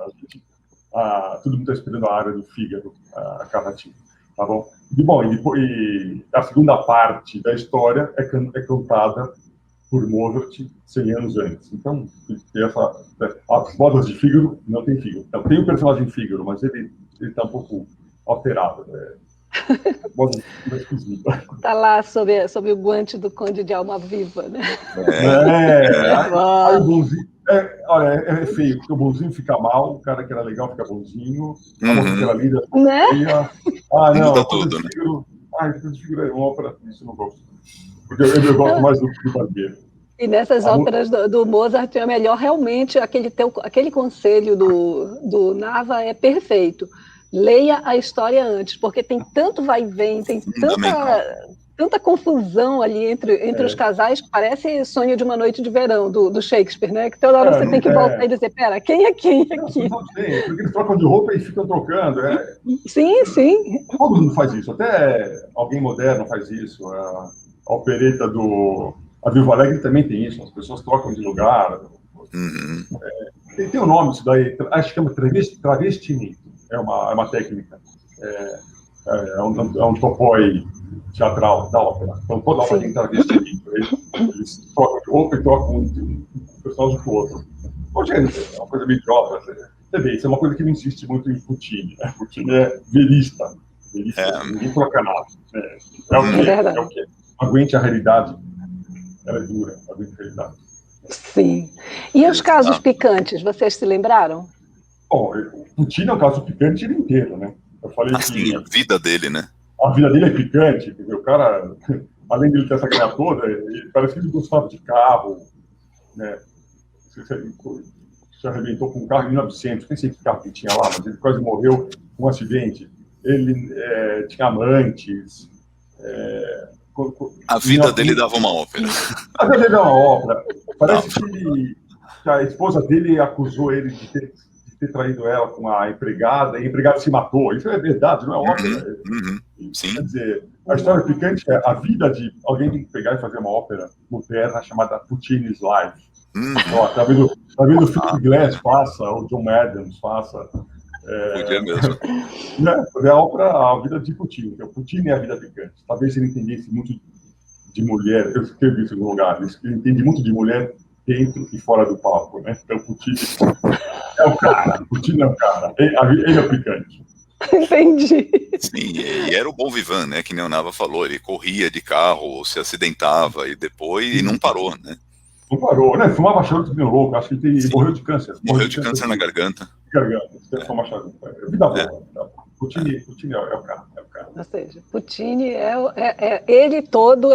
Speaker 4: todo mundo está esperando a área do Fígaro, a cavatina, tá bom? E a segunda parte da história é cantada por Mozart 100 anos antes. Então, as bodas de Fígaro não tem Fígaro. Então, tem o personagem Fígaro, mas ele está um pouco alterado.
Speaker 2: Está lá sob o guante do Conde de Alma Viva, né?
Speaker 4: Aí o bonzinho... Olha, é feio, porque o bonzinho fica mal, o cara que era legal fica bonzinho, a moça que era linda
Speaker 2: né?
Speaker 3: Muda tudo, né?
Speaker 4: Esse Fígaro é ópera, isso eu não gosto. Porque eu gosto mais do barbeiro.
Speaker 2: E nessas óperas do Mozart, é melhor realmente, aquele conselho do Nava é perfeito. Leia a história antes, porque tem tanto vai e vem, tem tanta confusão ali entre os casais, que parece Sonho de uma Noite de Verão, do Shakespeare, né? Que toda hora você tem que voltar e dizer, pera, quem é quem aqui?
Speaker 4: Porque eles trocam de roupa e ficam trocando.
Speaker 2: Sim, sim.
Speaker 4: Todo mundo faz isso, até alguém moderno faz isso. A opereta a Viva Alegre também tem isso, as pessoas trocam de lugar. Tem um nome isso daí, acho que chama travestimento, é uma técnica, é um topói teatral da ópera. Então toda ópera tem travestimento, eles trocam de roupa e trocam um personagem com o outro. Hoje é uma coisa meio idiota, você vê, isso é uma coisa que não existe muito em Puccini, né? Puccini é velista, ninguém troca nada. É o que é. Aguente a realidade. Ela é dura, aguente a realidade.
Speaker 2: Sim. E os casos picantes, vocês se lembraram?
Speaker 4: Bom, o Puccini é um caso picante inteiro, né? Eu falei
Speaker 3: que a vida dele, né?
Speaker 4: A vida dele é picante, porque o cara, além de ele ter essa grana toda, parece que ele gostava de carro, né? Se arrebentou com um carro em 1900, nem sei que carro que tinha lá, mas ele quase morreu com um acidente. Ele tinha amantes.
Speaker 3: A vida dele dava uma ópera.
Speaker 4: A vida dele dava uma ópera. Parece que a esposa dele acusou ele de ter traído ela com a empregada, e a empregada se matou. Isso é verdade, não é ópera.
Speaker 3: Sim.
Speaker 4: Quer dizer, a história picante é a vida de alguém tem que pegar e fazer uma ópera moderna chamada Puccini's Life. Tá vendo o Philip Glass faça, ou John Adams faça.
Speaker 3: Podia mesmo.
Speaker 4: Fazer a ópera, a vida de Puccini. Então, Puccini é a vida picante. Talvez ele entendesse muito de mulher. Eu escrevi isso em algum lugar. Ele entende muito de mulher dentro e fora do palco, né? Então, Puccini é o cara. Puccini é o cara. Ele é o picante.
Speaker 2: Entendi.
Speaker 3: Sim, e era o bom vivant, né? Que nem o Nava falou. Ele corria de carro, se acidentava e depois não parou, né?
Speaker 4: Não parou, né? Fumava charuto meio louco. Acho que ele morreu de câncer.
Speaker 3: Morreu de câncer na garganta.
Speaker 4: Garganta. Fumava charuto. Vida boa. Puccini é o cara.
Speaker 2: Ou seja, Puccini ele todo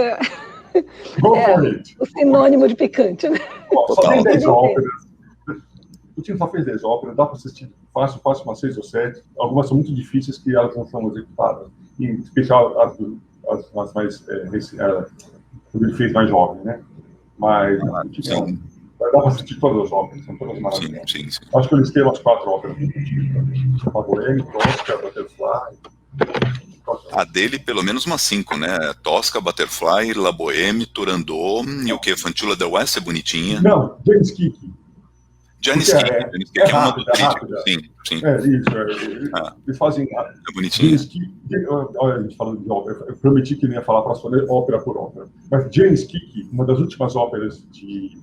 Speaker 4: Go for it.
Speaker 2: o sinônimo de picante, né?
Speaker 4: Só tem 10
Speaker 2: Total.
Speaker 4: óperas. Puccini só fez 10 óperas, dá para assistir fácil umas 6 ou 7. Algumas são muito difíceis que elas não são executadas. Em especial as mais quando ele fez mais jovem, né? Mas Puccini, dá para assistir todas as óperas, são todas maravilhosas.
Speaker 3: Sim.
Speaker 4: Acho que eu listei umas 4 óperas do Puccini. A Bohème, Tosca, Butterfly.
Speaker 3: A dele, pelo menos umas 5, né? Tosca, Butterfly, La Bohème, Turandot, e o que? Fantula del West é bonitinha.
Speaker 4: Não, James Kiki.
Speaker 3: Janis Kiki é uma do crítico. Sim.
Speaker 4: Isso, eles fazem.
Speaker 3: É bonitinha.
Speaker 4: Olha, a gente falando de ópera, eu prometi que não ia falar para escolher ópera por ópera. Mas Janis Kiki, uma das últimas óperas de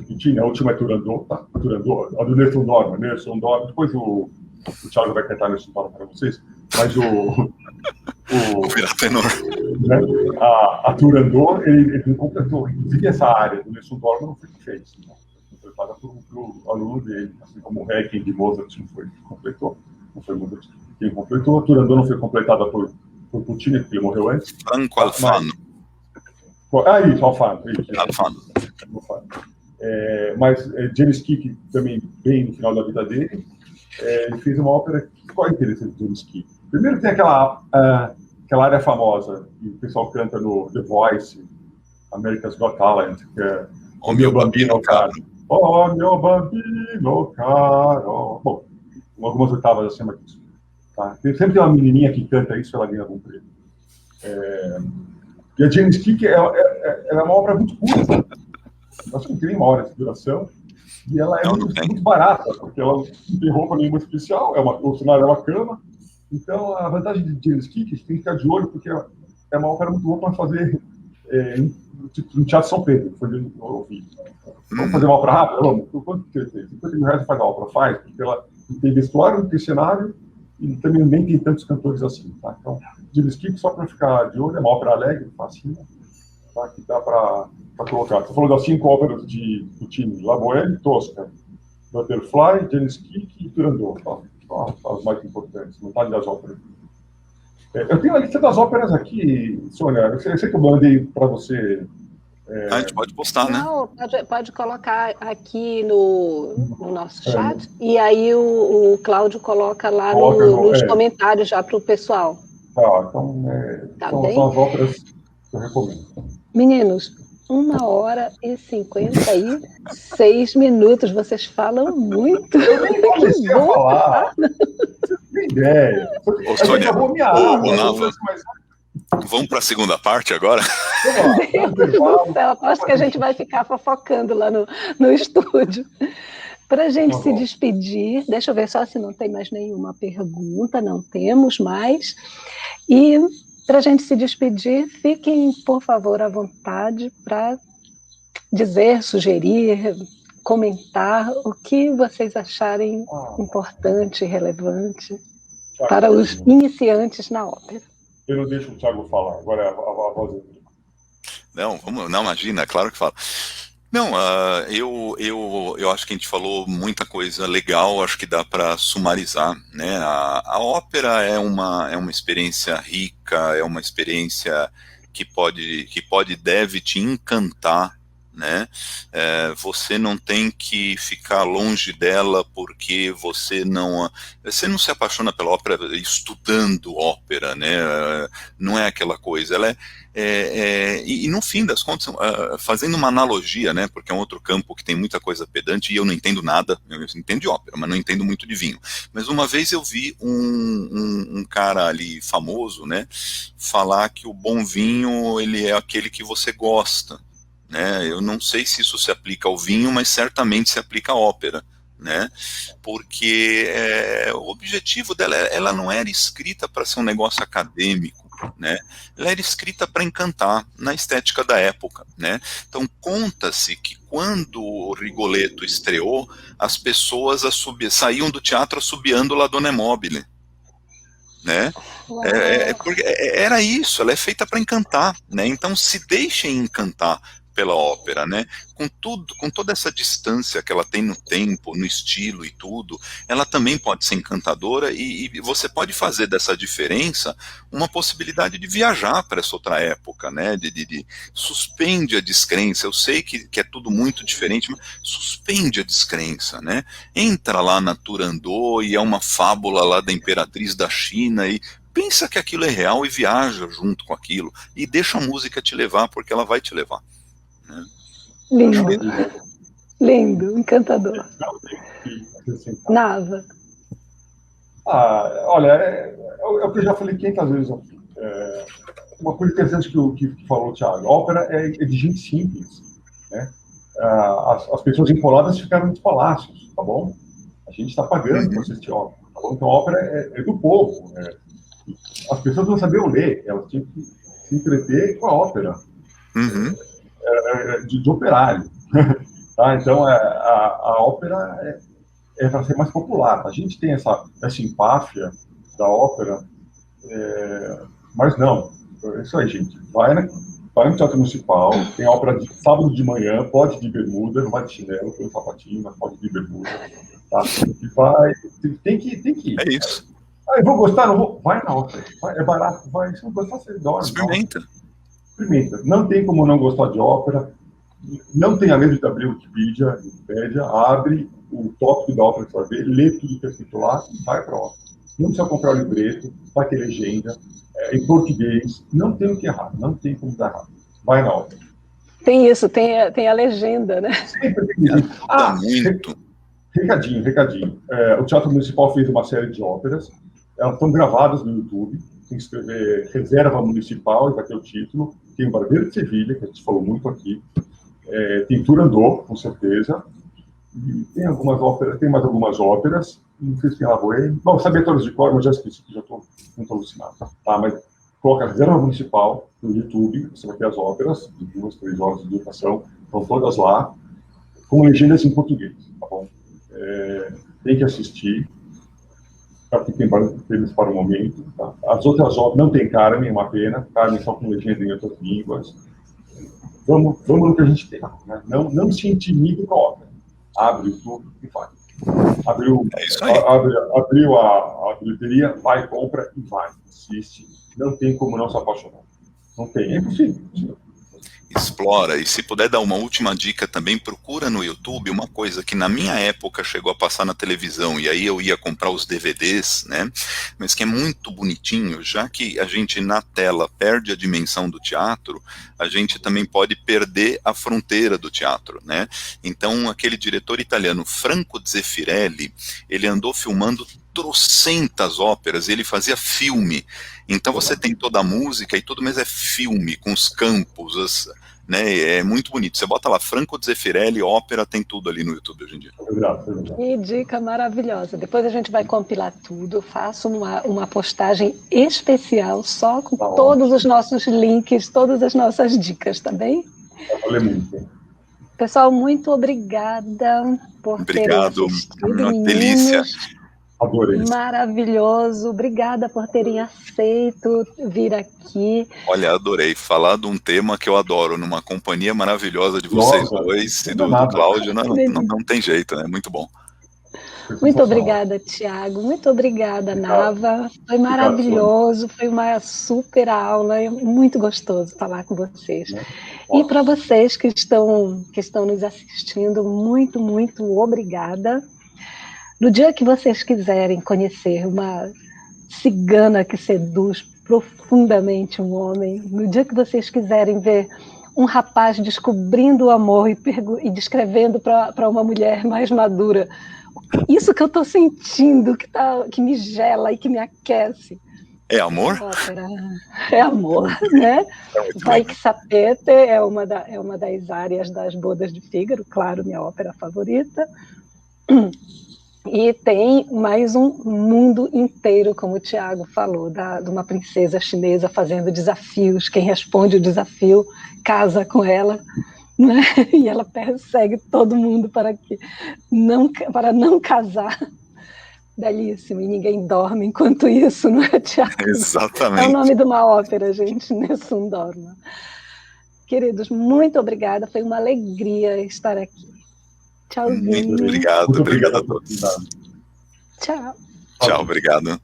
Speaker 4: Puccini, a última é Turandot, tá? Turandot, a do Nelson Dorma, depois o Thiago vai cantar Nelson Dorma para vocês, mas
Speaker 3: O virar tenor.
Speaker 4: Né, a Turandot, ele não completou. Inclusive, essa área do Nelson Dorma não foi fez. Né? Foi feita pelo aluno dele, assim como o Requiem de Mozart não foi Mozart quem completou. A Turandot não foi completada por Puccini, porque ele morreu antes.
Speaker 3: Franco Alfano.
Speaker 4: Isso, Alfano. Mas James Kiki também, bem no final da vida dele, ele fez uma ópera. Qual é o interesse de James Kiki? Primeiro tem aquela área famosa que o pessoal canta no The Voice, America's Got Talent, que é
Speaker 3: O meu bambino caro.
Speaker 4: Oh, meu bambino caro. Bom, algumas oitavas acima disso. Tá? Sempre tem uma menininha que canta isso, ela ganha algum prêmio. E a James Kiki é uma obra muito curta. Acho que não tem nem 1 hora de duração. E ela é muito barata, porque ela não tem roupa nenhuma especial, o cenário é uma cama. Então, a vantagem de James Kiki, a gente tem que ficar de olho, porque é uma ópera muito boa para fazer no Teatro São Pedro, que foi onde eu ouvi. Vamos fazer uma ópera rápida? Vamos. Quanto que tem? 50 mil reais faz a ópera? Faz, porque ela não tem vestuário, não tem cenário, e também nem tem tantos cantores assim. Tá? Então, James Kiki, só para ficar de olho, é uma ópera alegre, facinha, tá? Que dá para colocar. Você falou das 5 óperas de Puccini: La Bohème, Tosca, Butterfly, Janis Kiki e Turandot. Tá? As mais importantes, metade das óperas. Eu tenho a lista das óperas aqui, Sônia. Eu sei que eu mandei para você.
Speaker 3: A gente pode postar, né?
Speaker 2: Não, pode colocar aqui no nosso chat, e aí o Cláudio coloca lá nos comentários já para o pessoal.
Speaker 4: Tá, então são as óperas que eu recomendo.
Speaker 2: Meninos, 1h56. Vocês falam muito.
Speaker 4: Eu nem comecei a falar. Você tem ideia.
Speaker 3: Ô, Sônia, Nava, vamos para a segunda parte agora?
Speaker 2: Deus do céu, acho que a gente vai ficar fofocando lá no estúdio. Para a gente se despedir, deixa eu ver só se não tem mais nenhuma pergunta, não temos mais. E para a gente se despedir, fiquem, por favor, à vontade para dizer, sugerir, comentar o que vocês acharem importante e relevante para os iniciantes na ópera.
Speaker 4: Eu não deixo o Thiago falar, agora é a voz dele.
Speaker 3: Não, imagina, claro que fala. Não, eu acho que a gente falou muita coisa legal, acho que dá para sumarizar, né? A ópera é uma experiência rica, é uma experiência que pode e deve te encantar, né? Você não tem que ficar longe dela porque você não se apaixona pela ópera estudando ópera, né? Não é aquela coisa, ela e no fim das contas, fazendo uma analogia, né? Porque é um outro campo que tem muita coisa pedante e eu não entendo nada, eu entendo de ópera, mas não entendo muito de vinho. Mas uma vez eu vi um cara ali famoso, né? Falar que o bom vinho, ele é aquele que você gosta. Né? Eu não sei se isso se aplica ao vinho, mas certamente se aplica à ópera, né? Porque o objetivo dela, ela não era escrita para ser um negócio acadêmico, né? Ela era escrita para encantar na estética da época, né? Então conta-se que quando o Rigoletto estreou, as pessoas saíam do teatro assobiando La Donna e Mobile, né? Porque era isso, ela é feita para encantar, né? Então se deixem encantar pela ópera, né? Com tudo, com toda essa distância que ela tem no tempo, no estilo e tudo, ela também pode ser encantadora e você pode fazer dessa diferença uma possibilidade de viajar para essa outra época, né? Suspende a descrença. Eu sei que é tudo muito diferente, mas suspende a descrença, né? Entra lá na Turandot e é uma fábula lá da imperatriz da China e pensa que aquilo é real e viaja junto com aquilo e deixa a música te levar, porque ela vai te levar, né?
Speaker 2: Lindo, lindo, encantador. Nava.
Speaker 4: Olha, é o que eu já falei 500 vezes aqui. Uma coisa interessante que falou o Thiago, a ópera é de gente simples, né? As pessoas empoladas ficaram nos palácios, tá bom? A gente está pagando para assistir ópera, tá bom? Então a ópera é do povo, as pessoas não sabiam ler, elas tinham que se entreter com a ópera, de operário. Tá? Então, a ópera é para ser mais popular. A gente tem essa empáfia da ópera, mas não. É isso aí, gente. Vai no Teatro Municipal, tem ópera de sábado de manhã, pode ir de bermuda, não vai de chinelo, tem um sapatinho, mas pode ir de bermuda. Tá? E tem que ir.
Speaker 3: É isso.
Speaker 4: Eu vou gostar, não vou. Vai na ópera. É barato, vai. Se não gostar, você dorme.
Speaker 3: Experimenta.
Speaker 4: Não tem como não gostar de ópera. Não tenha medo de abrir o Wikipedia, abre o tópico da ópera que você vai ver, lê tudo que é escrito lá e vai para a ópera. Não precisa comprar o libreto, vai ter legenda, em português. Não tem o que errar, não tem como dar errado. Vai na ópera.
Speaker 2: Tem isso, tem a legenda, né?
Speaker 4: Sempre tem
Speaker 3: muito.
Speaker 4: Recadinho. O Teatro Municipal fez uma série de óperas. Elas estão gravadas no YouTube. Tem que escrever Reserva Municipal e vai ter o título. Tem o Barbeiro de Sevilha, que a gente falou muito aqui. Tem Turandot, com certeza. E tem mais algumas óperas. Não sei se tem Lavoie. Bom, sabia todas de cor, mas já esqueci, que já estou muito alucinado. Tá, mas coloca a Reserva Municipal no YouTube. Você vai ter as óperas, de 2, 3 horas de duração. Estão todas lá, com legendas em português. Tá bom? Tem que assistir. Tem prêmios para o momento. Tá? As outras obras não tem Carmen, é uma pena. Carmen só com legenda em outras línguas. Vamos no que a gente tem. Né? Não se intimide com a obra. Abre tudo e vai. Abriu a bilheteria, vai, compra e vai. Assiste. Não tem como não se apaixonar. Não tem. É impossível.
Speaker 3: Explora, e se puder dar uma última dica também, procura no YouTube uma coisa que na minha época chegou a passar na televisão, e aí eu ia comprar os DVDs, né, mas que é muito bonitinho, já que a gente na tela perde a dimensão do teatro, a gente também pode perder a fronteira do teatro, né, então aquele diretor italiano Franco Zeffirelli, ele andou filmando trocentas óperas, ele fazia filme, então você tem toda a música e tudo, mas é filme, com os campos, né, é muito bonito, você bota lá Franco Zeffirelli, ópera, tem tudo ali no YouTube hoje em dia.
Speaker 2: Que dica maravilhosa, depois a gente vai compilar tudo, faço uma postagem especial só com todos os nossos links, todas as nossas dicas, tá bem?
Speaker 4: Valeu muito.
Speaker 2: Pessoal, muito obrigada por terem assistido,
Speaker 3: uma
Speaker 2: meninos.
Speaker 3: delícia.
Speaker 4: Adorei.
Speaker 2: Maravilhoso, obrigada por terem aceito vir aqui.
Speaker 3: Olha, adorei falar de um tema que eu adoro, numa companhia maravilhosa de vocês dois e do Cláudio, não tem jeito, né? Muito bom.
Speaker 2: Muito obrigada, Thiago, muito obrigada, Nava, foi maravilhoso, foi uma super aula, é muito gostoso falar com vocês. E para vocês que estão nos assistindo, muito, muito obrigada. No dia que vocês quiserem conhecer uma cigana que seduz profundamente um homem, no dia que vocês quiserem ver um rapaz descobrindo o amor e descrevendo para uma mulher mais madura, isso que eu estou sentindo, que me gela e que me aquece.
Speaker 3: É amor?
Speaker 2: É amor, né? Vai que Sapete é uma das áreas das Bodas de Fígaro, claro, minha ópera favorita. E tem mais um mundo inteiro, como o Thiago falou, de uma princesa chinesa fazendo desafios. Quem responde o desafio casa com ela, né? E ela persegue todo mundo para não casar. Belíssimo, e ninguém dorme enquanto isso, não é, Thiago?
Speaker 3: Exatamente.
Speaker 2: É o nome de uma ópera, gente, Nessun Dorma. Queridos, muito obrigada. Foi uma alegria estar aqui. Tchauzinho.
Speaker 3: Muito obrigado.
Speaker 4: Muito
Speaker 3: Obrigado a
Speaker 4: obrigado.
Speaker 3: todos.
Speaker 2: Tchau.
Speaker 3: Tchau, obrigado.